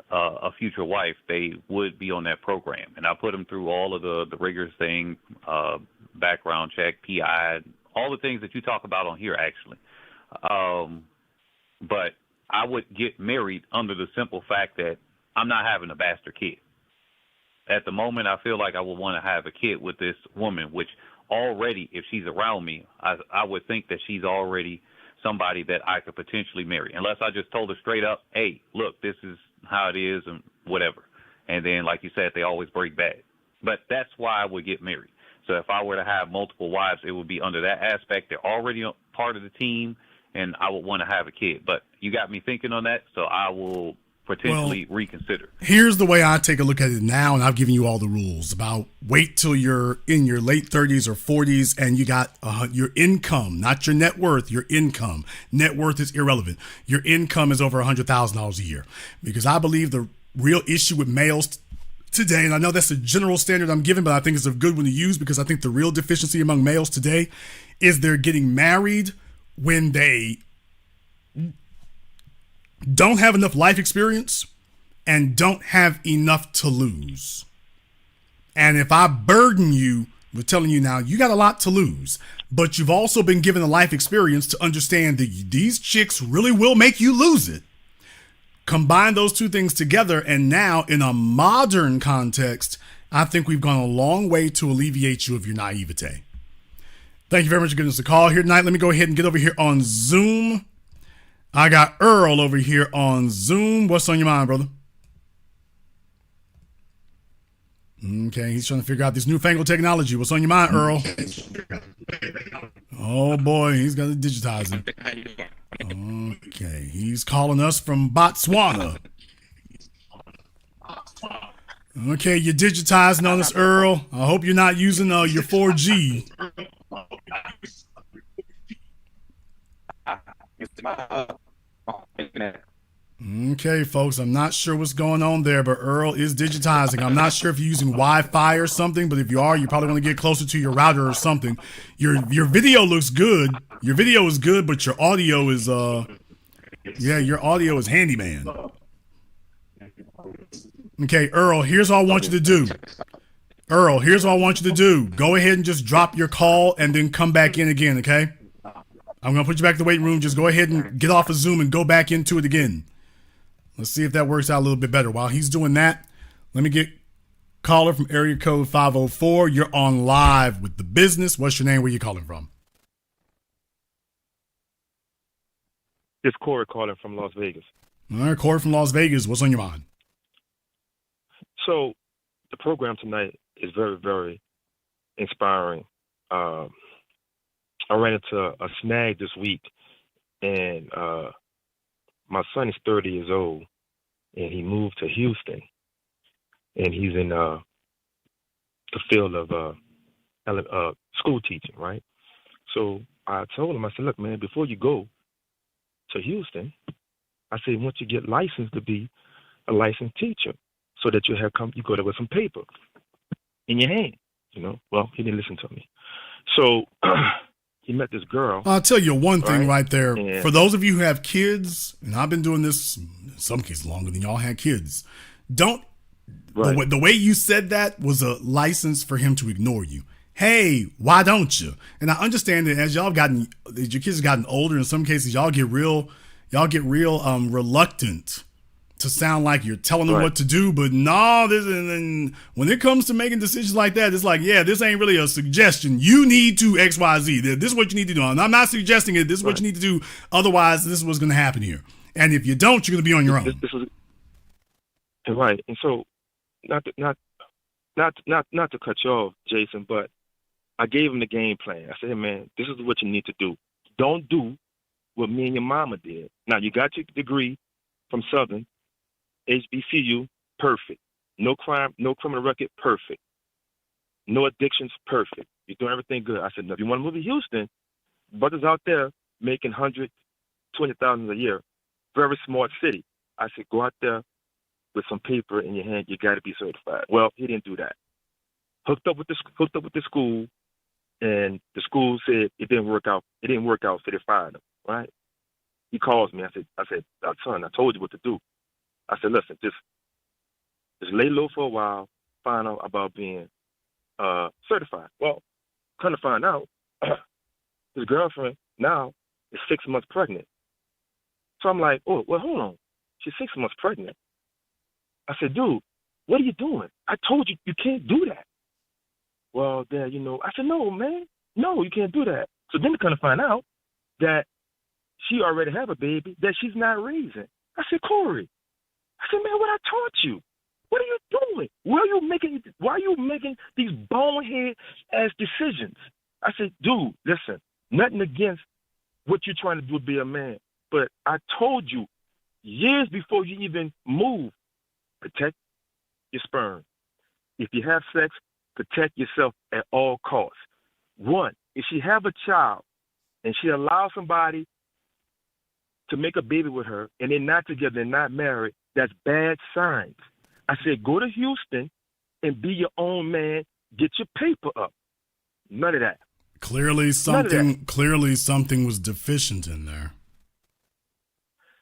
a future wife, they would be on that program. And I put them through all of the rigorous thing, background check, PI, all the things that you talk about on here, actually. But I would get married under the simple fact that I'm not having a bastard kid. At the moment, I feel like I would want to have a kid with this woman, which already, if she's around me, I would think that she's already somebody that I could potentially marry. Unless I just told her straight up, hey, look, this is how it is and whatever. And then, like you said, they always break bad. But that's why I would get married. So if I were to have multiple wives, it would be under that aspect. They're already part of the team, and I would want to have a kid. But you got me thinking on that, so I will potentially reconsider. Here's the way I take a look at it now, and I've given you all the rules about wait till you're in your late 30s or 40s and you got your income, not your net worth, your income. Net worth is irrelevant. Your income is over $100,000 a year. Because I believe the real issue with males today, and I know that's a general standard I'm giving, but I think it's a good one to use because I think the real deficiency among males today is they're getting married when they don't have enough life experience and don't have enough to lose. And if I burden you with telling you now, you got a lot to lose, but you've also been given a life experience to understand that these chicks really will make you lose it. Combine those two things together, and now in a modern context, I think we've gone a long way to alleviate you of your naivete. Thank you very much for giving us a call here tonight. Let me go ahead and get over here on Zoom. I got Earl over here on Zoom. What's on your mind, brother? Okay, he's trying to figure out this newfangled technology. What's on your mind, Earl? Oh, boy, he's got to digitize it. Okay, he's calling us from Botswana. Okay, you're digitizing on us, Earl. I hope you're not using your 4G. Okay, folks, I'm not sure what's going on there, but Earl is digitizing. I'm not sure if you're using Wi-Fi or something, but if you are, you're probably going to get closer to your router or something. Your video looks good. Your video is good, but your audio is your audio is handyman. Okay, Earl, here's what I want you to do. Earl, here's what I want you to do. Go ahead and just drop your call and then come back in again, okay? I'm going to put you back in the waiting room. Just go ahead and get off of Zoom and go back into it again. Let's see if that works out a little bit better. While he's doing that, let me get caller from area code 504. You're on live with The Business. What's your name? Where you calling from? It's Corey calling from Las Vegas. All right, Corey from Las Vegas. What's on your mind? So the program tonight is very, very inspiring. I ran into a snag this week, and my son is 30 years old, and he moved to Houston, and he's in the field of school teaching, right? So I told him, I said, look, man, before you go to Houston, I said, once you get licensed to be a licensed teacher, so that you go there with some paper in your hand, you know. Well, he didn't listen to me. So he met this girl. I'll tell you one thing right there. And for those of you who have kids, and I've been doing this in some cases longer than y'all had kids, don't. Right. The way you said that was a license for him to ignore you. Hey, why don't you? And I understand that as your kids have gotten older, in some cases y'all get real reluctant to sound like you're telling them what to do. But no, and when it comes to making decisions like that, it's like, yeah, this ain't really a suggestion. You need to X, Y, Z. This is what you need to do. And I'm not suggesting it. This is what you need to do. Otherwise, this is what's going to happen here. And if you don't, you're going to be on your own. Right. And so, not to cut you off, Jason, but I gave him the game plan. I said, hey, man, this is what you need to do. Don't do what me and your mama did. Now, you got your degree from Southern, HBCU, perfect. No crime, no criminal record, perfect. No addictions, perfect. You're doing everything good. I said, no, if you want to move to Houston, brothers out there making 120,000 a year, very smart city. I said, go out there with some paper in your hand. You got to be certified. Well, he didn't do that. Hooked up with the school, and the school said it didn't work out. It didn't work out, so they fired him. Right? He calls me. I said, son, I told you what to do. I said, listen, just lay low for a while, find out about being certified. Well, kind of find out, his girlfriend now is 6 months pregnant. So I'm like, oh, well, hold on. She's 6 months pregnant. I said, dude, what are you doing? I told you you can't do that. Well, Dad, I said, no, man. No, you can't do that. So then we kind of find out that she already have a baby that she's not raising. I said, Corey, I said, man, what I taught you? What are you doing? Why are you making these bonehead ass decisions? I said, dude, listen, nothing against what you're trying to do to be a man. But I told you years before you even move, protect your sperm. If you have sex, protect yourself at all costs. One, if she have a child and she allows somebody to make a baby with her and they're not together, they're not married, that's bad signs. I said, go to Houston and be your own man. Get your paper up. None of that. Clearly something was deficient in there.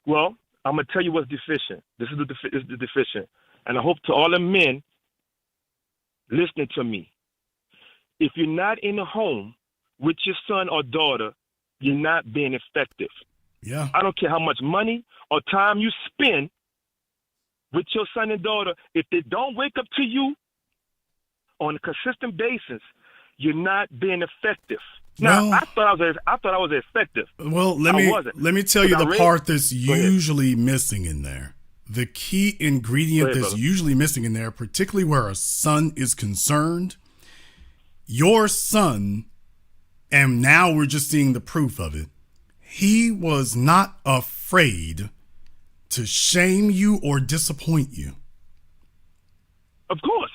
Well, I'm going to tell you what's deficient. This is the deficient. And I hope to all the men listening to me, if you're not in the home with your son or daughter, you're not being effective. Yeah. I don't care how much money or time you spend with your son and daughter. If they don't wake up to you on a consistent basis, you're not being effective. Now, I thought I was effective. Well, let me tell you the part that's usually missing in there. The key ingredient that's usually missing in there, particularly where a son is concerned, your son, and now we're just seeing the proof of it, he was not afraid to shame you or disappoint you. Of course.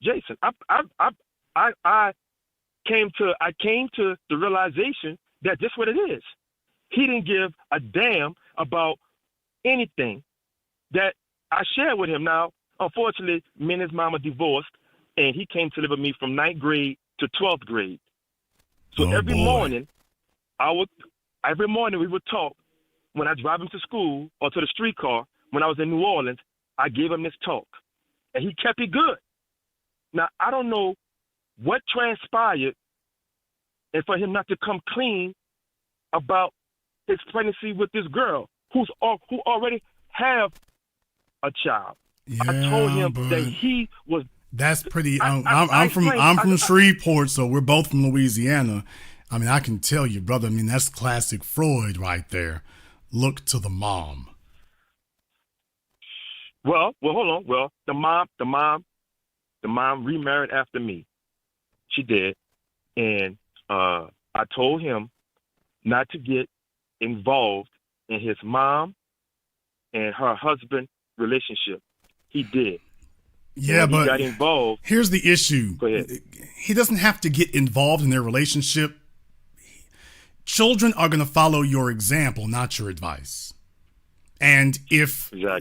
Jason, I came to the realization that that's what it is. He didn't give a damn about anything that I shared with him. Now, unfortunately, me and his mama divorced, and he came to live with me from 9th grade to 12th grade. So every morning we would talk. When I drive him to school or to the streetcar, when I was in New Orleans, I gave him this talk, and he kept it good. Now, I don't know what transpired and for him not to come clean about his pregnancy with this girl who already have a child. Yeah, I told him that he was. That's pretty. I'm from Shreveport, so we're both from Louisiana. I mean, I can tell you, brother. I mean, that's classic Freud right there. Look to the mom. Well, hold on. Well, the mom remarried after me. She did, and I told him not to get involved in his mom and her husband relationship. He did. Yeah, but he got involved. Here's the issue. Go ahead. He doesn't have to get involved in their relationship. Children are going to follow your example, not your advice. And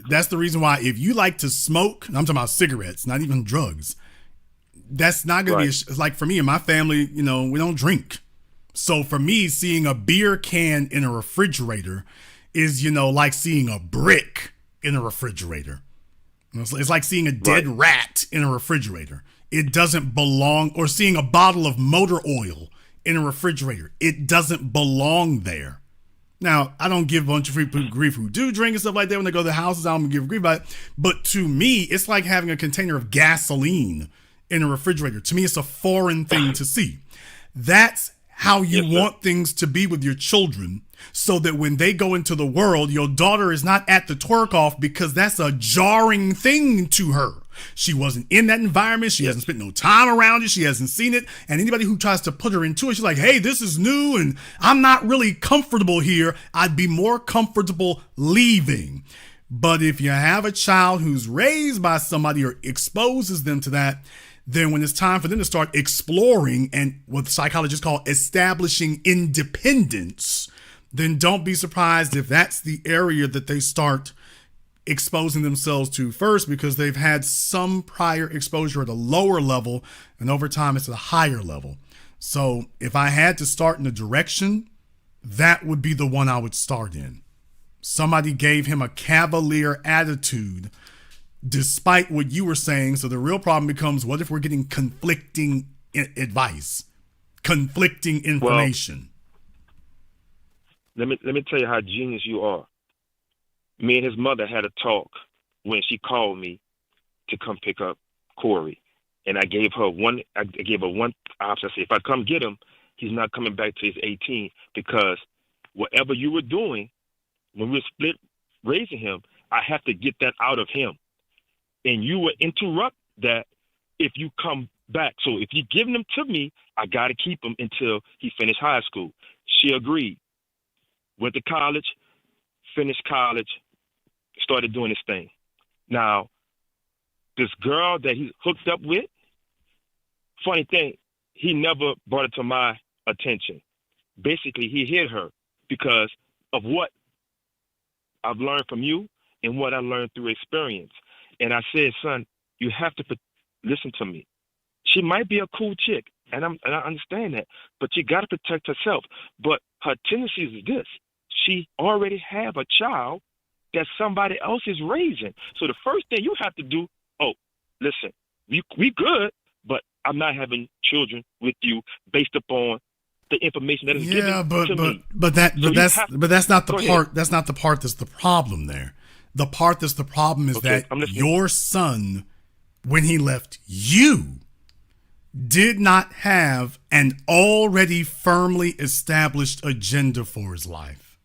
that's the reason why, if you like to smoke, and I'm talking about cigarettes, not even drugs, that's not going to be like for me and my family, we don't drink. So for me, seeing a beer can in a refrigerator is, like seeing a brick in a refrigerator. It's like seeing a dead rat in a refrigerator. It doesn't belong, or seeing a bottle of motor oil in a refrigerator. It doesn't belong there. Now, I don't give a bunch of people grief who do drink and stuff like that when they go to the houses. I don't give grief about it. But to me, it's like having a container of gasoline in a refrigerator. To me, it's a foreign thing to see. That's how you want things to be with your children, so that when they go into the world, your daughter is not at the twerk off, because that's a jarring thing to her. She wasn't in that environment. She hasn't spent no time around it. She hasn't seen it. And anybody who tries to put her into it, she's like, hey, this is new and I'm not really comfortable here. I'd be more comfortable leaving. But if you have a child who's raised by somebody or exposes them to that, then when it's time for them to start exploring and what psychologists call establishing independence, then don't be surprised if that's the area that they start exposing themselves to first, because they've had some prior exposure at a lower level, and over time it's at a higher level. So if I had to start in a direction, that would be the one I would start in. Somebody gave him a cavalier attitude despite what you were saying. So the real problem becomes, what if we're getting conflicting advice, conflicting information? Well, let me tell you how genius you are. Me and his mother had a talk when she called me to come pick up Corey, and I gave her one option. I said, if I come get him, he's not coming back till he's 18, because whatever you were doing when we were split raising him, I have to get that out of him. And you will interrupt that if you come back. So if you're giving him to me, I got to keep him until he finished high school. She agreed. Went to college, finished college, started doing his thing. Now, this girl that he's hooked up with, funny thing, he never brought it to my attention. Basically, he hid her because of what I've learned from you and what I learned through experience. And I said, son, you have to listen to me. She might be a cool chick, and I understand that, but you got to protect herself. But her tendency is this. She already have a child that somebody else is raising. So the first thing you have to do, listen, we good, but I'm not having children with you based upon the information that is given to me. But that's not the part. That's not the part that's the problem there. The part that's the problem is that your son, when he left you, did not have an already firmly established agenda for his life.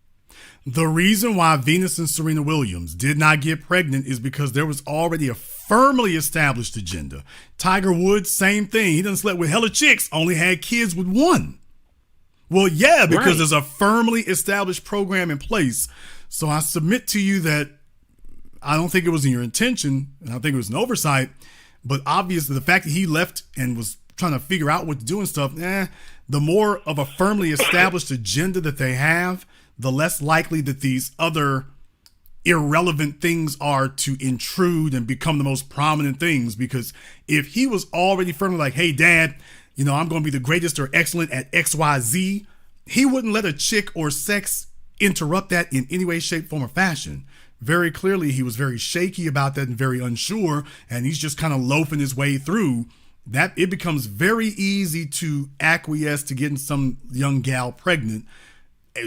The reason why Venus and Serena Williams did not get pregnant is because there was already a firmly established agenda. Tiger Woods, same thing. He done slept with hella chicks, only had kids with one. Well, yeah, because there's a firmly established program in place. So I submit to you that I don't think it was in your intention, and I think it was an oversight, but obviously the fact that he left and was trying to figure out what to do and stuff, the more of a firmly established agenda that they have, the less likely that these other irrelevant things are to intrude and become the most prominent things. Because if he was already firmly like, hey, Dad, I'm going to be the greatest or excellent at XYZ, he wouldn't let a chick or sex interrupt that in any way, shape, form, or fashion. Very clearly, he was very shaky about that and very unsure, and he's just kind of loafing his way through. That it becomes very easy to acquiesce to getting some young gal pregnant,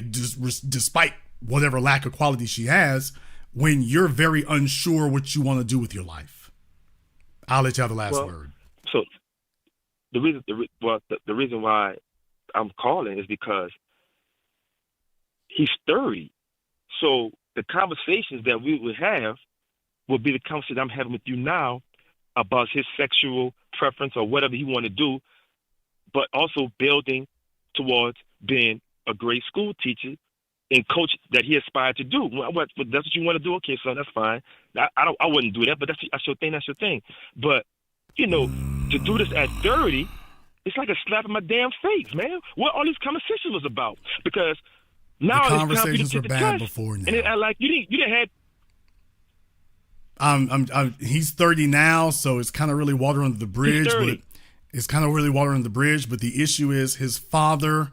despite whatever lack of quality she has, when you're very unsure what you want to do with your life. I'll let you have the last word. So the reason why I'm calling is because he's 30. So the conversations that we would have will be the conversation I'm having with you now about his sexual preference or whatever he want to do, but also building towards being a great school teacher and coach that he aspired to do. Well, that's what you want to do? Okay, son, that's fine. I wouldn't do that, but that's your thing. That's your thing. But, to do this at 30, it's like a slap in my damn face, man. What all these conversations was about? Because now the conversations were bad before now. And you didn't have. He's 30 now, so it's kind of really water under the bridge. But It's kind of really water under the bridge, but the issue is his father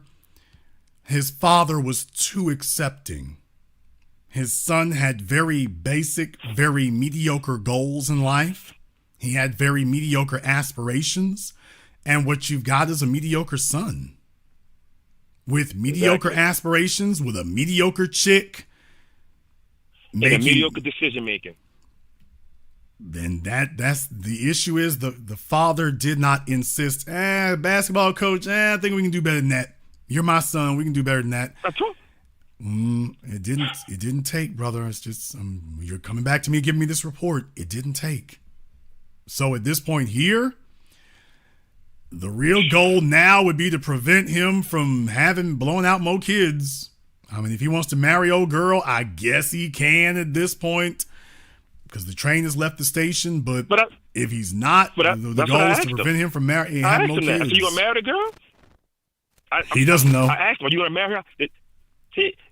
was too accepting. His son had very basic, very mediocre goals in life. He had very mediocre aspirations. And what you've got is a mediocre son with mediocre aspirations, with a mediocre chick. And a mediocre decision making. Then that's the issue is the father did not insist, basketball coach, I think we can do better than that. You're my son. We can do better than that. That's true. It didn't take, brother. It's just you're coming back to me giving me this report. It didn't take. So at this point here, the real goal now would be to prevent him from blowing out more kids. I mean, if he wants to marry old girl, I guess he can at this point because the train has left the station. But if he's not, the goal is to prevent him from having more kids. So you gonna marry the girl? He doesn't know. I asked him, are you gonna marry her?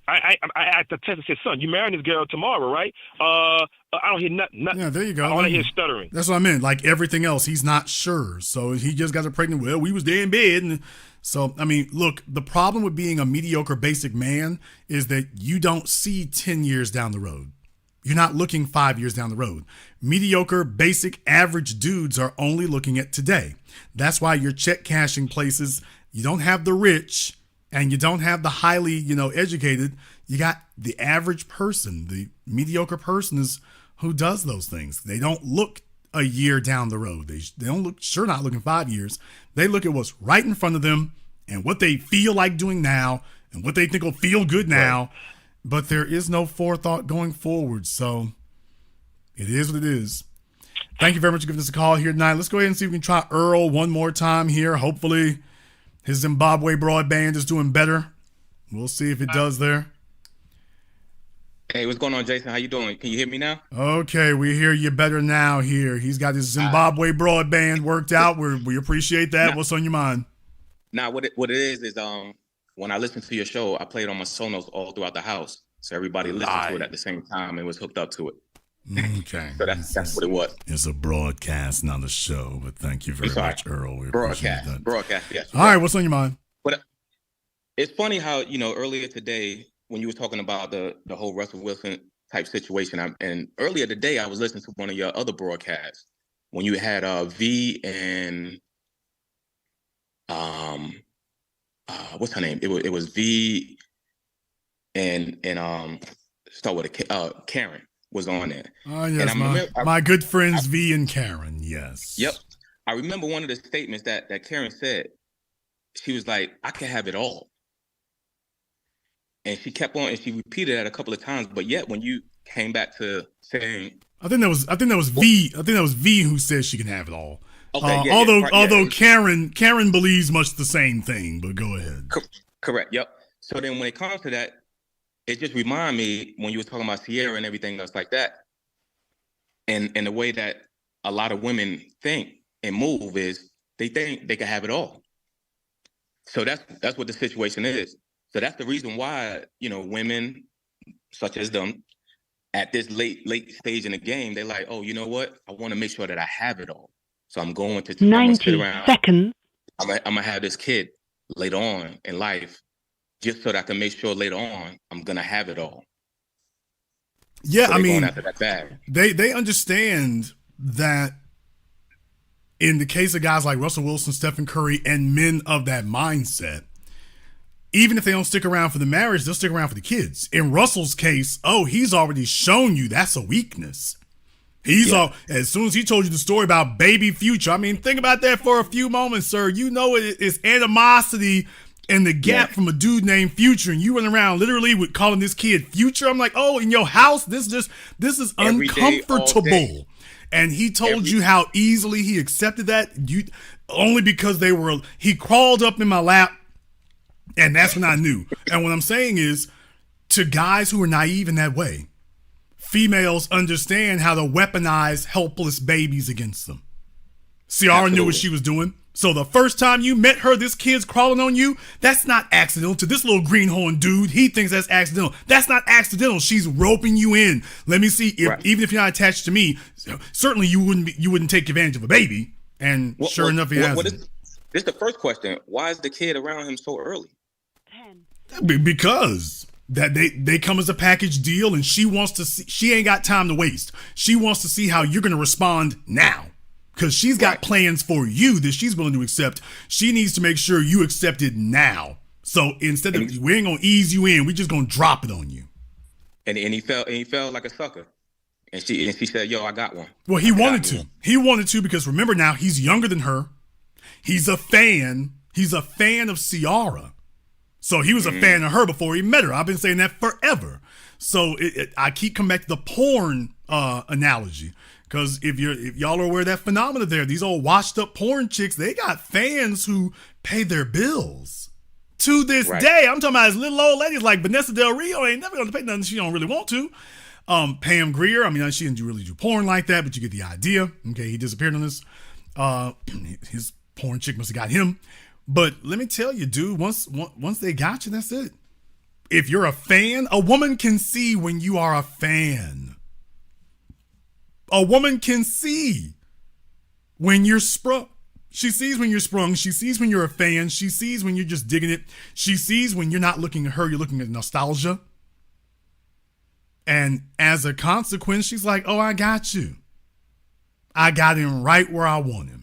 I asked the test and said, son, you marrying this girl tomorrow, right? I don't hear nothing. Yeah, there you go. All I hear is stuttering. That's what I meant. Like everything else, he's not sure. So he just got her pregnant. Well, we was there in bed. And so, I mean, look, the problem with being a mediocre basic man is that you don't see 10 years down the road. You're not looking 5 years down the road. Mediocre, basic, average dudes are only looking at today. That's why your check cashing places, you don't have the rich and you don't have the highly, educated. You got the average person. The mediocre person is who does those things. They don't look a year down the road. They don't look, sure not looking 5 years. They look at what's right in front of them and what they feel like doing now and what they think will feel good now. Right. But there is no forethought going forward. So it is what it is. Thank you very much for giving us a call here tonight. Let's go ahead and see if we can try Earl one more time here. Hopefully his Zimbabwe broadband is doing better. We'll see if it does there. Hey, what's going on, Jason? How you doing? Can you hear me now? Okay, we hear you better now here. He's got his Zimbabwe broadband worked out. We appreciate that. What's on your mind? Now, what it is when I listen to your show, I play it on my Sonos all throughout the house. So everybody listens to it at the same time and was hooked up to it. Okay. So that's what it was. It's a broadcast, not a show. But thank you very much, Earl. We appreciate that. Broadcast, yes. All right, what's on your mind? But it's funny how, earlier today, when you were talking about the whole Russell Wilson type situation, and earlier today, I was listening to one of your other broadcasts when you had V and what's her name? It was V and start with Karen was on there. Oh yes, my good friends V and Karen. Yes. Yep. I remember one of the statements that Karen said. She was like, "I can have it all," and she kept on and she repeated that a couple of times. But yet, when you came back to saying, I think that was V. I think that was V who said she can have it all. Okay, although Karen believes much the same thing, but go ahead. Correct. Yep. So then when it comes to that, it just reminded me when you were talking about Ciara and everything else like that, and the way that a lot of women think and move is they think they can have it all. So that's what the situation is. So that's the reason why, women such as them at this late stage in the game, they're like, oh, you know what? I want to make sure that I have it all. So I'm going to 90 seconds. I'm gonna have this kid later on in life, just so that I can make sure later on I'm gonna have it all. Yeah, so I mean, after that bag. They understand that in the case of guys like Russell Wilson, Stephen Curry, and men of that mindset, even if they don't stick around for the marriage, they'll stick around for the kids. In Russell's case, he's already shown you that's a weakness. As soon as he told you the story about baby Future, I mean, think about that for a few moments, sir. You know it's animosity and the gap from a dude named Future, and you run around literally with calling this kid Future. I'm like, in your house, this is uncomfortable. And he told you how easily he accepted that, only because he crawled up in my lap, and that's when I knew. And what I'm saying is, to guys who are naive in that way, females understand how to weaponize helpless babies against them. Ciara knew what she was doing. So the first time you met her, this kid's crawling on you, that's not accidental. To this little greenhorn dude, he thinks that's accidental. That's not accidental. She's roping you in. Let me see if even if you're not attached to me, certainly you wouldn't take advantage of a baby. And sure enough, he hasn't. This is the first question. Why is the kid around him so early? Because that they come as a package deal, and she wants to see, she ain't got time to waste. She wants to see how you're going to respond now, because she's got plans for you that she's willing to accept. She needs to make sure you accept it now. So instead of, we ain't going to ease you in, we just going to drop it on you. And he felt like a sucker. And she said, yo, I got one. Well, he wanted to. He wanted to, because remember now, he's younger than her. He's a fan. He's a fan of Ciara. So he was a fan of her before he met her. I've been saying that forever. So I keep coming back to the porn analogy, because if y'all are aware of that phenomena there, these old washed up porn chicks, they got fans who pay their bills. To this day, I'm talking about these little old ladies like Vanessa Del Rio ain't never going to pay nothing she don't really want to. Pam Grier, I mean, she didn't really do porn like that, but you get the idea. Okay, he disappeared on this. His porn chick must have got him. But let me tell you, dude, once they got you, that's it. If you're a fan, a woman can see when you are a fan. A woman can see when you're sprung. She sees when you're sprung. She sees when you're a fan. She sees when you're just digging it. She sees when you're not looking at her, you're looking at nostalgia. And as a consequence, she's like, oh, I got you. I got him right where I want him.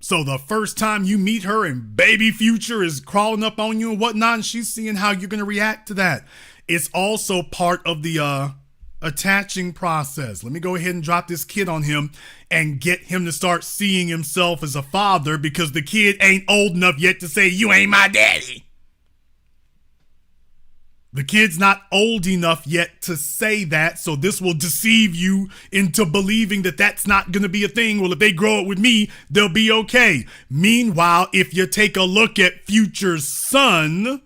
So the first time you meet her and baby Future is crawling up on you and whatnot, and she's seeing how you're going to react to that. It's also part of the attaching process. Let me go ahead and drop this kid on him and get him to start seeing himself as a father, because the kid ain't old enough yet to say, you ain't my daddy. The kid's not old enough yet to say that, so this will deceive you into believing that that's not going to be a thing. Well, if they grow up with me, they'll be okay. Meanwhile, if you take a look at Future's son,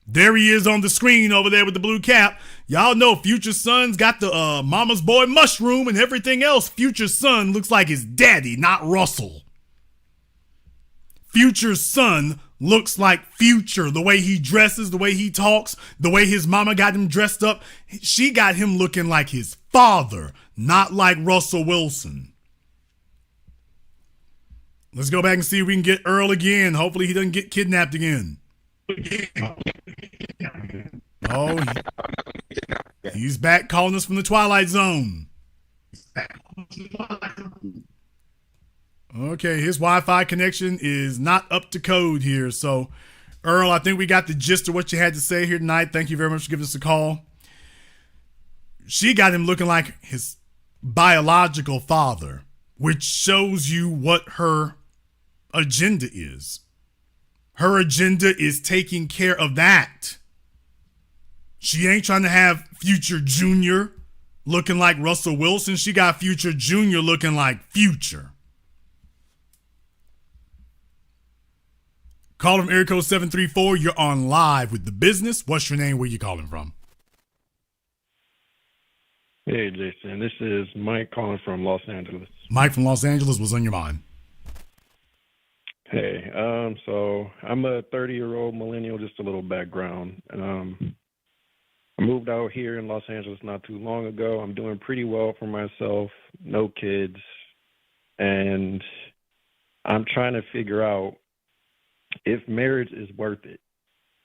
there he is on the screen over there with the blue cap. Y'all know Future's son's got the mama's boy mushroom and everything else. Future's son looks like his daddy, not Russell. Future's son looks like Future, the way he dresses, the way he talks, the way his mama got him dressed up. She got him looking like his father, not like Russell Wilson. Let's go back and see if we can get Earl again. Hopefully he doesn't get kidnapped again. Oh, he's back calling us from the Twilight Zone. Okay, his Wi-Fi connection is not up to code here. So, Earl, I think we got the gist of what you had to say here tonight. Thank you very much for giving us a call. She got him looking like his biological father, which shows you what her agenda is. Her agenda is taking care of that. She ain't trying to have Future Jr. looking like Russell Wilson. She got Future Jr. looking like Future. Call from area code 734. You're on live with The Business. What's your name? Where you calling from? Hey, Jason. This is Mike calling from Los Angeles. Mike from Los Angeles. What's on your mind? Hey, so I'm a 30-year-old millennial, just a little background. I moved out here in Los Angeles not too long ago. I'm doing pretty well for myself, no kids, and I'm trying to figure out if marriage is worth it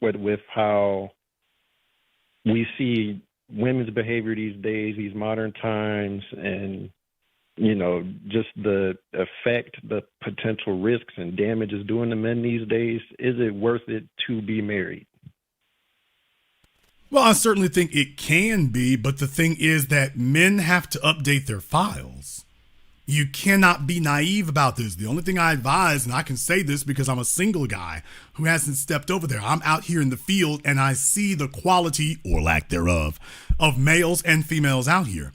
with how we see women's behavior these days, these modern times, and, you know, just the effect, the potential risks and damage is doing to men these days. Is it worth it to be married? Well, I certainly think it can be, but the thing is that men have to update their files. You cannot be naive about this. The only thing I advise, and I can say this because I'm a single guy who hasn't stepped over there. I'm out here in the field and I see the quality, or lack thereof, of males and females out here.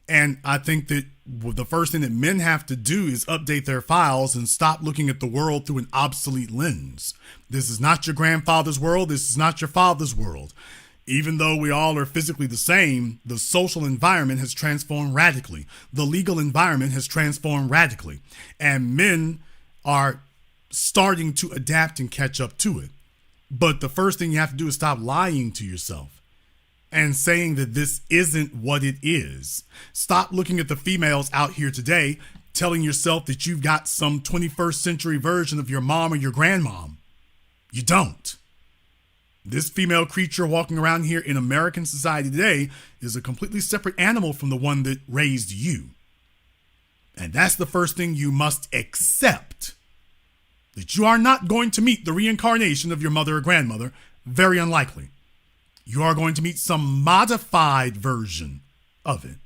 And I think that the first thing that men have to do is update their files and stop looking at the world through an obsolete lens. This is not your grandfather's world. This is not your father's world. Even though we all are physically the same, the social environment has transformed radically. The legal environment has transformed radically. And men are starting to adapt and catch up to it. But the first thing you have to do is stop lying to yourself and saying that this isn't what it is. Stop looking at the females out here today telling yourself that you've got some 21st century version of your mom or your grandmom. You don't. This female creature walking around here in American society today is a completely separate animal from the one that raised you. And that's the first thing you must accept. That you are not going to meet the reincarnation of your mother or grandmother. Very unlikely. You are going to meet some modified version of it.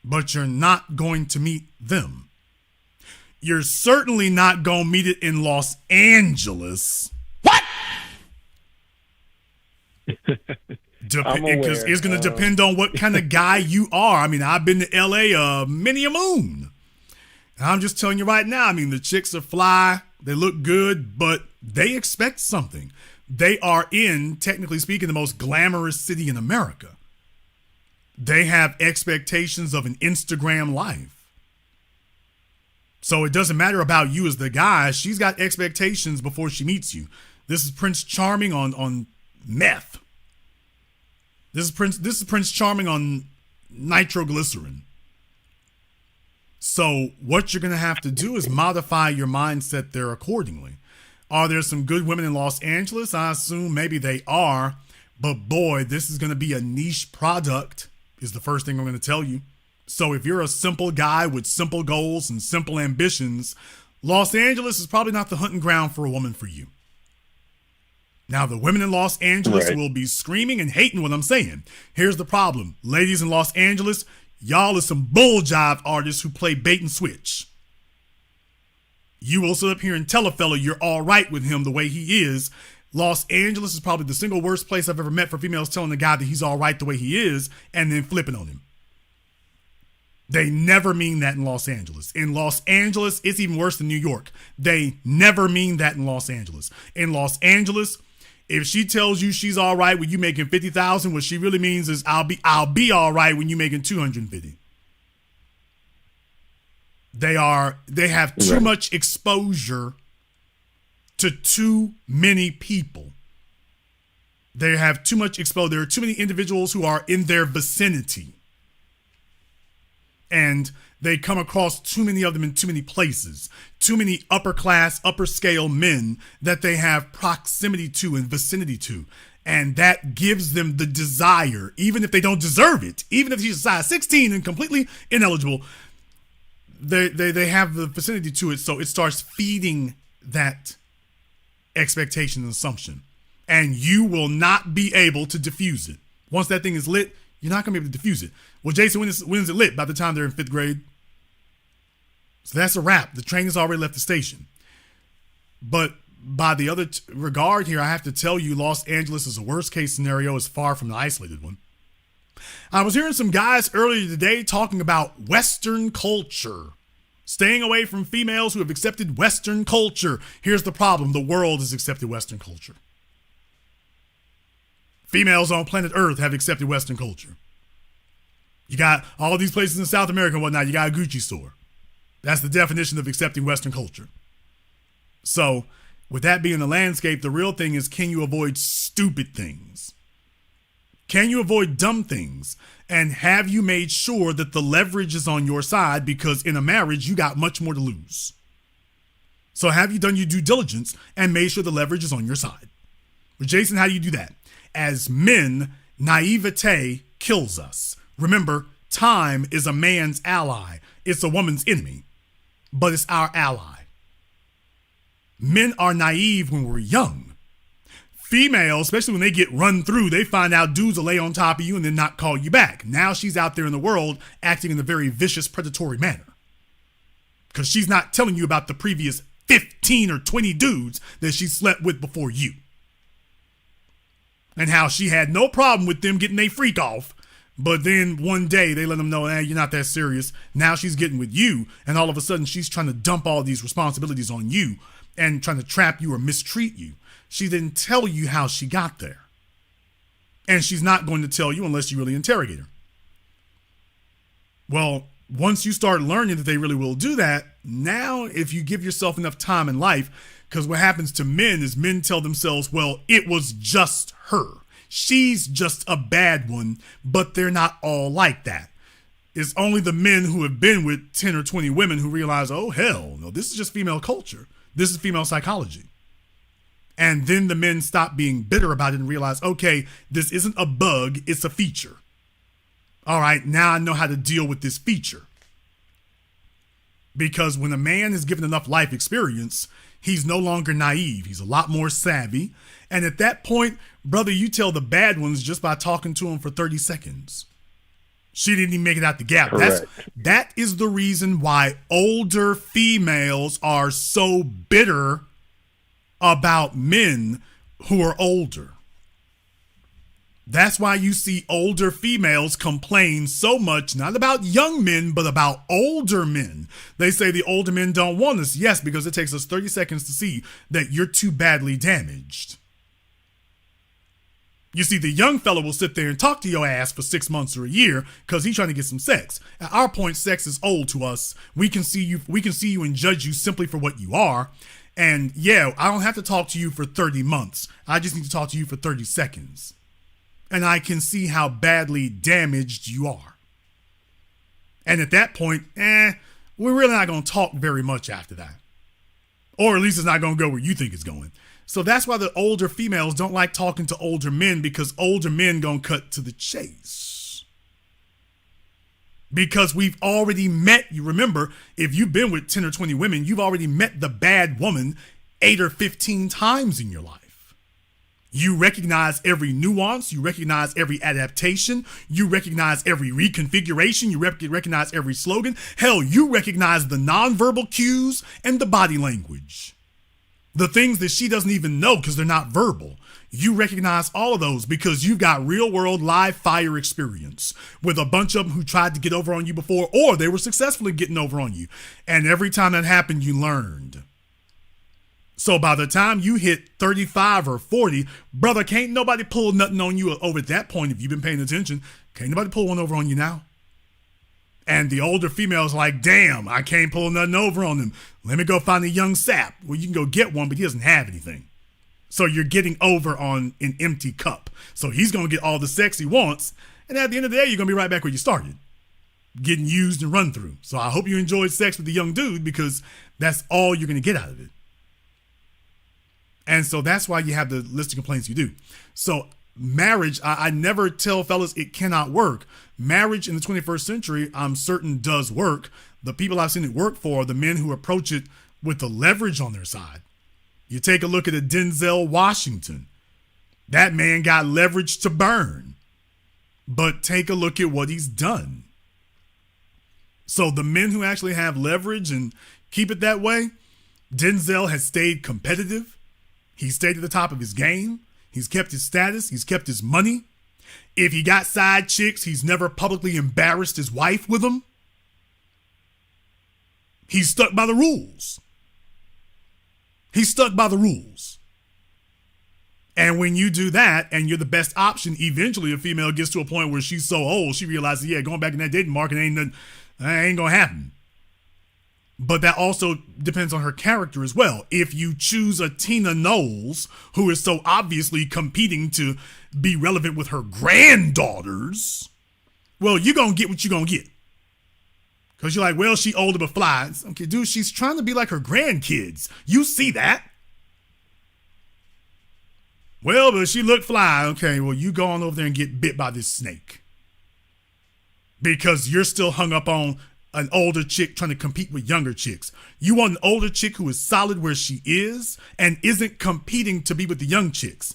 But you're not going to meet them. You're certainly not going to meet it in Los Angeles. What? Because it's going to depend on what kind of guy you are. I mean, I've been to LA many a moon. And I'm just telling you right now, I mean, the chicks are fly. They look good, but they expect something. They are in, technically speaking, the most glamorous city in America. They have expectations of an Instagram life. So it doesn't matter about you as the guy. She's got expectations before she meets you. This is Prince Charming on meth. This is Prince Charming on nitroglycerin. So what you're going to have to do is modify your mindset there accordingly. Are there some good women in Los Angeles? I assume maybe they are. But boy, this is going to be a niche product, is the first thing I'm going to tell you. So if you're a simple guy with simple goals and simple ambitions, Los Angeles is probably not the hunting ground for a woman for you. Now, the women in Los Angeles will be screaming and hating what I'm saying. Here's the problem. Ladies in Los Angeles, y'all are some bull jive artists who play bait and switch. You will sit up here and tell a fella you're all right with him the way he is. Los Angeles is probably the single worst place I've ever met for females telling a guy that he's all right the way he is and then flipping on him. They never mean that in Los Angeles. In Los Angeles, it's even worse than New York. They never mean that in Los Angeles. In Los Angeles, if she tells you she's all right when you making $50,000, what she really means is I'll be all right when you making $250,000. They have too much exposure to too many people. They have too much exposure. There are too many individuals who are in their vicinity. And they come across too many of them in too many places. Too many upper class, upper scale men that they have proximity to and vicinity to. And that gives them the desire, even if they don't deserve it, even if she's a size 16 and completely ineligible, they have the vicinity to it. So it starts feeding that expectation and assumption. And you will not be able to diffuse it. Once that thing is lit, you're not going to be able to diffuse it. Well, Jason, when is it lit? By the time they're in 5th grade. So that's a wrap. The train has already left the station. But by the other regard here, I have to tell you, Los Angeles is a worst case scenario, is far from the isolated one. I was hearing some guys earlier today talking about Western culture. Staying away from females who have accepted Western culture. Here's the problem. The world has accepted Western culture. Females on planet Earth have accepted Western culture. You got all these places in South America and whatnot. You got a Gucci store. That's the definition of accepting Western culture. So with that being the landscape, the real thing is, can you avoid stupid things? Can you avoid dumb things? And have you made sure that the leverage is on your side? Because in a marriage, you got much more to lose. So have you done your due diligence and made sure the leverage is on your side? Well, Jason, how do you do that? As men, naivete kills us. Remember, time is a man's ally. It's a woman's enemy, but it's our ally. Men are naive when we're young. Females, especially when they get run through, they find out dudes will lay on top of you and then not call you back. Now she's out there in the world acting in a very vicious, predatory manner. Because she's not telling you about the previous 15 or 20 dudes that she slept with before you. And how she had no problem with them getting their freak off. But then one day they let them know, you're not that serious. Now she's getting with you. And all of a sudden she's trying to dump all these responsibilities on you and trying to trap you or mistreat you. She didn't tell you how she got there. And she's not going to tell you unless you really interrogate her. Well, once you start learning that they really will do that, now if you give yourself enough time in life, because what happens to men is men tell themselves, well, it was just her. She's just a bad one, but they're not all like that. It's only the men who have been with 10 or 20 women who realize, oh, hell, no, this is just female culture. This is female psychology. And then the men stop being bitter about it and realize, okay, this isn't a bug, it's a feature. All right, now I know how to deal with this feature. Because when a man is given enough life experience, he's no longer naive. He's a lot more savvy. And at that point, brother, you tell the bad ones just by talking to them for 30 seconds. She didn't even make it out the gap. That is the reason why older females are so bitter about men who are older. That's why you see older females complain so much, not about young men, but about older men. They say the older men don't want us. Yes, because it takes us 30 seconds to see that you're too badly damaged. You see, the young fella will sit there and talk to your ass for 6 months or a year because he's trying to get some sex. At our point, sex is old to us. We can see you and judge you simply for what you are. And yeah, I don't have to talk to you for 30 months. I just need to talk to you for 30 seconds. And I can see how badly damaged you are. And at that point, we're really not going to talk very much after that. Or at least it's not going to go where you think it's going. So that's why the older females don't like talking to older men, because older men going to cut to the chase. Because we've already met, you remember, if you've been with 10 or 20 women, you've already met the bad woman 8 or 15 times in your life. You recognize every nuance. You recognize every adaptation. You recognize every reconfiguration. You recognize every slogan. Hell, you recognize the nonverbal cues and the body language. The things that she doesn't even know because they're not verbal. You recognize all of those because you've got real world live fire experience with a bunch of them who tried to get over on you before, or they were successfully getting over on you. And every time that happened, you learned. So by the time you hit 35 or 40, brother, can't nobody pull nothing on you over at that point if you've been paying attention. Can't nobody pull one over on you now. And the older female's like, damn, I can't pull nothing over on him. Let me go find a young sap. Well, you can go get one, but he doesn't have anything. So you're getting over on an empty cup. So he's going to get all the sex he wants. And at the end of the day, you're going to be right back where you started, getting used and run through. So I hope you enjoyed sex with the young dude, because that's all you're going to get out of it. And so that's why you have the list of complaints you do. So marriage, I never tell fellas it cannot work. Marriage in the 21st century, I'm certain does work. The people I've seen it work for are the men who approach it with the leverage on their side. You take a look at a Denzel Washington. That man got leverage to burn. But take a look at what he's done. So the men who actually have leverage and keep it that way, Denzel has stayed competitive. He stayed at the top of his game. He's kept his status. He's kept his money. If he got side chicks, he's never publicly embarrassed his wife with them. He's stuck by the rules. He's stuck by the rules. And when you do that and you're the best option, eventually a female gets to a point where she's so old, she realizes, yeah, going back in that dating market ain't going to happen. But that also depends on her character as well. If you choose a Tina Knowles, who is so obviously competing to be relevant with her granddaughters, well, you're going to get what you're going to get. Because you're like, well, she older but fly. Okay, dude, she's trying to be like her grandkids. You see that. Well, but she looked fly. Okay, well, you go on over there and get bit by this snake. Because you're still hung up on an older chick trying to compete with younger chicks. You want an older chick who is solid where she is and isn't competing to be with the young chicks.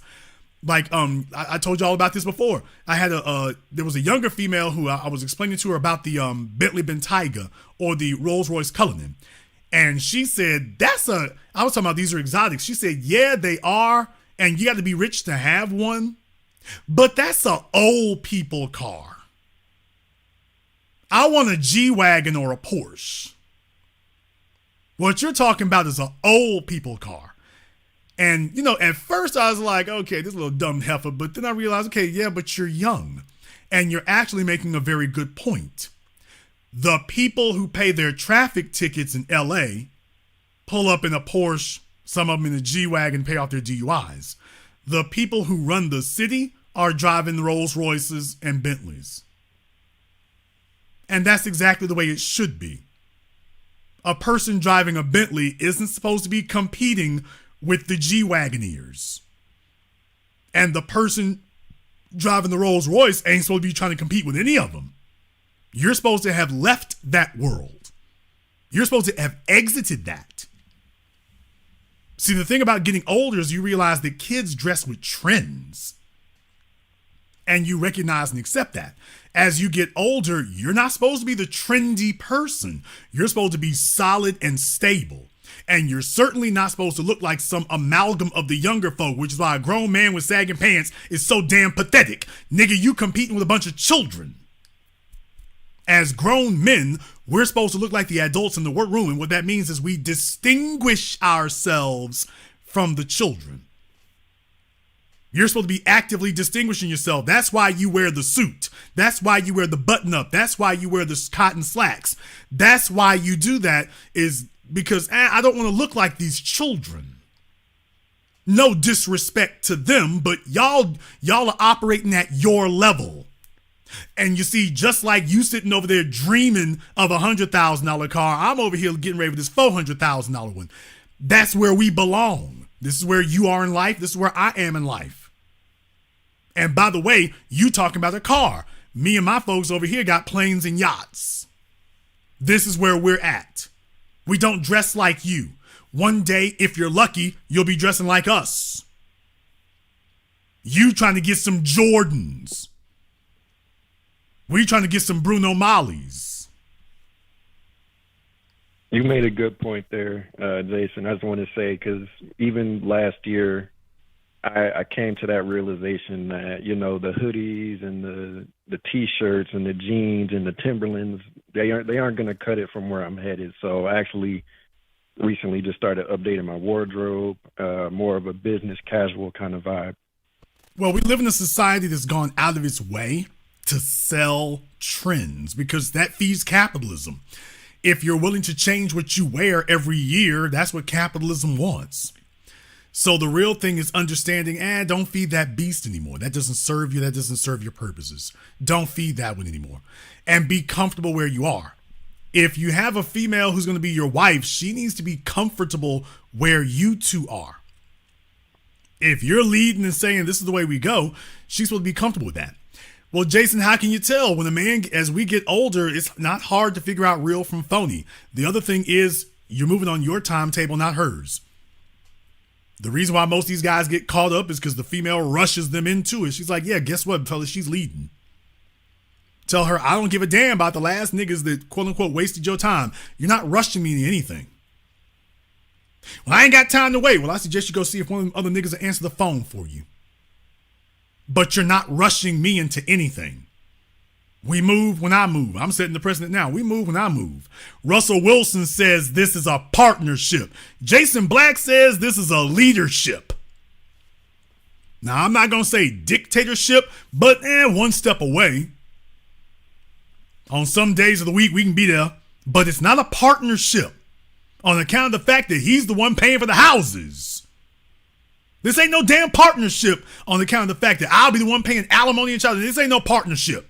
Like, I told you all about this before. I had there was a younger female who I was explaining to her about the Bentley Bentayga or the Rolls Royce Cullinan. And she said, I was talking about these are exotics. She said, yeah, they are. And you got to be rich to have one. But that's an old people car. I want a G-Wagon or a Porsche. What you're talking about is an old people car. And, you know, at first I was like, okay, this little dumb heifer. But then I realized, okay, yeah, but you're young. And you're actually making a very good point. The people who pay their traffic tickets in L.A. pull up in a Porsche, some of them in a G-Wagon, pay off their DUIs. The people who run the city are driving Rolls Royces and Bentleys. And that's exactly the way it should be. A person driving a Bentley isn't supposed to be competing with the G-Wagoneers. And the person driving the Rolls Royce ain't supposed to be trying to compete with any of them. You're supposed to have left that world. You're supposed to have exited that. See, the thing about getting older is you realize that kids dress with trends. And you recognize and accept that. As you get older, you're not supposed to be the trendy person. You're supposed to be solid and stable. And you're certainly not supposed to look like some amalgam of the younger folk, which is why a grown man with sagging pants is so damn pathetic. Nigga, you competing with a bunch of children. As grown men, we're supposed to look like the adults in the workroom. And what that means is we distinguish ourselves from the children. You're supposed to be actively distinguishing yourself. That's why you wear the suit. That's why you wear the button up. That's why you wear the cotton slacks. That's why you do that, is because I don't want to look like these children. No disrespect to them, but y'all are operating at your level. And you see, just like you sitting over there dreaming of a $100,000 car, I'm over here getting ready for this $400,000 one. That's where we belong. This is where you are in life. This is where I am in life. And by the way, you talking about a car. Me and my folks over here got planes and yachts. This is where we're at. We don't dress like you. One day, if you're lucky, you'll be dressing like us. You trying to get some Jordans. We trying to get some Bruno Mallis. You made a good point there, Jason. I just want to say, because even last year, I came to that realization that, you know, the hoodies and the T-shirts and the jeans and the Timberlands, they aren't going to cut it from where I'm headed. So I actually recently just started updating my wardrobe, more of a business casual kind of vibe. Well, we live in a society that's gone out of its way to sell trends because that feeds capitalism. If you're willing to change what you wear every year, that's what capitalism wants. So the real thing is understanding, don't feed that beast anymore. That doesn't serve you. That doesn't serve your purposes. Don't feed that one anymore. And be comfortable where you are. If you have a female who's going to be your wife, she needs to be comfortable where you two are. If you're leading and saying this is the way we go, she's supposed to be comfortable with that. Well, Jason, how can you tell? When a man, as we get older, it's not hard to figure out real from phony. The other thing is you're moving on your timetable, not hers. The reason why most of these guys get caught up is because the female rushes them into it. She's like, yeah, guess what, fella? She's leading. Tell her, I don't give a damn about the last niggas that quote unquote wasted your time. You're not rushing me into anything. Well, I ain't got time to wait. Well, I suggest you go see if one of them other niggas will answer the phone for you. But you're not rushing me into anything. We move when I move. I'm setting the precedent now. We move when I move. Russell Wilson says this is a partnership. Jason Black says this is a leadership. Now, I'm not going to say dictatorship, but one step away. On some days of the week, we can be there, but it's not a partnership on account of the fact that he's the one paying for the houses. This ain't no damn partnership on account of the fact that I'll be the one paying alimony and child. This ain't no partnership.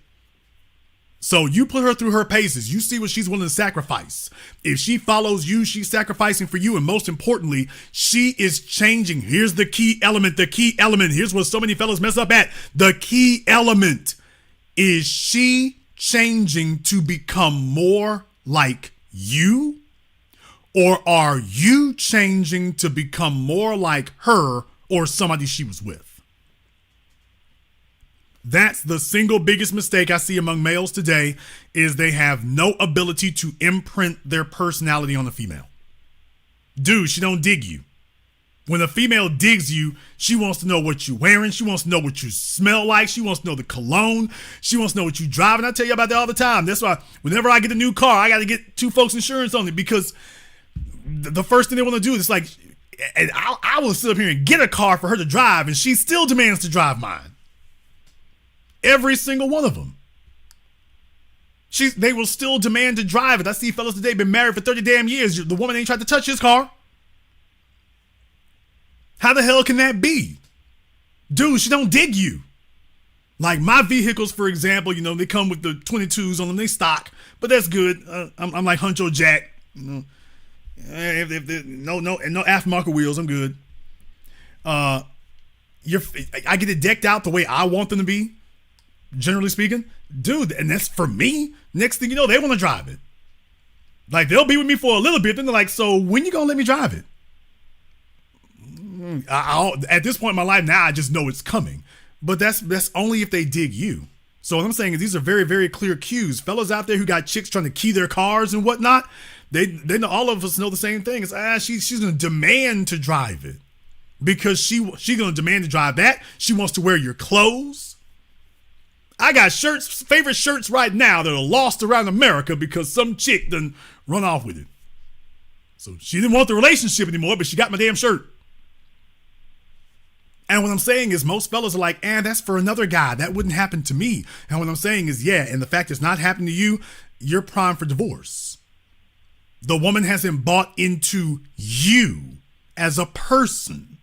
So you put her through her paces. You see what she's willing to sacrifice. If she follows you, she's sacrificing for you. And most importantly, she is changing. Here's the key element. The key element. Here's what so many fellas mess up at. The key element is she changing to become more like you? Or are you changing to become more like her or somebody she was with? That's the single biggest mistake I see among males today, is they have no ability to imprint their personality on a female. Dude, she don't dig you. When a female digs you, she wants to know what you're wearing. She wants to know what you smell like. She wants to know the cologne. She wants to know what you're driving. I tell you about that all the time. That's why whenever I get a new car, I got to get two folks' insurance on it, because the first thing they want to do is like, and I will sit up here and get a car for her to drive, and she still demands to drive mine. Every single one of them. They will still demand to drive it. I see fellas today been married for 30 damn years. The woman ain't tried to touch his car. How the hell can that be? Dude, she don't dig you. Like my vehicles, for example, they come with the 22s on them. They stock, but that's good. I'm like Huncho Jack. If no aftermarket wheels, I'm good. I get it decked out the way I want them to be, generally speaking. Dude, and that's for me. Next thing you know, they want to drive it. Like, they'll be with me for a little bit, then they're like, so when you gonna let me drive it? At this point in my life now, I just know it's coming. But that's only if they dig you. So what I'm saying is these are very, very clear cues. Fellas out there who got chicks trying to key their cars and whatnot, they know, all of us know the same thing. It's she's gonna demand to drive it. Because she's gonna demand to drive that. She wants to wear your clothes. I got favorite shirts right now that are lost around America because some chick done run off with it. So she didn't want the relationship anymore, but she got my damn shirt. And what I'm saying is most fellas are like, that's for another guy. That wouldn't happen to me. And what I'm saying is, and the fact it's not happening to you, you're prime for divorce. The woman hasn't bought into you as a person.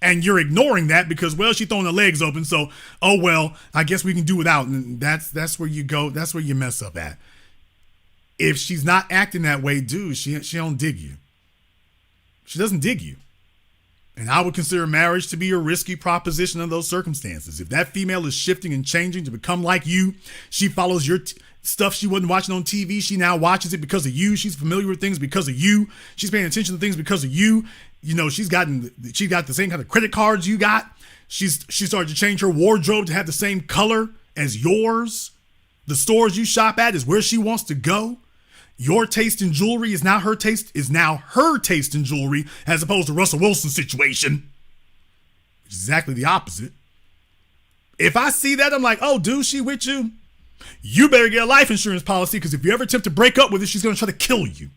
And you're ignoring that because, she's throwing her legs open. So, I guess we can do without. And that's where you go. That's where you mess up at. If she's not acting that way, dude, she don't dig you. She doesn't dig you. And I would consider marriage to be a risky proposition in those circumstances. If that female is shifting and changing to become like you, she follows your stuff she wasn't watching on TV. She now watches it because of you. She's familiar with things because of you. She's paying attention to things because of you. She got the same kind of credit cards you got. She started to change her wardrobe to have the same color as yours. The stores you shop at is where she wants to go. Your taste in jewelry is now her taste in jewelry, as opposed to Russell Wilson's situation, which is exactly the opposite. If I see that, I'm like, oh, dude, she with you? You better get a life insurance policy, because if you ever attempt to break up with her, she's going to try to kill you.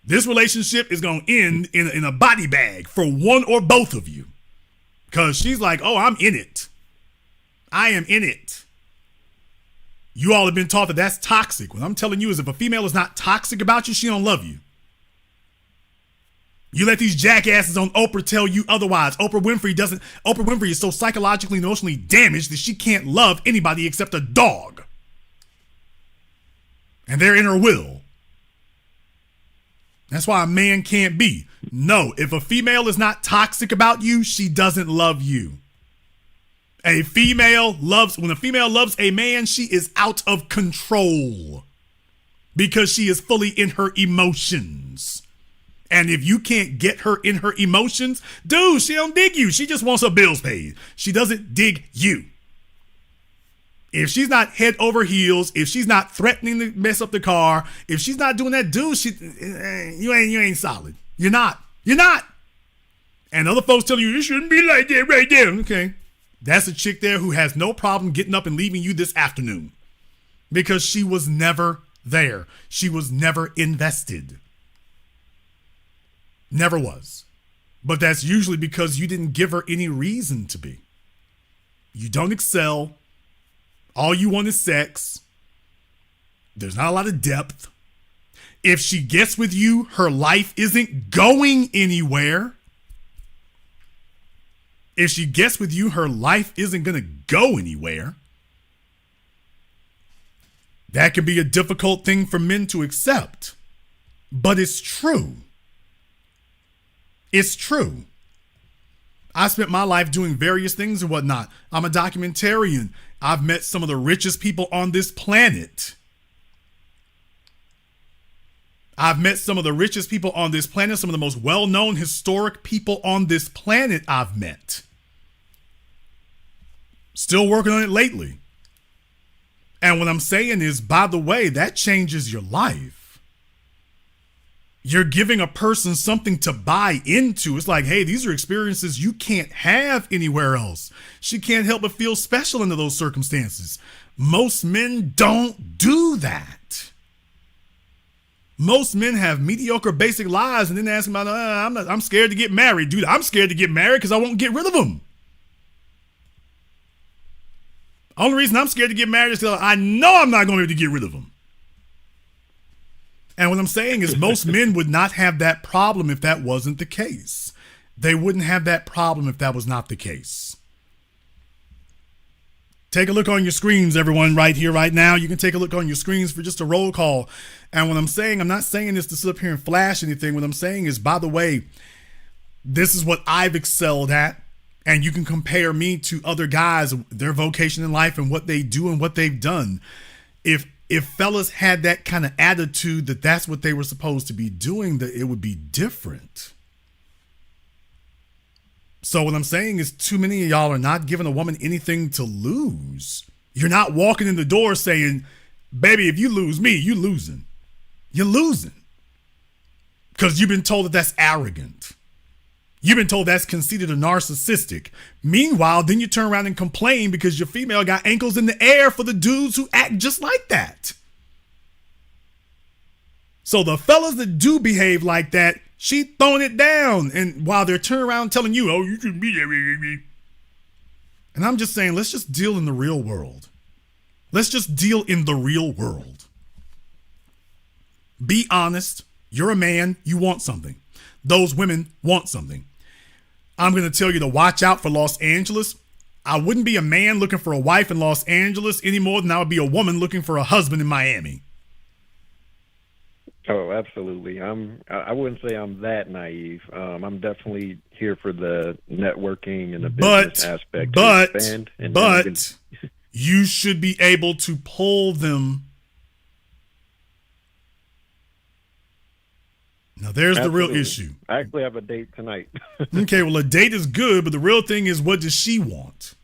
This relationship is going to end in a body bag for one or both of you, because she's like, oh, I'm in it. I am in it. You all have been taught that that's toxic. What I'm telling you is if a female is not toxic about you, she don't love you. You let these jackasses on Oprah tell you otherwise. Oprah Winfrey is so psychologically and emotionally damaged that she can't love anybody except a dog. And they're in her will. That's why a man can't be. No, if a female is not toxic about you, she doesn't love you. When a female loves a man, she is out of control because she is fully in her emotions. And if you can't get her in her emotions, dude, she don't dig you. She just wants her bills paid. She doesn't dig you. If she's not head over heels, if she's not threatening to mess up the car, if she's not doing that, dude, you ain't solid. You're not. And other folks telling you shouldn't be like that right there. Okay. That's a chick there who has no problem getting up and leaving you this afternoon because she was never there. She was never invested. Never was. But that's usually because you didn't give her any reason to be. You don't excel. All you want is sex. There's not a lot of depth. If she gets with you, her life isn't going anywhere. If she gets with you, her life isn't going to go anywhere. That can be a difficult thing for men to accept. But it's true. It's true. I spent my life doing various things and whatnot. I'm a documentarian. I've met some of the richest people on this planet. I've met some of the richest people on this planet, some of the most well-known historic people on this planet I've met. Still working on it lately. And what I'm saying is, by the way, that changes your life. You're giving a person something to buy into. It's like, hey, these are experiences you can't have anywhere else. She can't help but feel special under those circumstances. Most men don't do that. Most men have mediocre, basic lives and then ask about, I'm scared to get married. Dude, I'm scared to get married because I won't get rid of them. Only reason I'm scared to get married is because I know I'm not going to be able to get rid of them. And what I'm saying is most men would not have that problem if that wasn't the case. They wouldn't have that problem if that was not the case. Take a look on your screens, everyone, right here, right now. You can take a look on your screens for just a roll call. And what I'm saying, I'm not saying this to sit up here and flash anything. What I'm saying is, by the way, this is what I've excelled at. And you can compare me to other guys, their vocation in life and what they do and what they've done. If fellas had that kind of attitude that that's what they were supposed to be doing, that it would be different. So what I'm saying is too many of y'all are not giving a woman anything to lose. You're not walking in the door saying, baby, if you lose me, you losing. You're losing. Because you've been told that that's arrogant. You've been told that's conceited or narcissistic. Meanwhile, then you turn around and complain because your female got ankles in the air for the dudes who act just like that. So the fellas that do behave like that, she throwing it down. And while they're turning around telling you, oh, you can be there. And I'm just saying, let's just deal in the real world. Let's just deal in the real world. Be honest. You're a man. You want something. Those women want something. I'm going to tell you to watch out for Los Angeles. I wouldn't be a man looking for a wife in Los Angeles any more than I would be a woman looking for a husband in Miami. Oh, absolutely. I wouldn't say I'm that naive. I'm definitely here for the networking and the business aspect to expand. But you should be able to pull them. Now, there's the real issue. I actually have a date tonight. Okay, well, a date is good, but the real thing is, what does she want?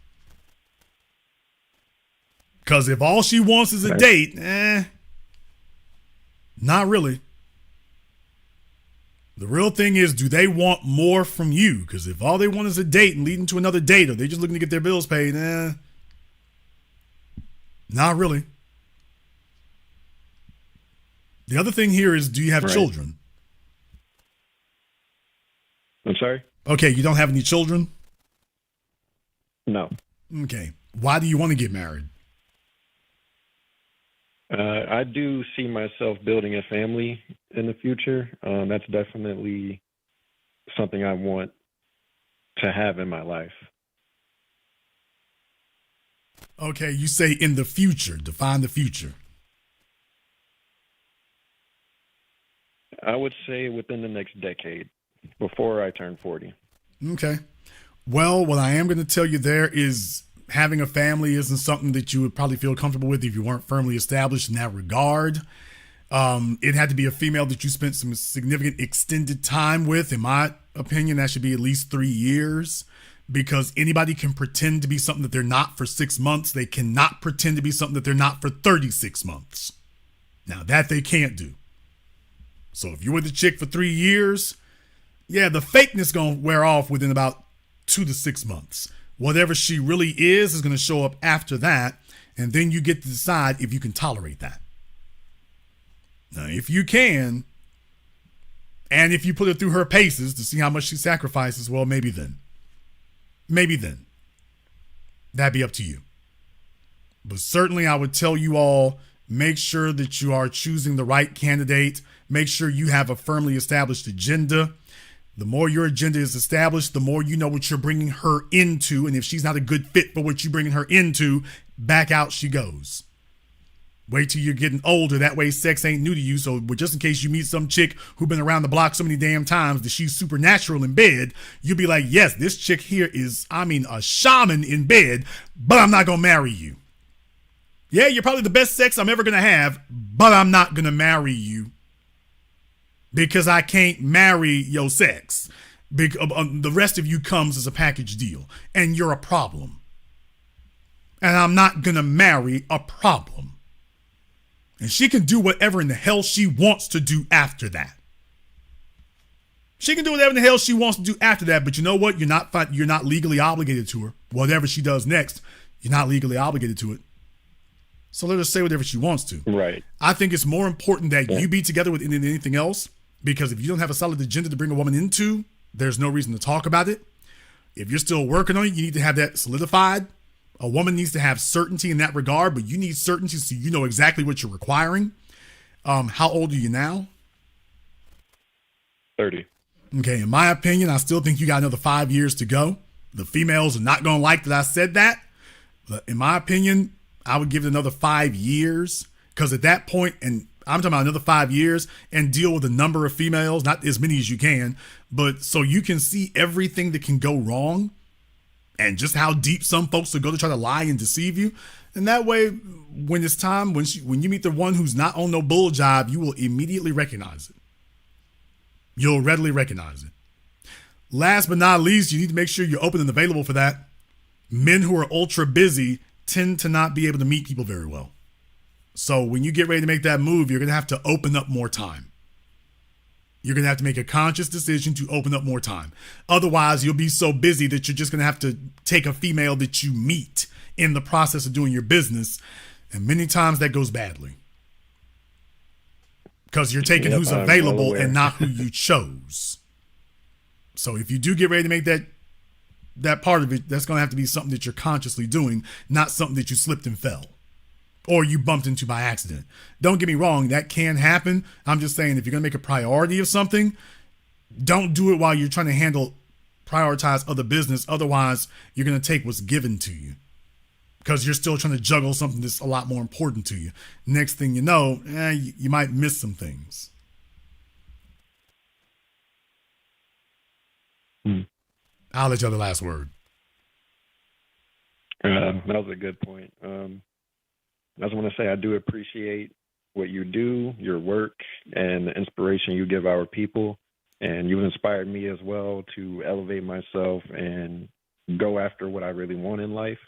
Because if all she wants is a date, not really. The real thing is, do they want more from you? Because if all they want is a date and leading to another date, or they're just looking to get their bills paid, not really. The other thing here is, do you have children? I'm sorry? Okay, you don't have any children? No. Okay. Why do you want to get married? I do see myself building a family in the future. That's definitely something I want to have in my life. Okay, you say in the future. Define the future. I would say within the next decade, before I turn 40. Okay. Well, what I am going to tell you there is having a family isn't something that you would probably feel comfortable with if you weren't firmly established in that regard. It had to be a female that you spent some significant extended time with. In my opinion, that should be at least 3 years, because anybody can pretend to be something that they're not for 6 months. They cannot pretend to be something that they're not for 36 months. Now, that they can't do. So if you're with a chick for 3 years, yeah, the fakeness going to wear off within about 2 to 6 months. Whatever she really is going to show up after that. And then you get to decide if you can tolerate that. Now, if you can, and if you put her through her paces to see how much she sacrifices, well, maybe then. Maybe then. That'd be up to you. But certainly I would tell you all, make sure that you are choosing the right candidate. Make sure you have a firmly established agenda. The more your agenda is established, the more you know what you're bringing her into. And if she's not a good fit for what you're bringing her into, back out she goes. Wait till you're getting older. That way sex ain't new to you. So just in case you meet some chick who's been around the block so many damn times that she's supernatural in bed, you'll be like, yes, this chick here is, a shaman in bed, but I'm not going to marry you. Yeah, you're probably the best sex I'm ever going to have, but I'm not going to marry you. Because I can't marry your sex. The rest of you comes as a package deal. And you're a problem. And I'm not going to marry a problem. And she can do whatever in the hell she wants to do after that. She can do whatever in the hell she wants to do after that. But you know what? You're not legally obligated to her. Whatever she does next, you're not legally obligated to it. So let her say whatever she wants to. Right. I think it's more important that you be together with anything else. Because if you don't have a solid agenda to bring a woman into, there's no reason to talk about it. If you're still working on it, you need to have that solidified. A woman needs to have certainty in that regard, but you need certainty so you know exactly what you're requiring. How old are you now? 30. Okay, in my opinion, I still think you got another 5 years to go. The females are not going to like that I said that. But in my opinion, I would give it another 5 years, because at that point, and I'm talking about another 5 years, and deal with a number of females, not as many as you can, but so you can see everything that can go wrong and just how deep some folks will go to try to lie and deceive you. And that way, when it's time, when you meet the one who's not on no bull job, you will immediately recognize it. You'll readily recognize it. Last but not least, you need to make sure you're open and available for that. Men who are ultra busy tend to not be able to meet people very well. So when you get ready to make that move, you're going to have to open up more time. You're going to have to make a conscious decision to open up more time. Otherwise, you'll be so busy that you're just going to have to take a female that you meet in the process of doing your business. And many times that goes badly, because you're taking who's available and not who you chose. So if you do get ready to make that part of it, that's going to have to be something that you're consciously doing, not something that you slipped and fell or you bumped into by accident. Don't get me wrong, that can happen. I'm just saying, if you're going to make a priority of something, don't do it while you're trying to prioritize other business. Otherwise, you're going to take what's given to you, because you're still trying to juggle something that's a lot more important to you. Next thing you know, you might miss some things. I'll let you have the last word. That was a good point. I just want to say I do appreciate what you do, your work, and the inspiration you give our people. And you've inspired me as well to elevate myself and go after what I really want in life.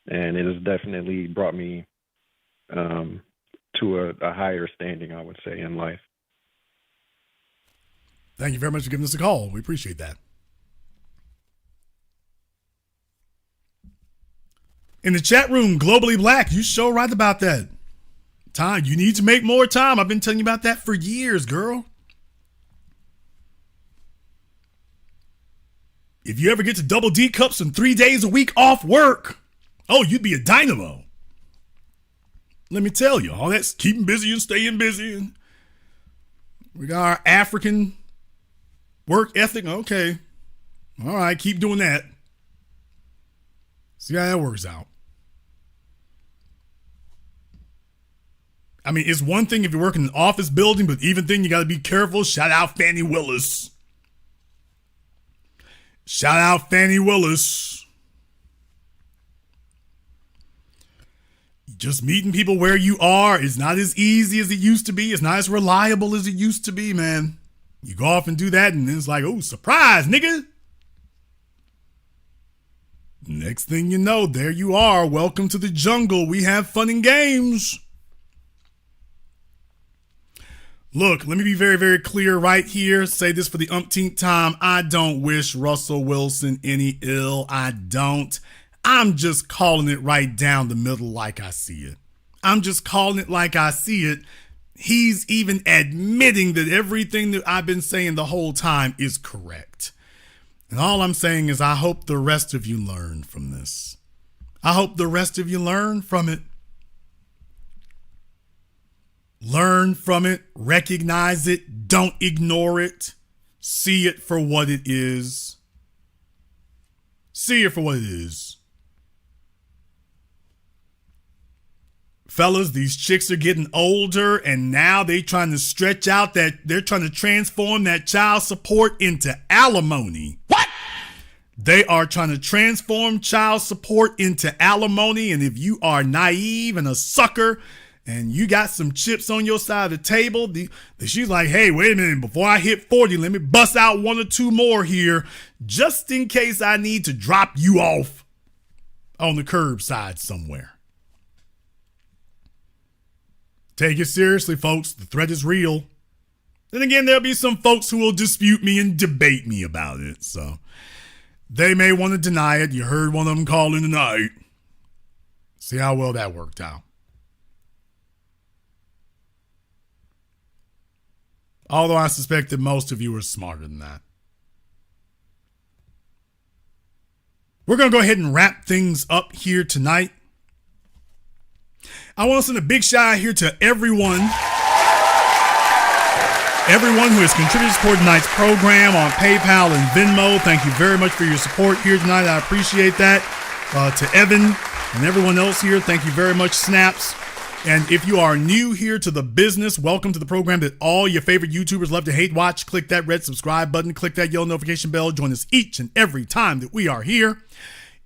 And it has definitely brought me to a higher standing, I would say, in life. Thank you very much for giving us a call. We appreciate that. In the chat room, Globally Black, you so right about that. Time, you need to make more time. I've been telling you about that for years, girl. If you ever get to double D cups and 3 days a week off work, oh, you'd be a dynamo. Let me tell you, all that's keeping busy and staying busy. We got our African work ethic. Okay. All right, keep doing that. See how that works out. I mean, it's one thing if you work in an office building, but even then, you got to be careful. Shout out Fannie Willis. Shout out Fannie Willis. Just meeting people where you are is not as easy as it used to be. It's not as reliable as it used to be, man. You go off and do that, and then it's like, oh, surprise, nigga. Next thing you know, there you are. Welcome to the jungle. We have fun and games. Look, let me be very, very clear right here. Say this for the umpteenth time. I don't wish Russell Wilson any ill. I don't. I'm just calling it right down the middle like I see it. I'm just calling it like I see it. He's even admitting that everything that I've been saying the whole time is correct. And all I'm saying is I hope the rest of you learn from this. I hope the rest of you learn from it. Learn from it, recognize it, don't ignore it, see it for what it is. See it for what it is. Fellas, these chicks are getting older, and now they're trying to stretch out that, they're trying to transform that child support into alimony. What? They are trying to transform child support into alimony, and if you are naive and a sucker, and you got some chips on your side of the table, she's like, hey, wait a minute, before I hit 40, let me bust out 1 or 2 more here, just in case I need to drop you off on the curbside somewhere. Take it seriously, folks. The threat is real. Then again, there'll be some folks who will dispute me and debate me about it. So they may want to deny it. You heard one of them call in tonight. See how well that worked out. Although I suspect that most of you are smarter than that. We're going to go ahead and wrap things up here tonight. I want to send a big shout out here to everyone who has contributed to support tonight's program on PayPal and Venmo. Thank you very much for your support here tonight. I appreciate that. To Evan, And everyone else here, thank you very much, Snaps. And if you are new here to the business, welcome to the program that all your favorite YouTubers love to hate watch. Click that red subscribe button, click that yellow notification bell. Join us each and every time that we are here.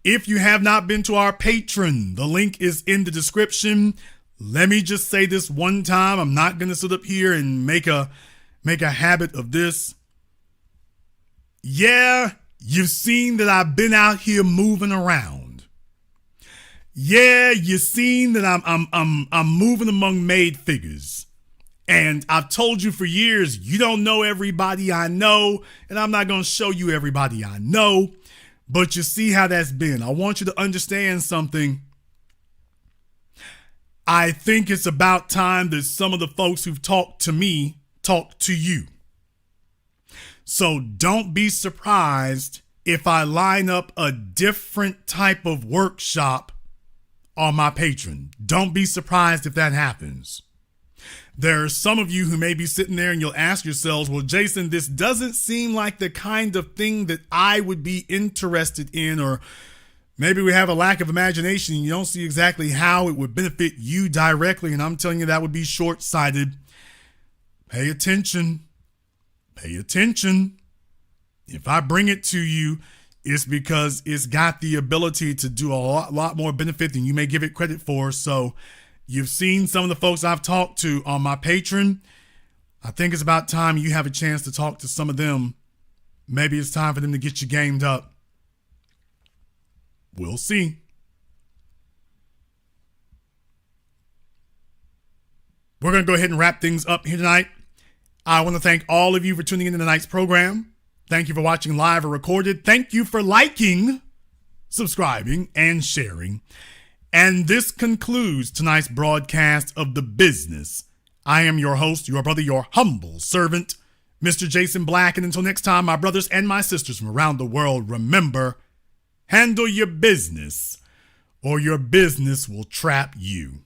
If you have not been to our Patreon, the link is in the description. Let me just say this one time. I'm not going to sit up here and make a habit of this. Yeah, you've seen that I've been out here moving around. Yeah, you've seen that I'm moving among made figures. And I've told you for years, you don't know everybody I know, and I'm not going to show you everybody I know. But you see how that's been. I want you to understand something. I think it's about time that some of the folks who've talked to me talk to you. So don't be surprised if I line up a different type of workshop on my Patreon. Don't be surprised if that happens. There are some of you who may be sitting there and you'll ask yourselves, well, Jason, this doesn't seem like the kind of thing that I would be interested in, or maybe we have a lack of imagination and you don't see exactly how it would benefit you directly. And I'm telling you, that would be short-sighted. Pay attention. Pay attention. If I bring it to you, it's because it's got the ability to do a lot more benefit than you may give it credit for. So you've seen some of the folks I've talked to on my Patreon. I think it's about time you have a chance to talk to some of them. Maybe it's time for them to get you gamed up. We'll see. We're going to go ahead and wrap things up here tonight. I want to thank all of you for tuning in to tonight's program. Thank you for watching live or recorded. Thank you for liking, subscribing, and sharing. And this concludes tonight's broadcast of The Business. I am your host, your brother, your humble servant, Mr. Jason Black. And until next time, my brothers and my sisters from around the world, remember, handle your business or your business will trap you.